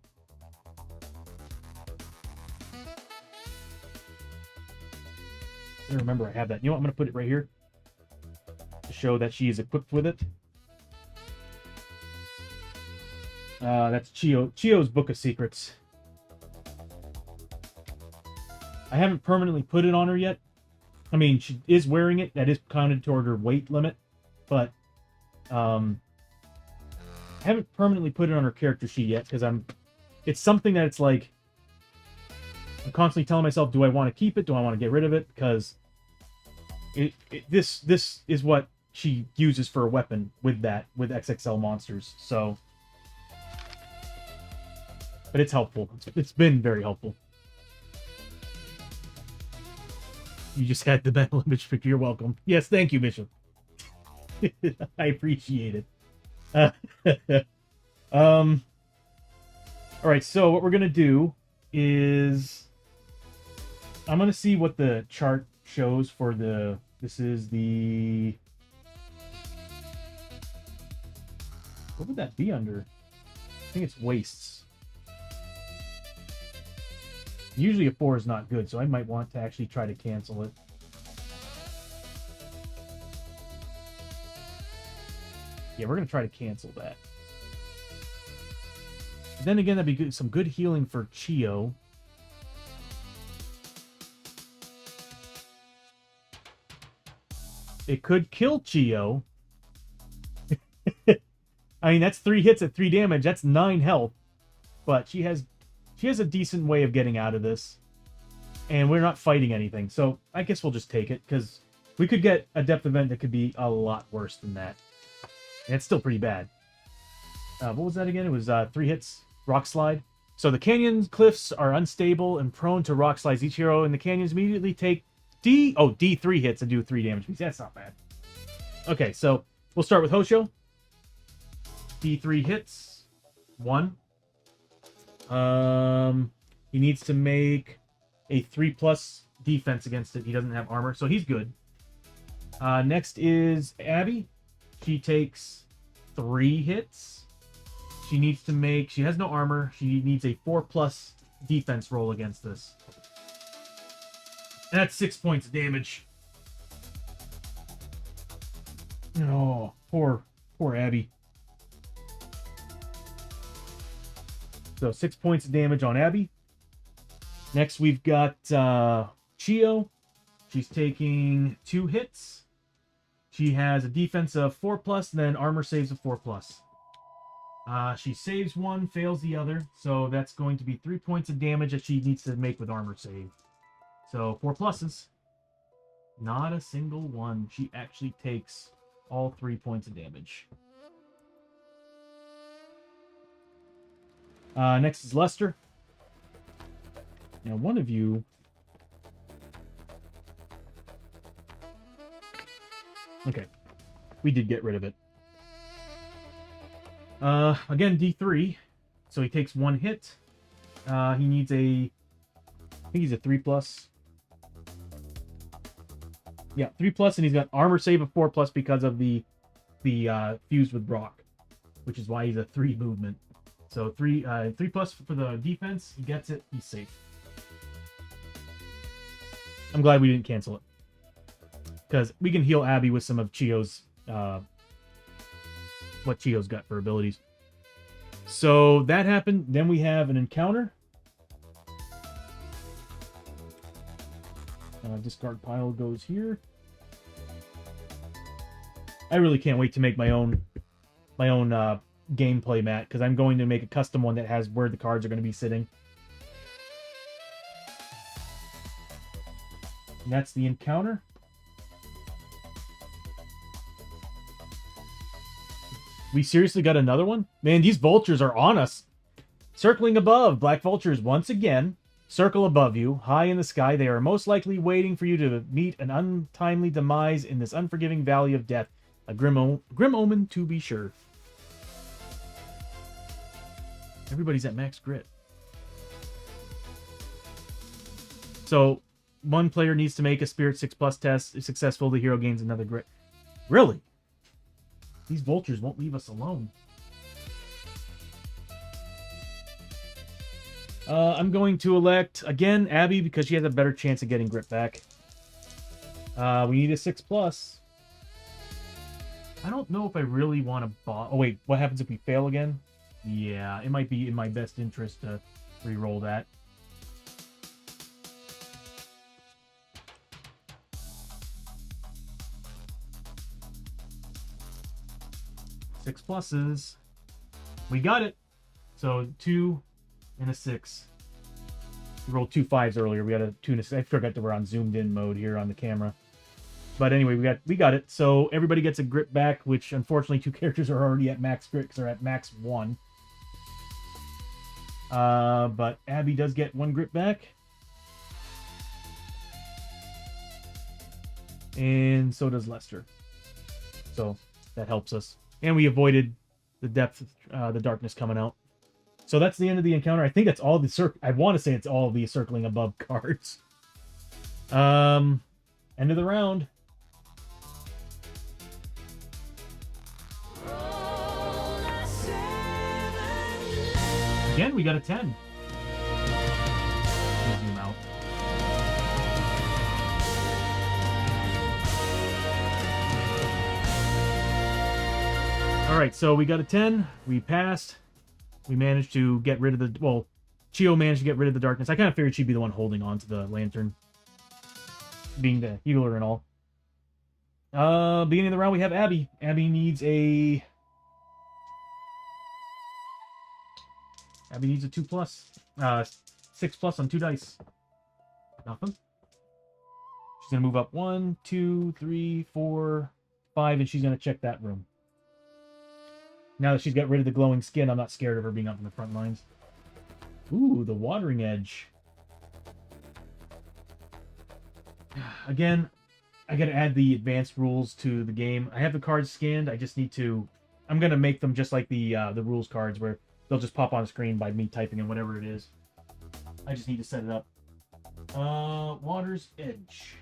I remember I have that. You know what? I'm going to put it right here. To show that she is equipped with it. That's Chio's Book of Secrets. I haven't permanently put it on her yet. I mean, she is wearing it. That is counted toward her weight limit. But I haven't permanently put it on her character sheet yet because it's something that it's like I'm constantly telling myself, do I want to keep it? Do I want to get rid of it? Because this is what she uses for a weapon with XXL monsters. So, but it's helpful. It's been very helpful. You just had the metal image picture. You're welcome. Yes, thank you, Bishop. I appreciate it. All right, so what we're gonna do is I'm gonna see what the chart shows for the. This is the. What would that be under? I think it's wastes. Usually a 4 is not good, so I might want to actually try to cancel it. Yeah, we're gonna try to cancel that. But then again, that'd be good, some good healing for Chio. It could kill Chio. I mean, that's 3 hits at 3 damage. That's 9 health. But she has a decent way of getting out of this. And we're not fighting anything. So I guess we'll just take it. Because we could get a depth event that could be a lot worse than that. And it's still pretty bad. What was that again? It was 3 hits. Rock slide. So the canyon cliffs are unstable and prone to rock slides. Each hero in the canyons immediately take D3 hits and do 3 damage. That's not bad. Okay, so we'll start with Hosho. D3 hits. 1. He needs to make a 3+ defense against it. He doesn't have armor, so he's good. Next is Abby. She takes 3 hits. She has no armor. She needs a 4+ defense roll against this. And that's 6 points of damage. Oh, poor Abby. So 6 points of damage on Abby. Next, we've got Chio. She's taking 2 hits. She has a defense of 4+, and then armor saves of 4+. She saves 1, fails the other. So that's going to be 3 points of damage that she needs to make with armor save. So 4 pluses. Not a single one. She actually takes all 3 points of damage. Next is Lester. Now, one of you... Okay. We did get rid of it. Again, D3. So he takes 1 hit. He needs a... I think he's a 3+. Yeah, 3+, and he's got armor save of 4+ because of the fuse with Brock, which is why he's a 3 movement. So 3+ for the defense. He gets it. He's safe. I'm glad we didn't cancel it, because we can heal Abby with some of Chio's what Chio's got for abilities. So that happened. Then we have an encounter. Discard pile goes here. I really can't wait to make my own gameplay mat, because I'm going to make a custom one that has where the cards are going to be sitting. And that's the encounter. We seriously got another one? Man, these vultures are on us. Circling above, black vultures once again circle above you, high in the sky. They are most likely waiting for you to meet an untimely demise in this unforgiving valley of death. A grim omen, to be sure. Everybody's at max grit. So, one player needs to make a Spirit 6+ test. If successful, the hero gains another grit. Really? These vultures won't leave us alone. I'm going to elect, again, Abby, because she has a better chance of getting grit back. We need a 6+. I don't know if I really want to oh, wait, what happens if we fail again? Yeah, it might be in my best interest to re-roll that. 6 pluses. We got it. So 2 and a 6. We rolled 2 5s earlier. We got a 2 and a 6. I forgot that we're on zoomed in mode here on the camera. But anyway, we got it. So everybody gets a grip back, which unfortunately 2 characters are already at max grip because they're at max 1. But Abby does get 1 grip back. And so does Lester. So that helps us. And we avoided the depth, the darkness coming out. So that's the end of the encounter. I think that's all the I want to say it's all the circling above cards. End of the round. Again, we got a 10. Zoom out. All right, so we got a 10. We passed. We managed to get rid of the... Well, Chio managed to get rid of the darkness. I kind of figured she'd be the one holding on to the lantern. Being the healer and all. Beginning of the round, we have Abby. Abby needs a 2 plus. 6 plus on 2 dice. Nothing. She's going to move up 1, 2, 3, 4, 5, and she's going to check that room. Now that she's got rid of the glowing skin, I'm not scared of her being up in the front lines. Ooh, the watering edge. Again, I gotta add the advanced rules to the game. I have the cards scanned. I just need to... I'm gonna make them just like the rules cards, where they'll just pop on screen by me typing in whatever it is. I just need to set it up. Water's edge.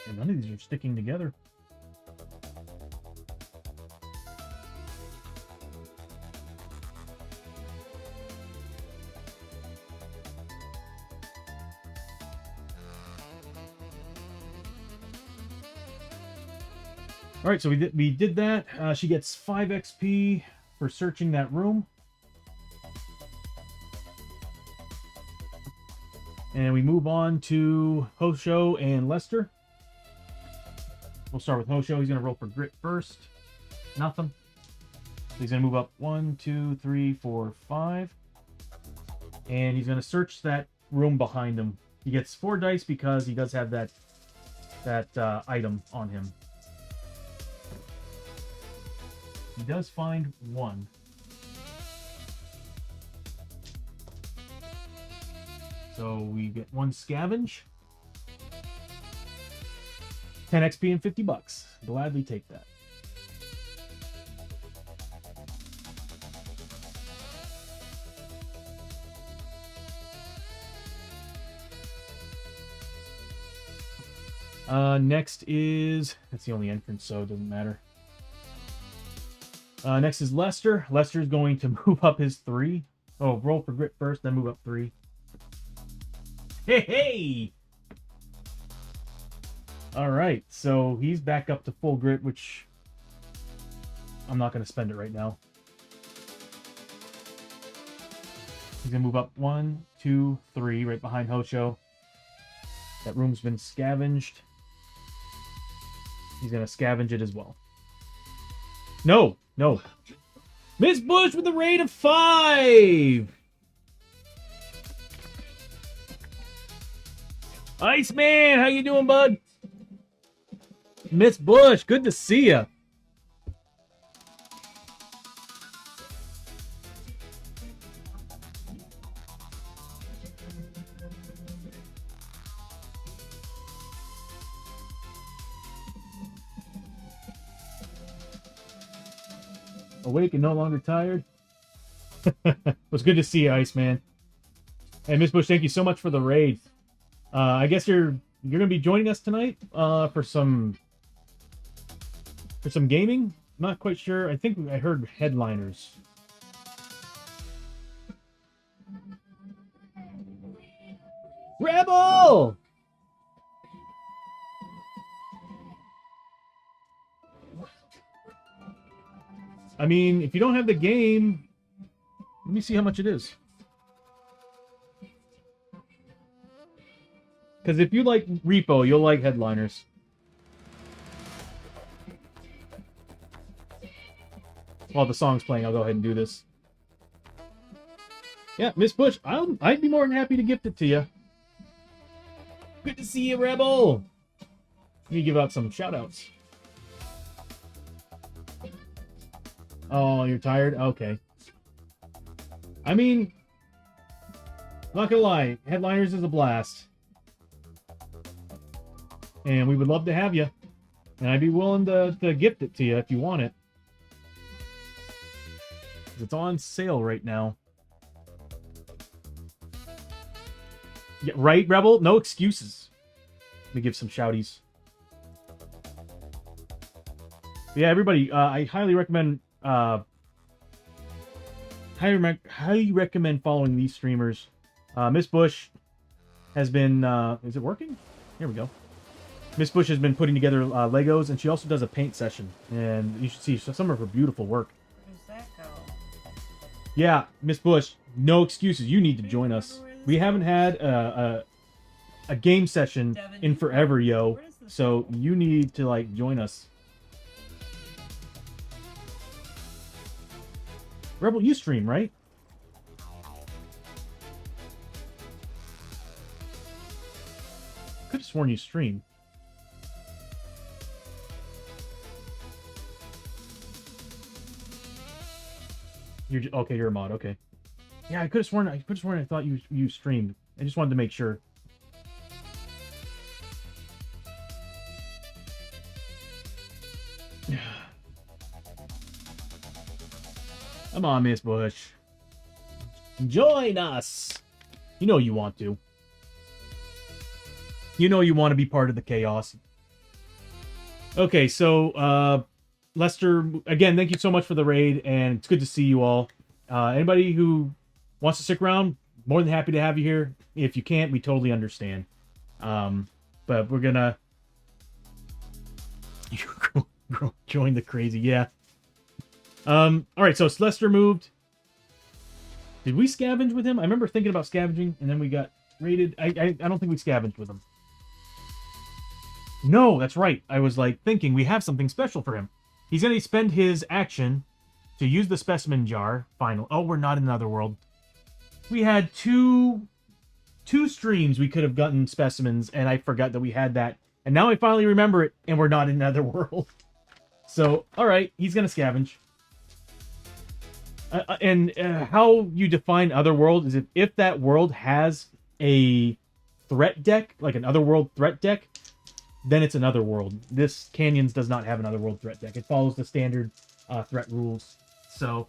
And none of these are sticking together. All right, so we did that. She gets 5 XP for searching that room. And we move on to Hosho and Lester. We'll start with Hosho. He's going to roll for grit first. Nothing. He's going to move up 1, 2, 3, 4, 5. And he's going to search that room behind him. He gets 4 dice because he does have that item on him. He does find 1. So we get 1 scavenge. 10 XP and $50. Gladly take that. Next is... That's the only entrance, so it doesn't matter. Next is Lester. Lester's going to move up his 3. Oh, roll for grit first, then move up 3. Hey, hey! Alright, so he's back up to full grit, which I'm not going to spend it right now. He's going to move up 1, 2, 3, right behind Hosho. That room's been scavenged. He's going to scavenge it as well. No, no. Miss Bush with a rate of 5! Iceman, how you doing, bud? Miss Bush, good to see ya. Awake and no longer tired. It was good to see you, Iceman. Hey, Miss Bush, thank you so much for the raid. I guess you're gonna be joining us tonight for some gaming. I'm not quite sure. I think I heard headliners. Rebel! I mean, if you don't have the game, let me see how much it is. Because if you like Repo, you'll like Headliners. While the song's playing, I'll go ahead and do this. Yeah, Miss Bush, I'd be more than happy to gift it to you. Good to see you, Rebel. Let me give out some shout-outs. Oh, you're tired? Okay. I mean, not gonna lie, Headliners is a blast. And we would love to have you. And I'd be willing to gift it to you if you want it. It's on sale right now. Yeah, right, Rebel? No excuses. Let me give some shouties. Yeah, everybody, I highly recommend highly recommend following these streamers. Miss Bush has been is it working? Here we go. Miss Bush has been putting together Legos, and she also does a paint session. And you should see some of her beautiful work. Where does that go? Yeah, Miss Bush, no excuses. You need to join us. We haven't had a game session in forever, yo. So you need to like join us. Rebel, you stream, right? Could have sworn you stream. Okay, you're a mod. Okay. Yeah, I could have sworn. I thought you streamed. I just wanted to make sure. Come on, Miss Bush. Join us. You know you want to. You know you want to be part of the chaos. Okay, so Lester, again, thank you so much for the raid, and it's good to see you all. Anybody who wants to stick around, more than happy to have you here. If you can't, we totally understand. But we're gonna join the crazy, yeah. All right, so Lester moved. Did we scavenge with him? I remember thinking about scavenging, and then we got raided. I don't think we scavenged with him. No, that's right. I was like thinking we have something special for him. He's going to spend his action to use the specimen jar. Final. Oh, we're not in another world. We had two streams we could have gotten specimens, and I forgot that we had that. And now I finally remember it, and we're not in another world. So, all right, he's going to scavenge. How you define other world is if that world has a threat deck, like an otherworld threat deck, then it's another world. This Canyons does not have an otherworld threat deck. It follows the standard threat rules. So,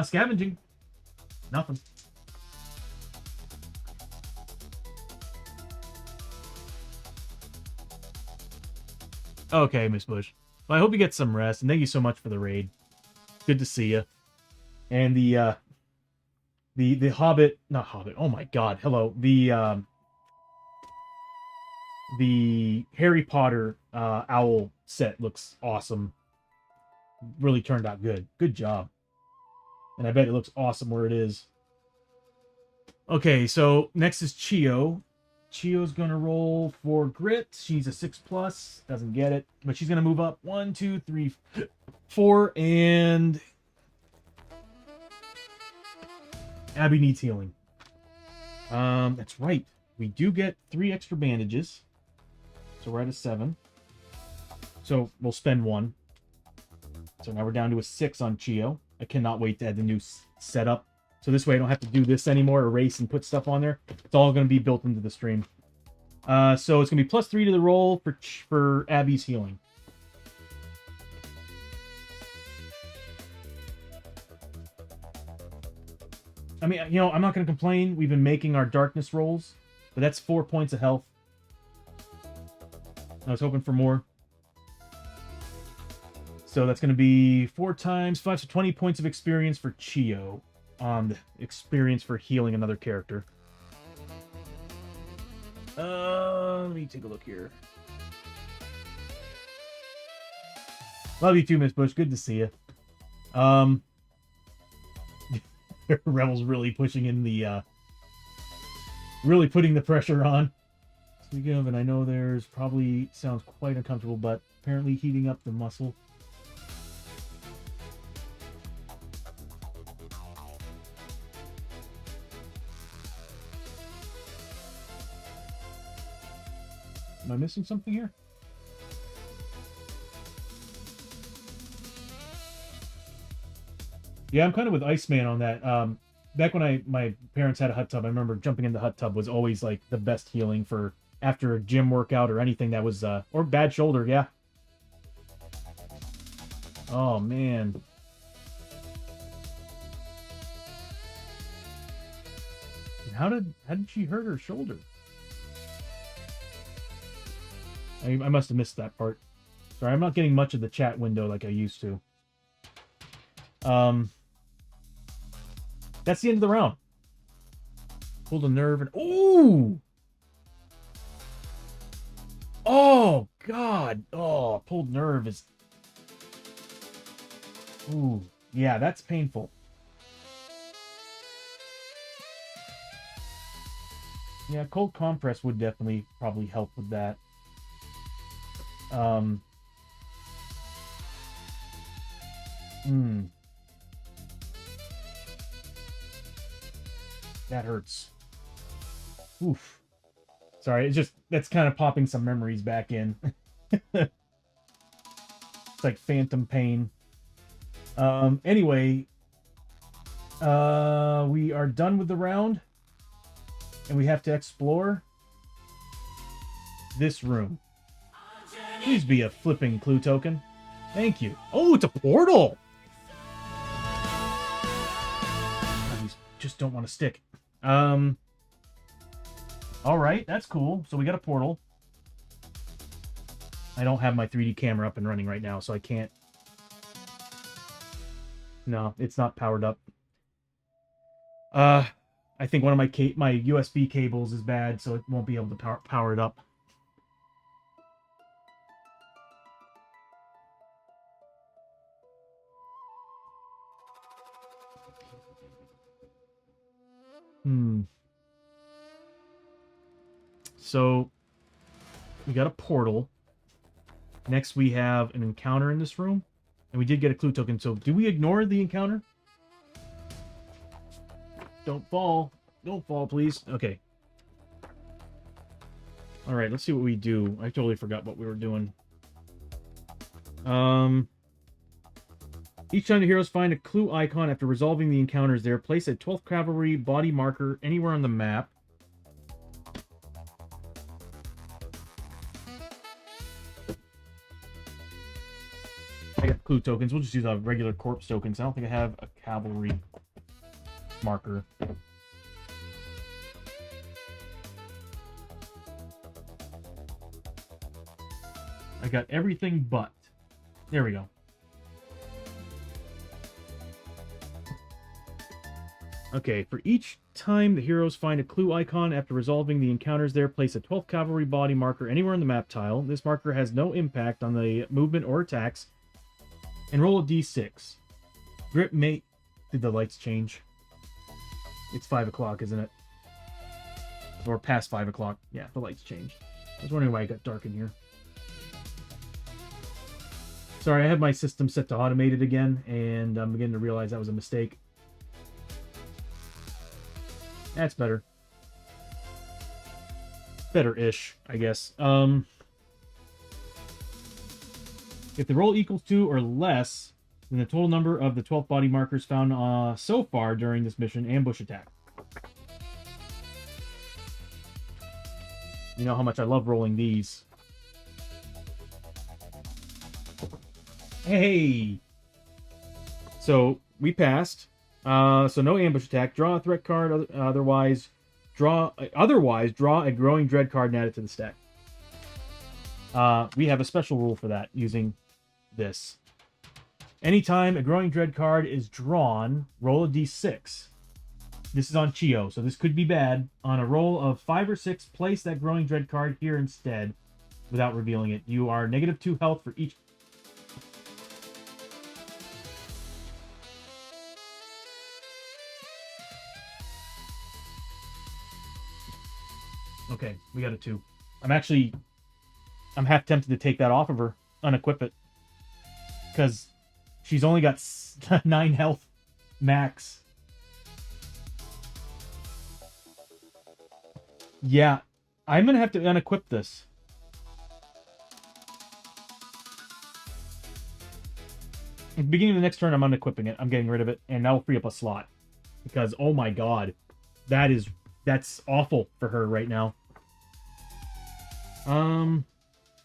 scavenging. Nothing. Okay, Miss Bush. Well, I hope you get some rest, and thank you so much for the raid. Good to see you. And the Hobbit, not Hobbit. Oh my God! Hello, the Harry Potter owl set looks awesome. Really turned out good. Good job. And I bet it looks awesome where it is. Okay, so next is Chio. Chio's gonna roll for grit. She's a 6+. Doesn't get it, but she's gonna move up 1, 2, 3, 4, and Abby needs healing. That's right. We do get 3 extra bandages. So we're at a 7. So we'll spend 1. So now we're down to a 6 on Chio. I cannot wait to add the new setup. So this way I don't have to do this anymore, erase and put stuff on there. It's all going to be built into the stream. So it's going to be +3 to the roll for Abby's healing. I mean, you know, I'm not going to complain. We've been making our darkness rolls. But that's 4 points of health. I was hoping for more. So that's going to be 4 times 5, so 20 points of experience for Chio on the experience for healing another character. Let me take a look here. Love you too, Miss Bush. Good to see you. Um, Rebel's really pushing in the, really putting the pressure on. Speaking of, and I know there's probably sounds quite uncomfortable, but apparently heating up the muscle. Am I missing something here? Yeah, I'm kind of with Iceman on that. Back when my parents had a hot tub, I remember jumping in the hot tub was always like the best healing for after a gym workout or anything that was or bad shoulder, yeah. Oh man. How did she hurt her shoulder? I must have missed that part. Sorry, I'm not getting much of the chat window like I used to. That's the end of the round. Pulled a nerve and ooh! Oh God! Oh, pulled nerve is. Ooh, yeah, that's painful. Yeah, cold compress would definitely probably help with that. That hurts. Oof. Sorry, it's just that's kind of popping some memories back in. It's like phantom pain. Anyway, we are done with the round, and we have to explore this room. Please be a flipping clue token. Thank you. Oh, it's a portal! These just don't want to stick. Alright, that's cool. So we got a portal. I don't have my 3D camera up and running right now, so I can't... No, it's not powered up. I think one of my USB cables is bad, so it won't be able to power it up. So, we got a portal. Next, we have an encounter in this room. And we did get a clue token, so do we ignore the encounter? Don't fall. Don't fall, please. Okay. Alright, let's see what we do. I totally forgot what we were doing. Each time the heroes find a clue icon after resolving the encounters there, place a 12th Cavalry body marker anywhere on the map. I got clue tokens. We'll just use regular corpse tokens. I don't think I have a cavalry marker. I got everything but. There we go. Okay, for each time the heroes find a clue icon after resolving the encounters there, place a 12th Cavalry body marker anywhere on the map tile. This marker has no impact on the movement or attacks. And roll a d6. Grip mate. Did the lights change? It's 5 o'clock, isn't it? Or past 5 o'clock. Yeah, the lights changed. I was wondering why it got dark in here. Sorry, I have my system set to automated again, and I'm beginning to realize that was a mistake. That's better. Better-ish, I guess. If the roll equals 2 or less than the total number of the 12 body markers found so far during this mission, ambush attack. You know how much I love rolling these. Hey! So, we passed. So no ambush attack. Draw a threat card. Otherwise, draw a growing dread card and add it to the stack. We have a special rule for that using this. Anytime a growing dread card is drawn, roll a d6. This is on Chio, so this could be bad. On a roll of 5 or 6, place that growing dread card here instead without revealing it. You are -2 health for each. Okay, we got a 2. I'm half tempted to take that off of her, unequip it, because she's only got 9 health max. Yeah, I'm gonna have to unequip this. At the beginning of the next turn, I'm unequipping it. I'm getting rid of it, and that will free up a slot. Because, oh my god, that's awful for her right now.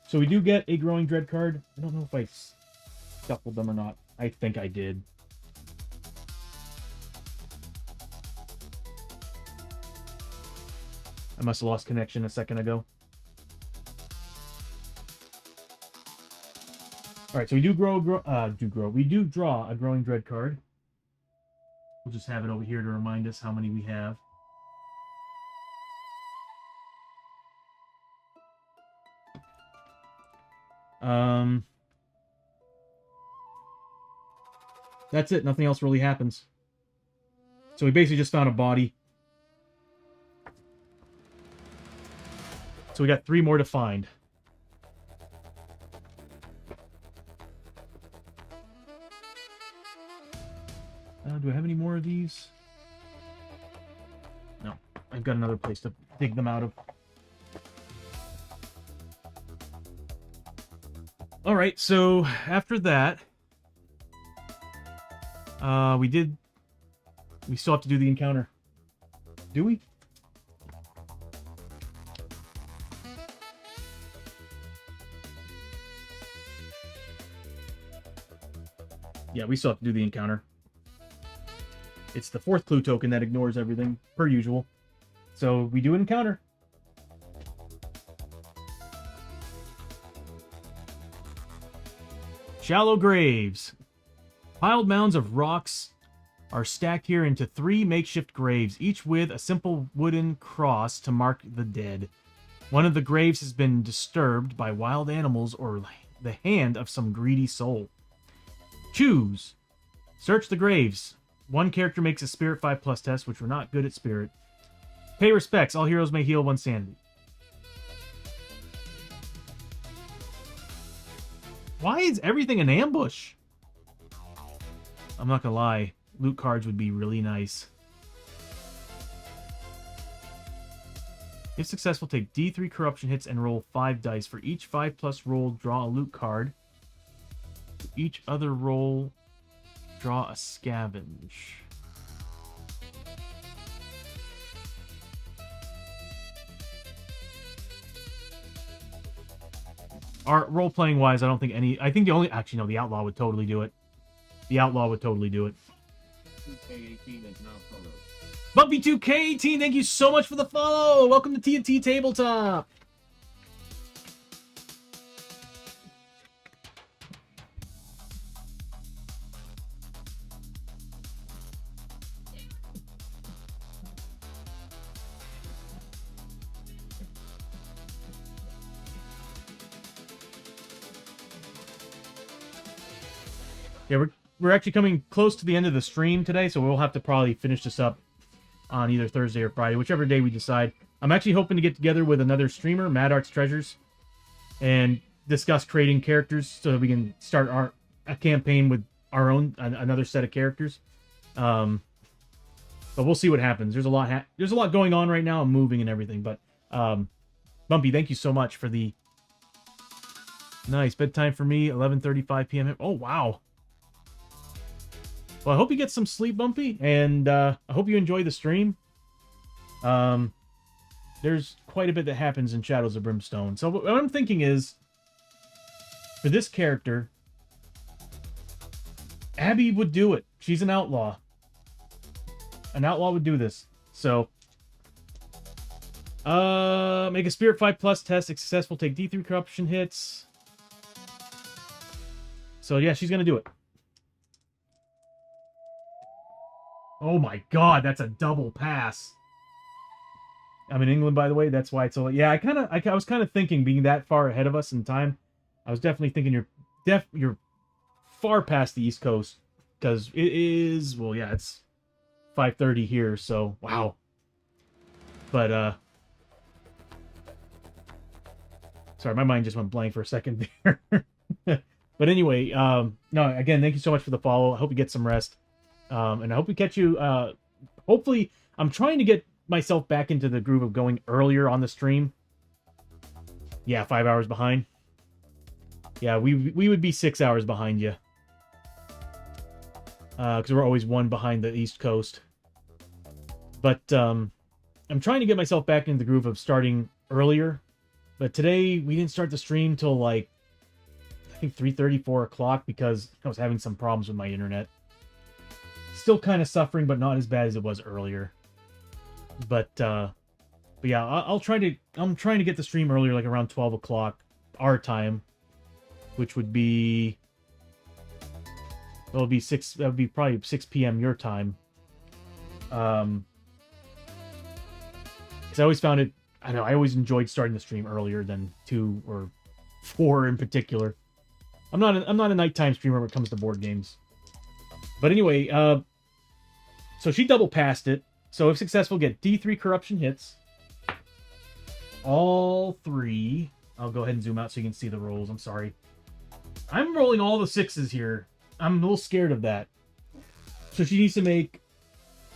So we do get a Growing Dread card. I don't know if I shuffled them or not. I think I did. I must have lost connection a second ago. Alright, so we do we do draw a Growing Dread card. We'll just have it over here to remind us how many we have. That's it. Nothing else really happens. So we basically just found a body. So we got 3 more to find. Do I have any more of these? No. I've got another place to dig them out of. Alright, so after that, we still have to do the encounter. Do we? Yeah, we still have to do the encounter. It's the 4th clue token that ignores everything, per usual. So we do an encounter. Shallow graves. Piled mounds of rocks are stacked here into 3 makeshift graves, each with a simple wooden cross to mark the dead. One of the graves has been disturbed by wild animals or the hand of some greedy soul. Choose. Search the graves. One character makes a Spirit 5+ test, which we're not good at Spirit. Pay respects. All heroes may heal 1 sanity. Why is everything an ambush? I'm not gonna lie. Loot cards would be really nice. If successful, take D3 corruption hits and roll 5 dice. For each 5+ roll, draw a loot card. For each other roll, draw a scavenge. Role-playing wise, I don't think any... I think the only... Actually, no, the Outlaw would totally do it. The Outlaw would totally do it. 2K18 is now followed. Bumpy 2K18, thank you so much for the follow! Welcome to TNT Tabletop! Yeah, we're actually coming close to the end of the stream today, so we'll have to probably finish this up on either Thursday or Friday, whichever day we decide. I'm actually hoping to get together with another streamer, Mad Arts Treasures, and discuss creating characters so that we can start a campaign with our own another set of characters. But we'll see what happens. There's a lot going on right now. I'm moving and everything, but Bumpy, thank you so much for the nice bedtime for me. 11:35 p.m. Oh wow. Well, I hope you get some sleep, Bumpy, and I hope you enjoy the stream. There's quite a bit that happens in Shadows of Brimstone. So what I'm thinking is, for this character, Abby would do it. She's an outlaw. An outlaw would do this. So, make a Spirit 5+ test. If successful, take D3 corruption hits. So yeah, she's gonna do it. Oh my god, that's a double pass. I'm in England, by the way. That's why it's so... Yeah, I was kind of thinking, being that far ahead of us in time, I was definitely thinking you're far past the East Coast. Because it is... Well, yeah, it's 5:30 here, so... Wow. But, Sorry, my mind just went blank for a second there. But anyway, no, again, thank you so much for the follow. I hope you get some rest. And I hope we catch you. Hopefully, I'm trying to get myself back into the groove of going earlier on the stream. Yeah, 5 hours behind. Yeah, we would be 6 hours behind you. Because we're always one behind the East Coast. But I'm trying to get myself back into the groove of starting earlier. But today, we didn't start the stream till like, I think 3:30, 4 o'clock, because I was having some problems with my internet. Still kind of suffering, but not as bad as it was earlier. But yeah, I'm trying to get the stream earlier, like around 12 o'clock our time, which would be, that would be probably 6 p.m. your time. Because I always found it, I know, I always enjoyed starting the stream earlier than 2 or 4 in particular. I'm not a nighttime streamer when it comes to board games. But anyway, so she double passed it. So if successful, get D3 corruption hits. All 3. I'll go ahead and zoom out so you can see the rolls. I'm sorry. I'm rolling all the 6s here. I'm a little scared of that. So she needs to make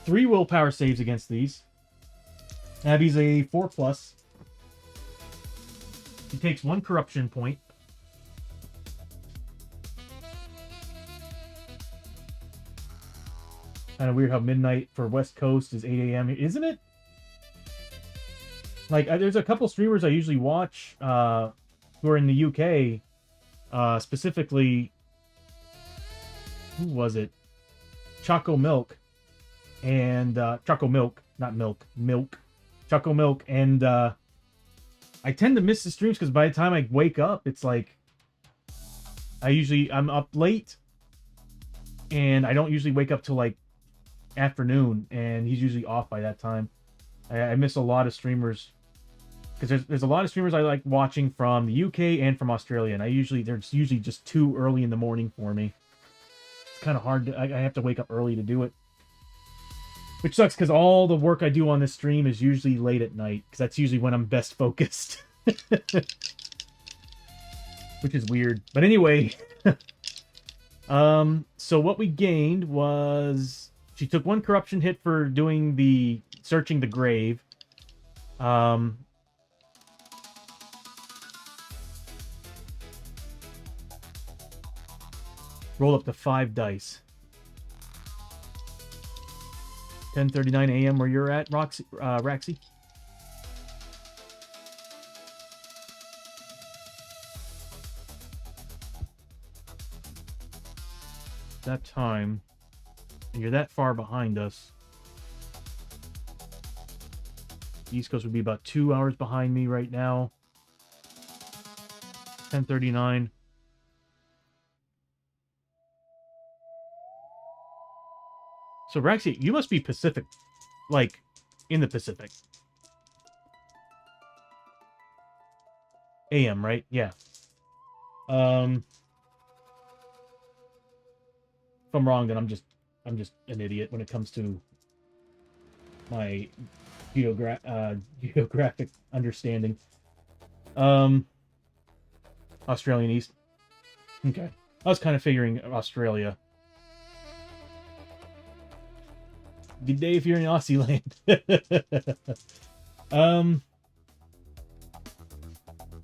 3 willpower saves against these. Abby's a 4+. She takes 1 corruption point. Kind of weird how midnight for West Coast is 8 a.m. Isn't it? Like, there's a couple streamers I usually watch who are in the UK. Specifically, who was it? Choco Milk. And, Choco Milk. Not Milk. Milk. Choco Milk. And, I tend to miss the streams because by the time I wake up, it's like, I'm up late. And I don't usually wake up till, like, afternoon, and he's usually off by that time. I miss a lot of streamers because there's a lot of streamers I like watching from the UK and from Australia, and there's usually just too early in the morning for me. It's kind of hard. I have to wake up early to do it, which sucks because all the work I do on this stream is usually late at night because that's usually when I'm best focused. Which is weird, but anyway. So what we gained was, she took 1 corruption hit for doing the searching the grave. Roll up to 5 dice. 10:39 a.m. where you're at, Raxi. That time. And you're that far behind us. The East Coast would be about 2 hours behind me right now. 10:39. So, Raxi, you must be Pacific. Like, in the Pacific. AM, right? Yeah. If I'm wrong, then I'm just an idiot when it comes to my geographic understanding. Australian East. Okay. I was kind of figuring Australia. Good day if you're in Aussie land.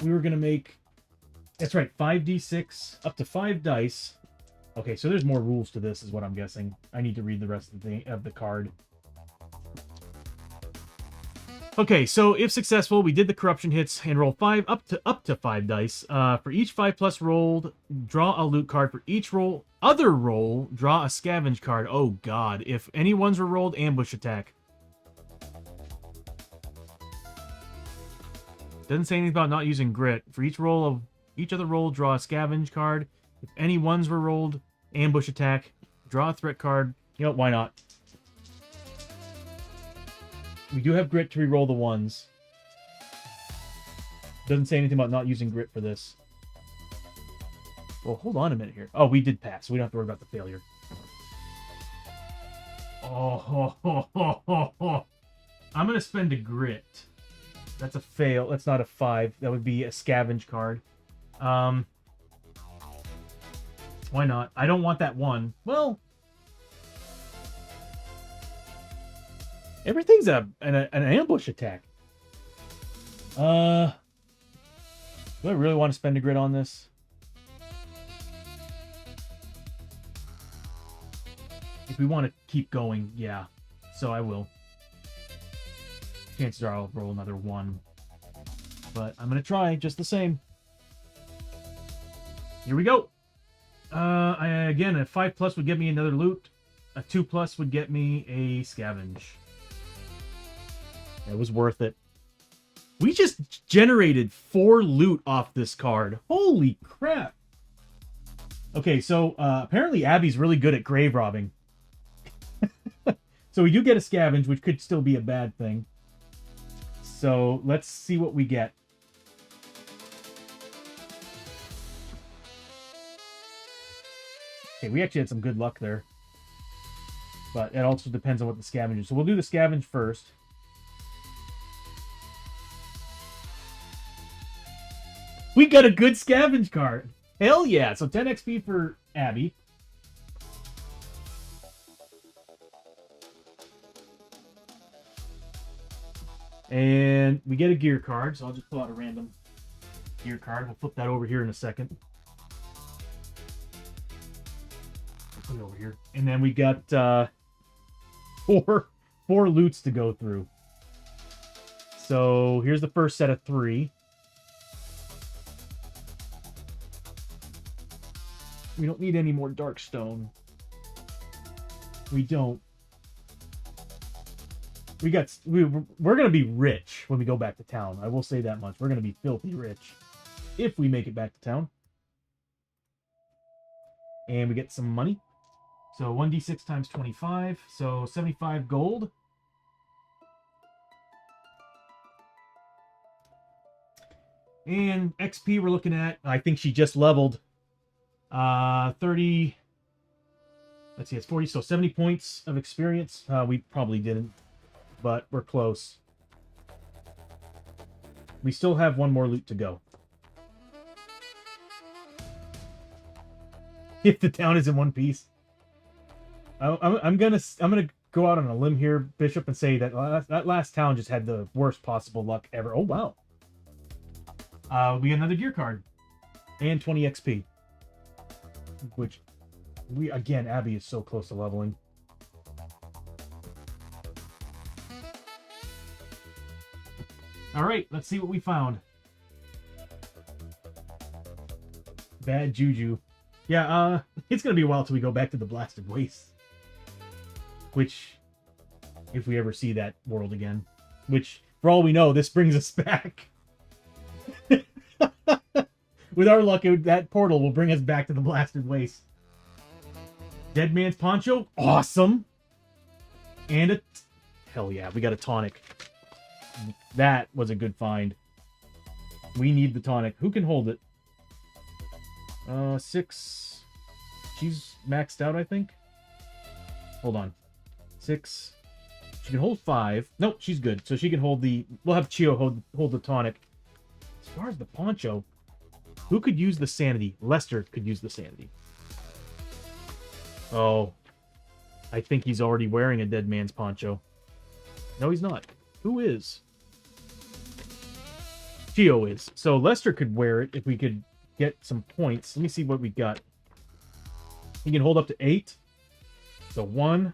We were going to make... That's right, 5d6, up to 5 dice. Okay, so there's more rules to this, is what I'm guessing. I need to read the rest of the card. Okay, so if successful, we did the corruption hits and roll 5 up to 5 dice. For each 5+ rolled, draw a loot card. For each other roll, draw a scavenge card. Oh god, if any ones were rolled, ambush attack. Doesn't say anything about not using grit. For each other roll, draw a scavenge card. If any ones were rolled, ambush attack. Draw a threat card. You know, why not? We do have grit to reroll the ones. Doesn't say anything about not using grit for this. Well, hold on a minute here. Oh, we did pass. So we don't have to worry about the failure. Oh, ho, ho, ho, ho, ho. I'm going to spend a grit. That's a fail. That's not a 5. That would be a scavenge card. Why not? I don't want that 1. Well, everything's an ambush attack. Do I really want to spend a grid on this? If we want to keep going, yeah. So I will. Chances are I'll roll another 1. But I'm going to try just the same. Here we go. Again, a 5+ would get me another loot. A 2+ would get me a scavenge. It was worth it. We just generated 4 loot off this card. Holy crap. Okay, so apparently Abby's really good at grave robbing. So we do get a scavenge, which could still be a bad thing. So let's see what we get. Okay, we actually had some good luck there. But it also depends on what the scavenge is. So we'll do the scavenge first. We got a good scavenge card. Hell yeah. So 10 XP for Abby. And we get a gear card. So I'll just pull out a random gear card. We'll flip that over here in a second. Put it over here. And then we got four loots to go through. So here's the first set of 3. We don't need any more dark stone. We don't. We're gonna be rich when we go back to town. I will say that much. We're gonna be filthy rich if we make it back to town. And we get some money. So 1d6 times 25. So 75 gold. And XP we're looking at, I think she just leveled 30. Let's see, it's 40, so 70 points of experience. We probably didn't, but we're close. We still have 1 more loot to go. If the town is in one piece. I'm gonna go out on a limb here, Bishop, and say that that last town just had the worst possible luck ever. Oh wow. We get another gear card and 20 XP, which again, Abby is so close to leveling. All right, let's see what we found. Bad juju. Yeah, it's gonna be a while till we go back to the Blasted Wastes. Which, if we ever see that world again, which, for all we know, this brings us back. With our luck, that portal will bring us back to the Blasted Wastes. Dead Man's Poncho, awesome. And hell yeah, we got a tonic. That was a good find. We need the tonic. Who can hold it? 6. She's maxed out, I think. Hold on. 6. She can hold 5. Nope, she's good. So she can hold the... We'll have Chio hold the tonic. As far as the poncho, who could use the sanity? Lester could use the sanity. Oh. I think he's already wearing a dead man's poncho. No, he's not. Who is? Chio is. So Lester could wear it if we could get some points. Let me see what we got. He can hold up to 8. So 1,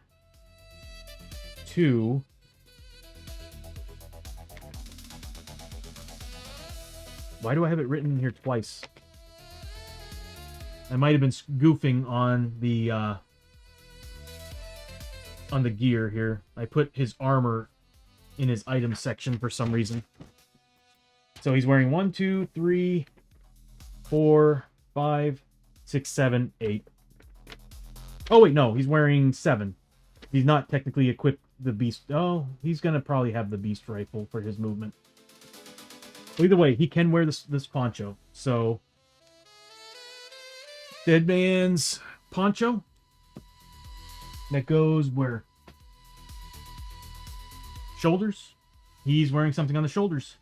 2. Why do I have it written in here twice? I might have been goofing on the gear here. I put his armor in his item section for some reason. So he's wearing 1, 2, 3, 4, 5, 6, 7, 8. Oh wait, no, he's wearing 7. He's not technically equipped the beast. Oh, he's gonna probably have the beast rifle for his movement. Well, either way, he can wear this poncho. So, Dead Man's poncho. That goes where? Shoulders. He's wearing something on the shoulders.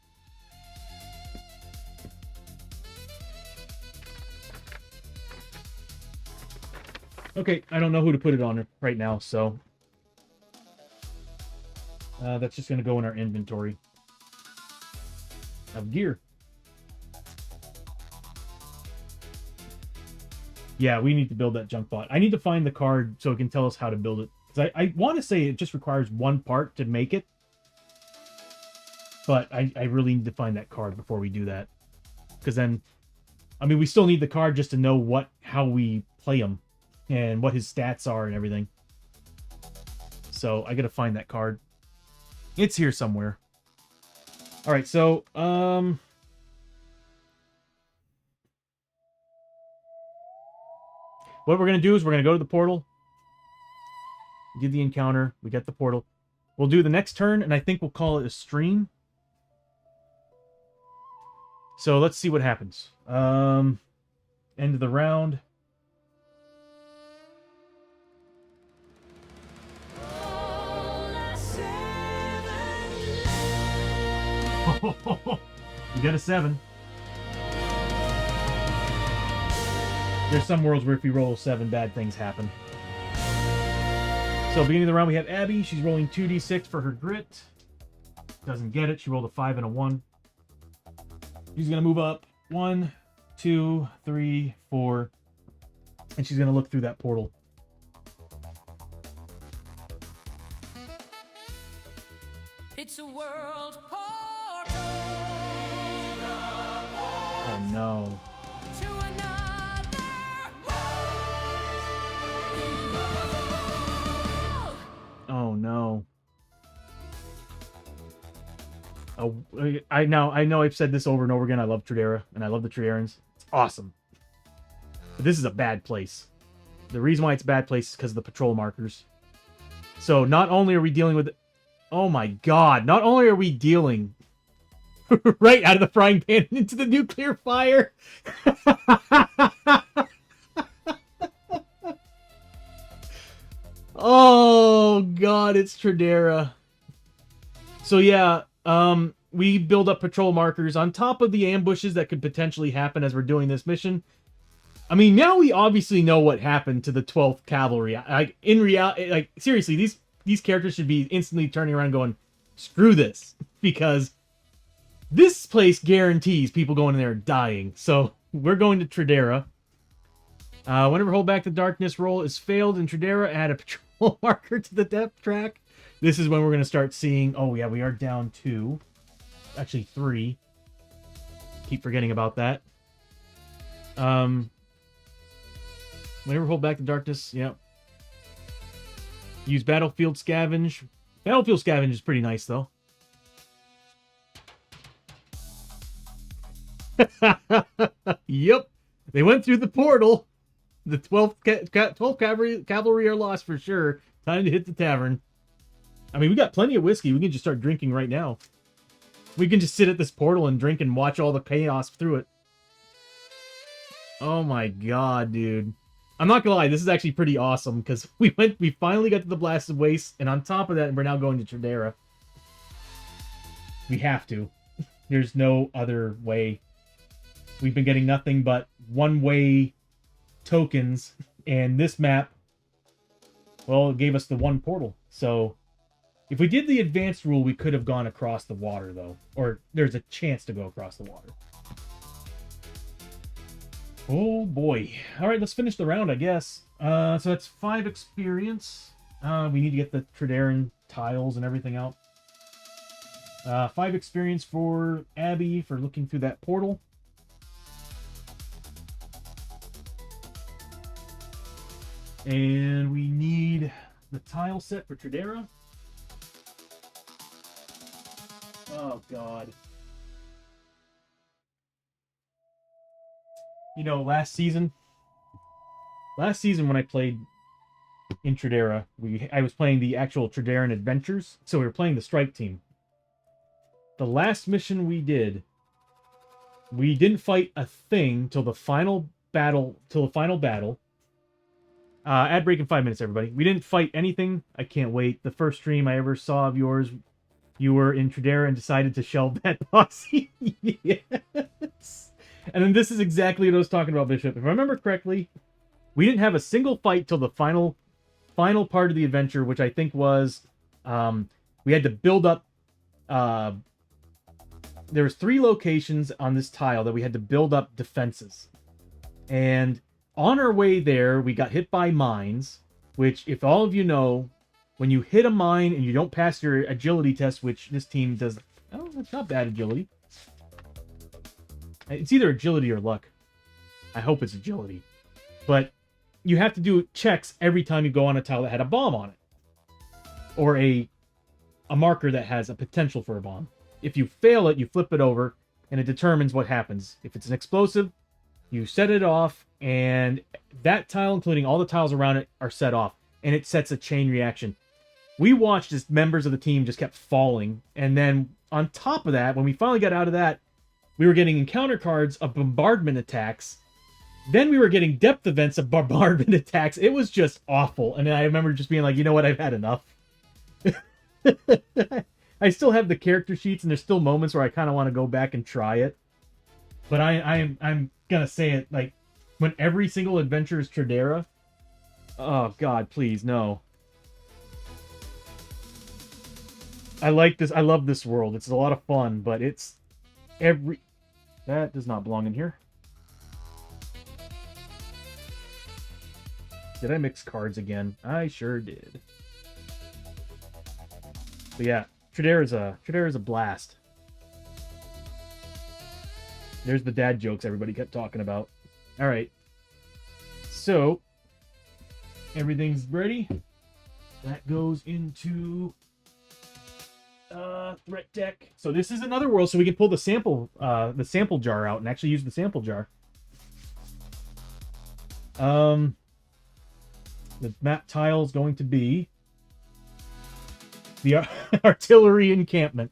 Okay, I don't know who to put it on right now, so that's just gonna go in our inventory of gear. Yeah, we need to build that junk bot. I need to find the card so it can tell us how to build it. Because I want to say it just requires one part to make it. But I really need to find that card before we do that. Because then, I mean, we still need the card just to know how we play him. And what his stats are and everything. So, I gotta find that card. It's here somewhere. Alright, so, what we're going to do is we're going to go to the portal. Did the encounter. We get the portal. We'll do the next turn, and I think we'll call it a stream. So let's see what happens. End of the round. You got a 7. There's some worlds where if you roll a 7, bad things happen. So, beginning of the round, we have Abby. She's rolling 2d6 for her grit. Doesn't get it. She rolled a 5 and a 1. She's going to move up. 1, 2, 3, 4. And she's going to look through that portal. It's a world portal. Oh, no. To another world. Oh, no. Oh, I know I've said this over and over again. I love Tradera, and I love the Traderans. It's awesome. But this is a bad place. The reason why it's a bad place is because of the patrol markers. So not only are we dealing with... Oh my god. Not only are we dealing right out of the frying pan into the nuclear fire. Oh god, it's Tradera. So yeah, we build up patrol markers on top of the ambushes that could potentially happen as we're doing this mission. I mean, now we obviously know what happened to the 12th Cavalry. Like, in reality, like, seriously, these characters should be instantly turning around going, screw this. Because this place guarantees people going in there dying. So, we're going to Tradera. Whenever Hold Back the Darkness roll is failed in Tradera, add a patrol marker to the depth track. This is when we're going to start seeing... Oh, yeah, we are down 2. Actually, 3. Keep forgetting about that. Whenever Hold Back the Darkness, yep. Use Battlefield Scavenge. Battlefield Scavenge is pretty nice, though. Yep. They went through the portal. The 12th Cavalry are lost for sure. Time to hit the tavern. I mean, we got plenty of whiskey. We can just start drinking right now. We can just sit at this portal and drink and watch all the chaos through it. Oh my god, dude. I'm not gonna lie, this is actually pretty awesome, because we finally got to the Blasted Waste, and on top of that, we're now going to Tradera. We have to. There's no other way. We've been getting nothing but one-way tokens, and this map, well, it gave us the one portal. So, if we did the advanced rule, we could have gone across the water, though. Or, there's a chance to go across the water. Oh boy. Alright, let's finish the round, I guess. So that's 5 experience. We need to get the Traderan tiles and everything out. 5 experience for Abby for looking through that portal. And we need the tile set for Tradera. Oh god. You know, last season when I played in Tradera, I was playing the actual Traderan Adventures, so we were playing the strike team. The last mission we did, we didn't fight a thing till the final battle. Ad break in 5 minutes, everybody. We didn't fight anything. I can't wait. The first stream I ever saw of yours, you were in Tradera and decided to shelve that posse. Yes. And then this is exactly what I was talking about, Bishop. If I remember correctly, We didn't have a single fight till the final part of the adventure, which I think was we had to build up. There was 3 locations on this tile that we had to build up defenses, and on our way there, we got hit by mines. Which, if all of you know, when you hit a mine and you don't pass your agility test, which this team does, oh, that's not bad agility. It's either agility or luck. I hope it's agility, but you have to do checks every time you go on a tile that had a bomb on it, or a marker that has a potential for a bomb. If you fail it, you flip it over, and it determines what happens. If it's an explosive, you set it off, and that tile, including all the tiles around it, are set off, and it sets a chain reaction. We watched as members of the team just kept falling, and then on top of that, when we finally got out of that, we were getting encounter cards of bombardment attacks. Then we were getting depth events of bombardment attacks. It was just awful, and I remember just being like, you know what, I've had enough. I still have the character sheets, and there's still moments where I kind of want to go back and try it. But I'm gonna say it, like, when every single adventure is Tradera, oh god, please, no. I like this. I love this world. It's a lot of fun, but it's that does not belong in here. Did I mix cards again? I sure did. But yeah, Tradera's a blast. There's the dad jokes everybody kept talking about. All right. So, everything's ready. That goes into threat deck. So this is another world, so we can pull the sample jar out and actually use the sample jar. The map tile is going to be the artillery encampment.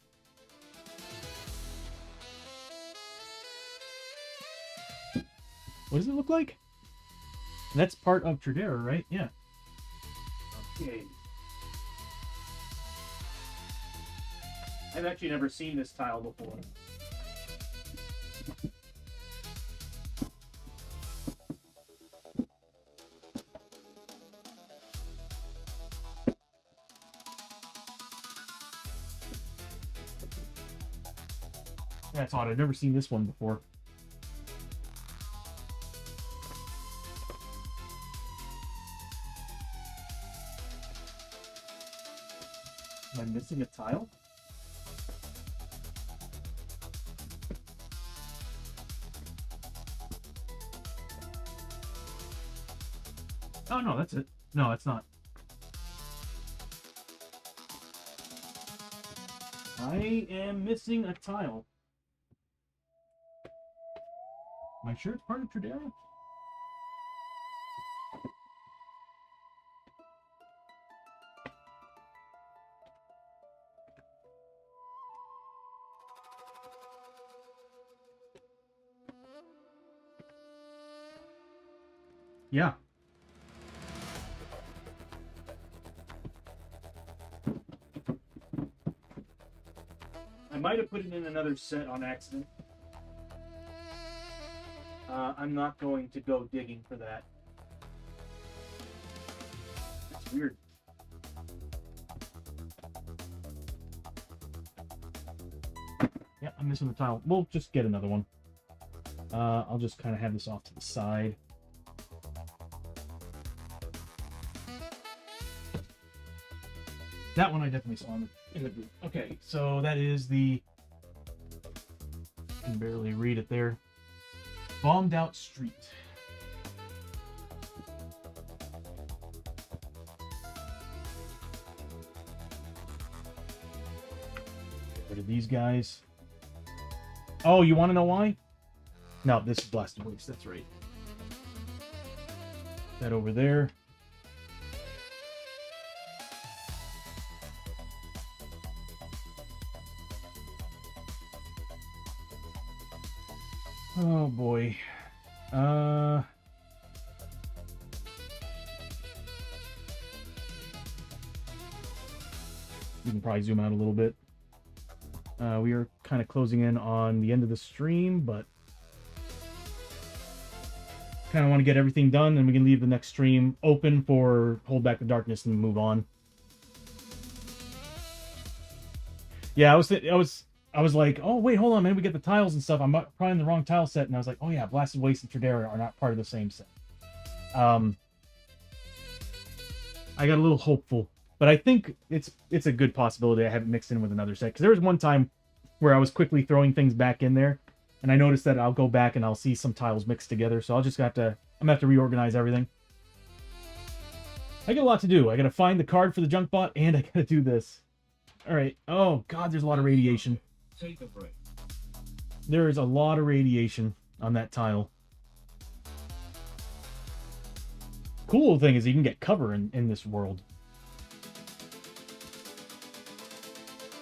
What does it look like? That's part of Tradera, right? Yeah. Okay. I've actually never seen this tile before. That's odd. I've never seen this one before. Am I missing a tile? Oh, no, that's it. No, it's not. I am missing a tile. Am I sure it's part of Tradera? Yeah. I might have put it in another set on accident. I'm not going to go digging for that. It's weird. Yeah, I'm missing the tile. We'll just get another one. I'll just kind of have this off to the side. That one I definitely saw in the group. Okay, so that is the... I can barely read it there. Bombed out street. Get rid of these guys. Oh, you want to know why? No, this is blasted waste. That's right. That over there. Oh boy. You can probably zoom out a little bit. We are kind of closing in on the end of the stream, but kind of want to get everything done, and we can leave the next stream open for Hold Back the Darkness and move on. Yeah, I was like, oh wait, hold on, man, we get the tiles and stuff. I'm probably in the wrong tile set, and I was like, oh yeah, Blasted Waste and Tradera are not part of the same set. I got a little hopeful, but I think it's a good possibility I have it mixed in with another set, because there was one time where I was quickly throwing things back in there, and I noticed that I'll go back and I'll see some tiles mixed together, so I'm gonna have to reorganize everything. I got a lot to do. I gotta find the card for the junk bot, and I gotta do this. Alright. Oh god, there's a lot of radiation. Take a break. There is a lot of radiation on that tile. Cool thing is you can get cover in this world.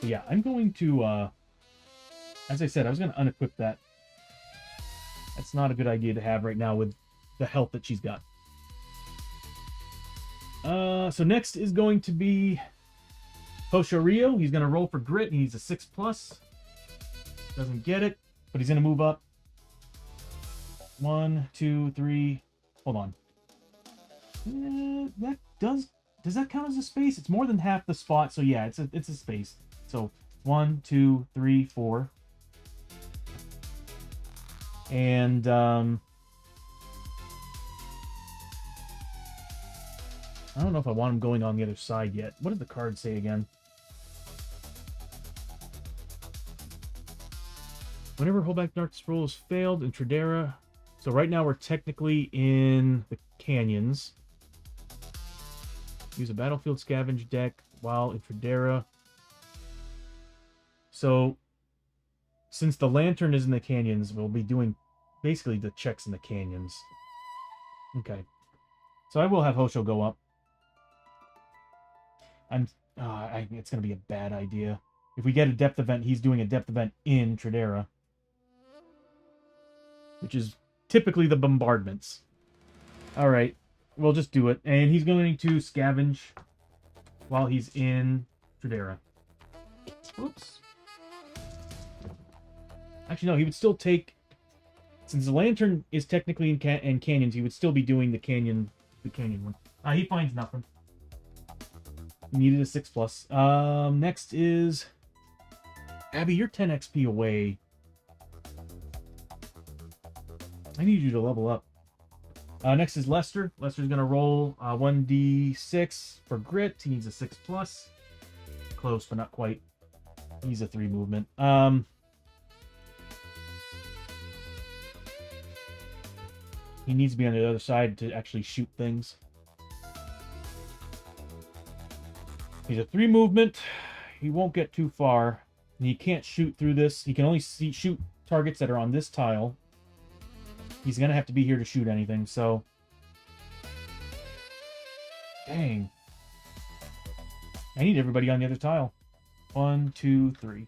But yeah, I'm going to, as I said, I was going to unequip that. That's not a good idea to have right now with the health that she's got. So next is going to be Hosho Rio. He's going to roll for grit. He needs a 6+. Doesn't get it, but he's going to move up. 1, 2, 3. Hold on. That does that count as a space? It's more than half the spot, so yeah, it's a space. So 1, 2, 3, 4. And I don't know if I want him going on the other side yet. What did the card say again? Whenever Hold Back Dark Scroll has failed in Tradera. So right now we're technically in the canyons. Use a battlefield scavenge deck while in Tradera. So since the lantern is in the canyons, we'll be doing basically the checks in the canyons. Okay. So I will have Hosho go up. It's going to be a bad idea. If we get a depth event, he's doing a depth event in Tradera. Which is typically the bombardments. Alright, we'll just do it. And he's going to scavenge while he's in Tradera. Oops. Actually, no, he would still take... Since the lantern is technically in canyons, he would still be doing the canyon one. He finds nothing. He needed a 6+. Next is... Abby, you're 10 XP away. I need you to level up. Next is Lester. Lester's going to roll 1d6 for grit. He needs a 6+. Close, but not quite. He's a 3 movement. He needs to be on the other side to actually shoot things. He's a 3 movement. He won't get too far. And he can't shoot through this. He can only shoot targets that are on this tile. He's going to have to be here to shoot anything, so... Dang. I need everybody on the other tile. 1, 2, 3.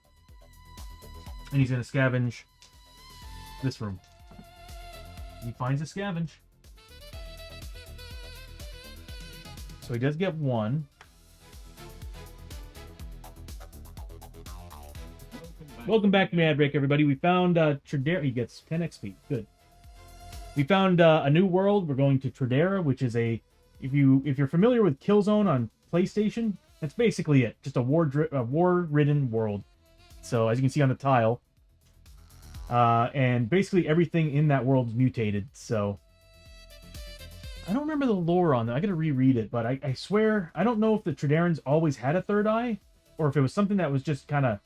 And he's going to scavenge this room. He finds a scavenge. So he does get 1. Welcome back to Mad Break, everybody. We found Tradera. He gets 10 XP. Good. We found a new world. We're going to Tradera, which is a... If you're familiar with Killzone on PlayStation, that's basically it. Just a war-ridden world. So, as you can see on the tile. And basically everything in that world is mutated, so... I don't remember the lore on that. I gotta reread it, but I swear... I don't know if the Traderans always had a third eye, or if it was something that was just kind of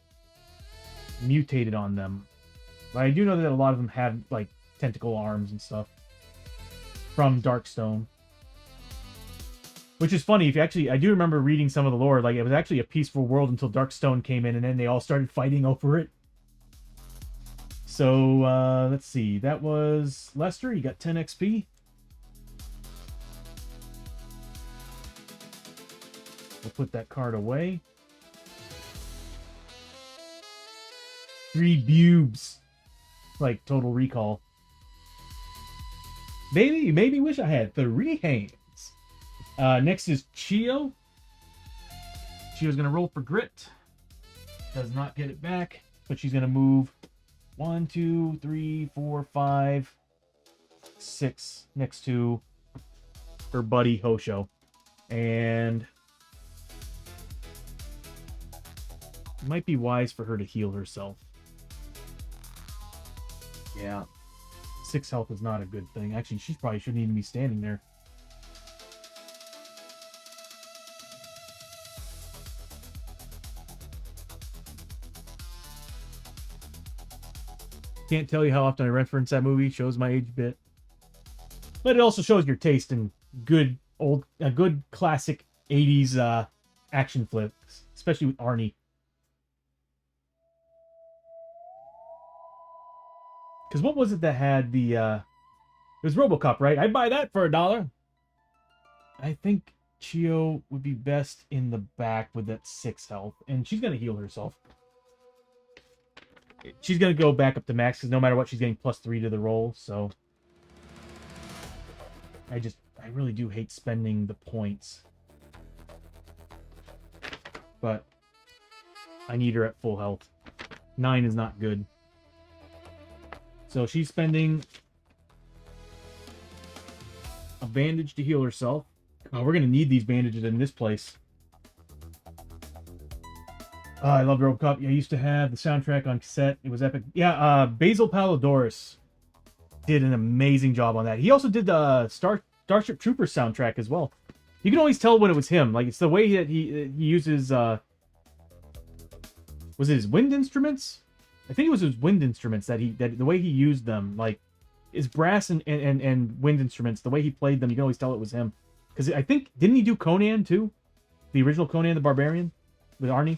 mutated on them. But I do know that a lot of them had, like, tentacle arms and stuff from Darkstone, which is funny. If you actually, I do remember reading some of the lore. Like, it was actually a peaceful world until Darkstone came in, and then they all started fighting over it. So let's see. That was Lester. He got 10 XP. We'll put that card away. 3 bubes, like Total Recall. Maybe wish I had 3 hands. Next is Chio. Chio's going to roll for grit. Does not get it back, but she's going to move 1, 2, 3, 4, 5. 6 next to her buddy Hosho. And it might be wise for her to heal herself. Yeah. 6 health is not a good thing. Actually, she probably shouldn't even be standing there. Can't tell you how often I reference that movie. Shows my age a bit. But it also shows your taste in good classic 80s action flicks, especially with Arnie. Because what was it that had the it was RoboCop, right? I'd buy that for $1. I think Chio would be best in the back with that 6 health, and she's gonna heal herself. She's gonna go back up to max because no matter what, she's getting +3 to the roll. So I really do hate spending the points, but I need her at full health. 9 is not good. So she's spending a bandage to heal herself. Oh, we're going to need these bandages in this place. I love RoboCop. I used to have the soundtrack on cassette. It was epic. Yeah, Basil Palladores did an amazing job on that. He also did the Starship Troopers soundtrack as well. You can always tell when it was him. Like, it's the way that he uses... was it his wind instruments? I think it was his wind instruments that the way he used them, like his brass and wind instruments, the way he played them, you can always tell it was him. Because I think, didn't he do Conan too? The original Conan the Barbarian with Arnie?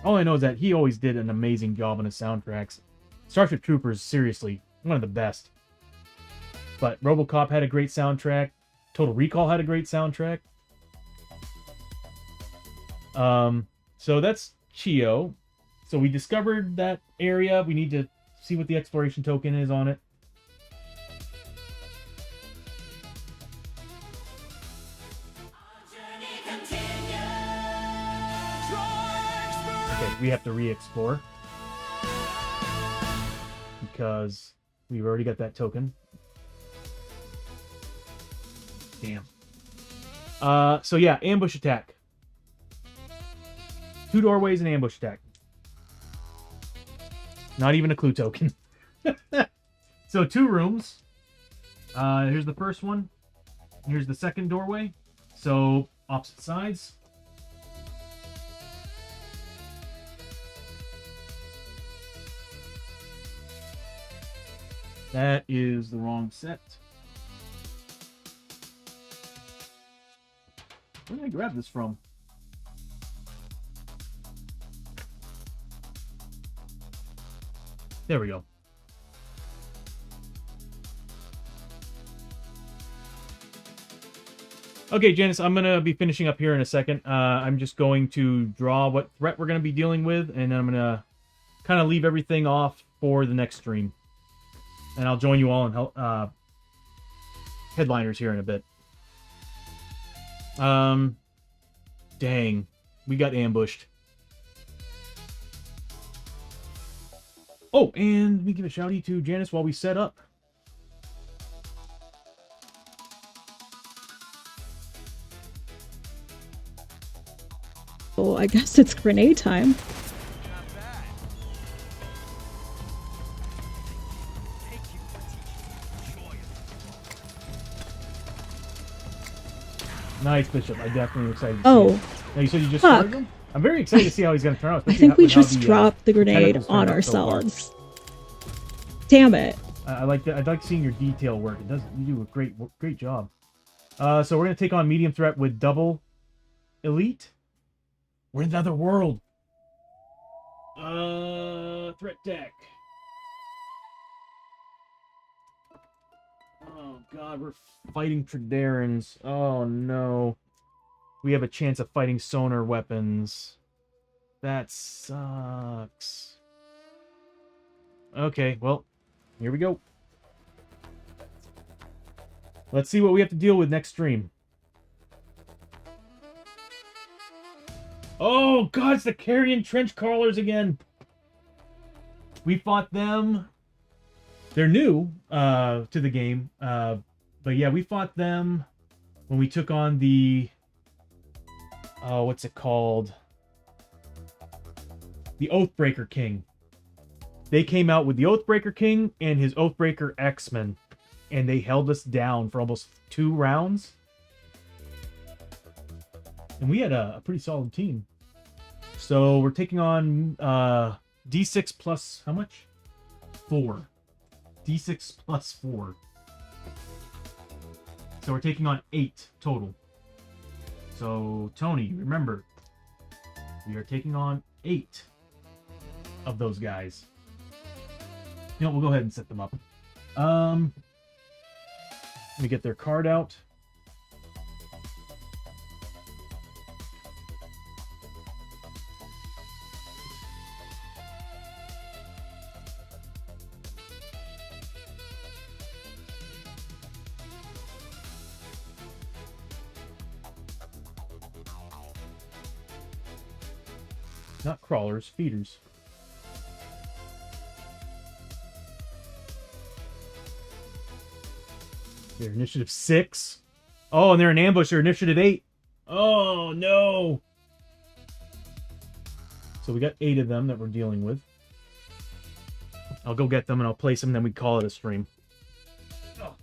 All I know is that he always did an amazing job on his soundtracks. Starship Troopers, seriously, one of the best. But RoboCop had a great soundtrack. Total Recall had a great soundtrack. So that's Chio. So we discovered that area. We need to see what the exploration token is on it. Okay, we have to re-explore. Because we've already got that token. Damn. So yeah, ambush attack. 2 doorways and ambush attack. Not even a clue token. So 2 rooms. Here's the first one. Here's the second doorway. So opposite sides. That is the wrong set. Where did I grab this from? There we go. Okay, Janice, I'm going to be finishing up here in a second. I'm just going to draw what threat we're going to be dealing with, and then I'm going to kind of leave everything off for the next stream. And I'll join you all in headliners here in a bit. Dang. We got ambushed. Oh, and let me give a shouty to Janice while we set up. Oh, I guess it's grenade time. Nice, Bishop. I definitely am excited to see Oh. it. Now, you said you just Fuck. started them? I'm very excited to see how he's going to turn out. I especially think we with how just dropped the grenade tentacles on turned out so far. ourselves. Damn it. I like that. I like seeing your detail work. It does. You do a great job. So we're gonna take on medium threat with double elite. We're in another world. Threat deck. Oh god, we're fighting Tridarans. Oh no. We have a chance of fighting sonar weapons. That sucks. Okay, well, here we go. Let's see what we have to deal with next stream. Oh god, it's the Carrion Trench Crawlers again. We fought them They're new to the game, but yeah, we fought them when we took on the what's it called? The Oathbreaker King. They came out with the Oathbreaker King and his Oathbreaker X-Men, and they held us down for almost 2 rounds. And we had a pretty solid team. So we're taking on D6 plus how much? 4. D6 plus 4. So we're taking on 8 total. So Tony, remember, we are taking on 8 of those guys. You know, we'll go ahead and set them up. Let me get their card out. Not crawlers, feeders. They're initiative 6. Oh, and they're an ambush. They're initiative 8. Oh, no. So we got 8 of them that we're dealing with. I'll go get them and I'll place them, then we call it a stream. Oh.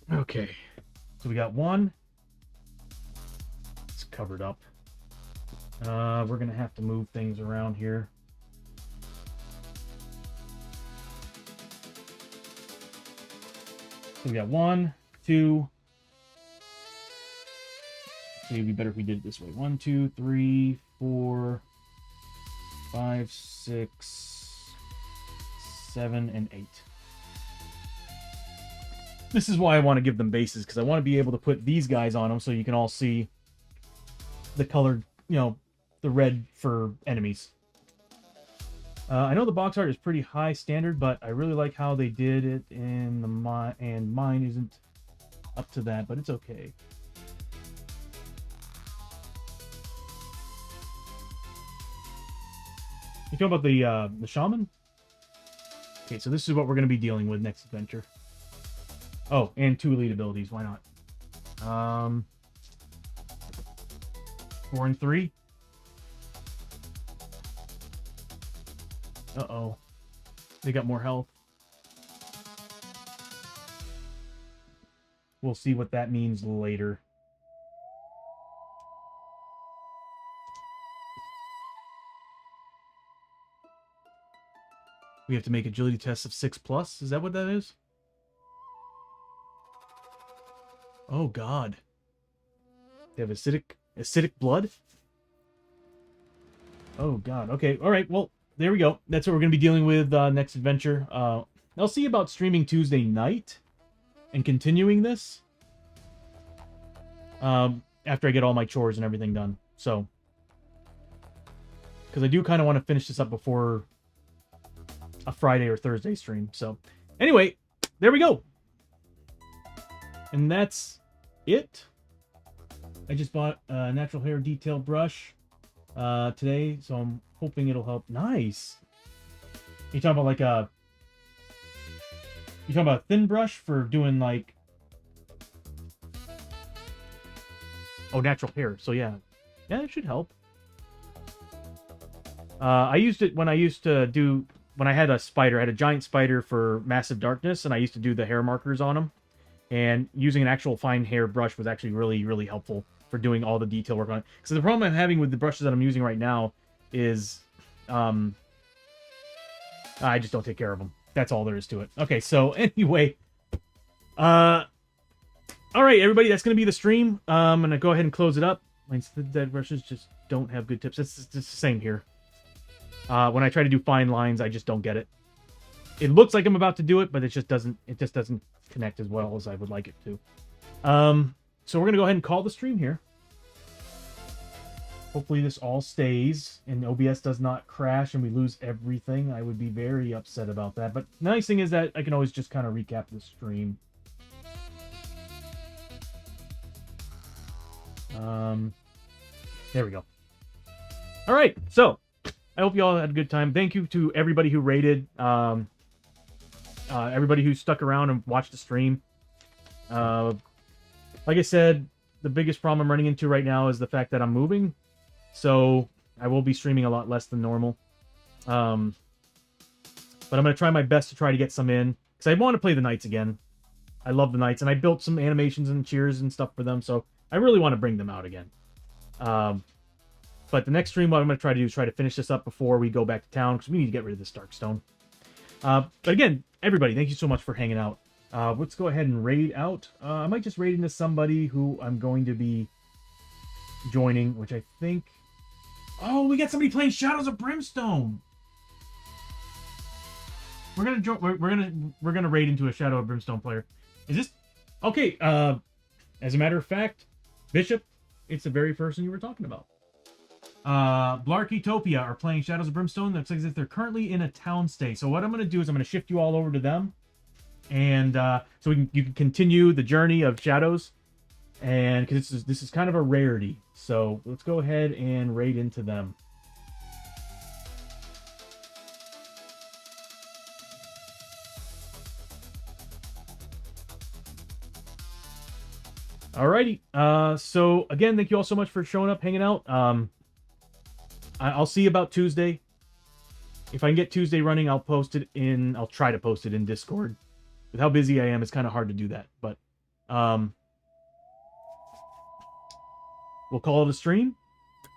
Okay, so we got 1. It's covered up. We're gonna have to move things around here. So we got 1, 2. So it'd be better if we did it this way. 1, 2, 3, 4, 5, 6, 7, and 8. This is why I want to give them bases, because I want to be able to put these guys on them so you can all see the colored, you know, the red for enemies. I know the box art is pretty high standard, but I really like how they did it in the and mine isn't up to that, but it's okay. You talking about the shaman? Okay, so this is what we're going to be dealing with next adventure. Oh, and 2 elite abilities. Why not? 4 and 3. Uh-oh. They got more health. We'll see what that means later. We have to make agility tests of 6+. Is that what that is? Oh God. They have acidic blood? Oh God. Okay. All right. Well, there we go. That's what we're going to be dealing with next adventure. I'll see about streaming Tuesday night and continuing this after I get all my chores and everything done. So, because I do kind of want to finish this up before a Friday or Thursday stream. So, anyway, there we go. And that's it. I just bought a natural hair detail brush today, so I'm hoping it'll help. Nice. You talking about like a? You talking about a thin brush for doing like? Oh, natural hair. So yeah, it should help. I used it when I used to do when I had a spider. I had a giant spider for Massive Darkness, and I used to do the hair markers on them. And using an actual fine hair brush was actually really, really helpful for doing all the detail work on it. Because the problem I'm having with the brushes that I'm using right now is I just don't take care of them. That's all there is to it. Okay, so anyway. All right, everybody, that's going to be the stream. I'm going to go ahead and close it up. My dead brushes just don't have good tips. It's the same here. When I try to do fine lines, I just don't get it. It looks like I'm about to do it, but it just doesn't connect as well as I would like it to. So we're gonna go ahead and call the stream here. Hopefully this all stays and OBS does not crash and we lose everything. I would be very upset about that. But the nice thing is that I can always just kind of recap the stream. There we go. All right, so I hope you all had a good time. Thank you to everybody who rated, everybody who stuck around and watched the stream. Like I said, the biggest problem I'm running into right now is the fact that I'm moving, so I will be streaming a lot less than normal. But I'm going to try my best to try to get some in, because I want to play the Knights again. I love the Knights, and I built some animations and cheers and stuff for them, so I really want to bring them out again. But the next stream, what I'm going to try to do is try to finish this up before we go back to town, because we need to get rid of this Darkstone. But again, everybody, thank you so much for hanging out. Let's go ahead and raid out. I might just raid into somebody who I'm going to be joining, which I think... Oh, we got somebody playing Shadows of Brimstone! We're gonna raid into a Shadow of Brimstone player. Is this... Okay, as a matter of fact, Bishop, it's the very person you were talking about. Blarketopia are playing Shadows of Brimstone. That looks like they're currently in a town stay. So what I'm going to do is I'm going to shift you all over to them. And so you can continue the journey of Shadows. And because this is kind of a rarity. So let's go ahead and raid into them. Alrighty. So again, thank you all so much for showing up, hanging out. I'll see you about Tuesday. If I can get Tuesday running, I'll try to post it in Discord. With how busy I am, it's kind of hard to do that. But we'll call it a stream.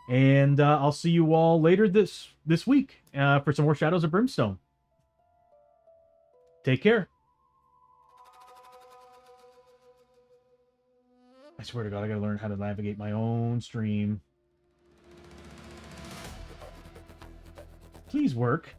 And I'll see you all later this week for some more Shadows of Brimstone. Take care. I swear to God, I gotta learn how to navigate my own stream. Please work.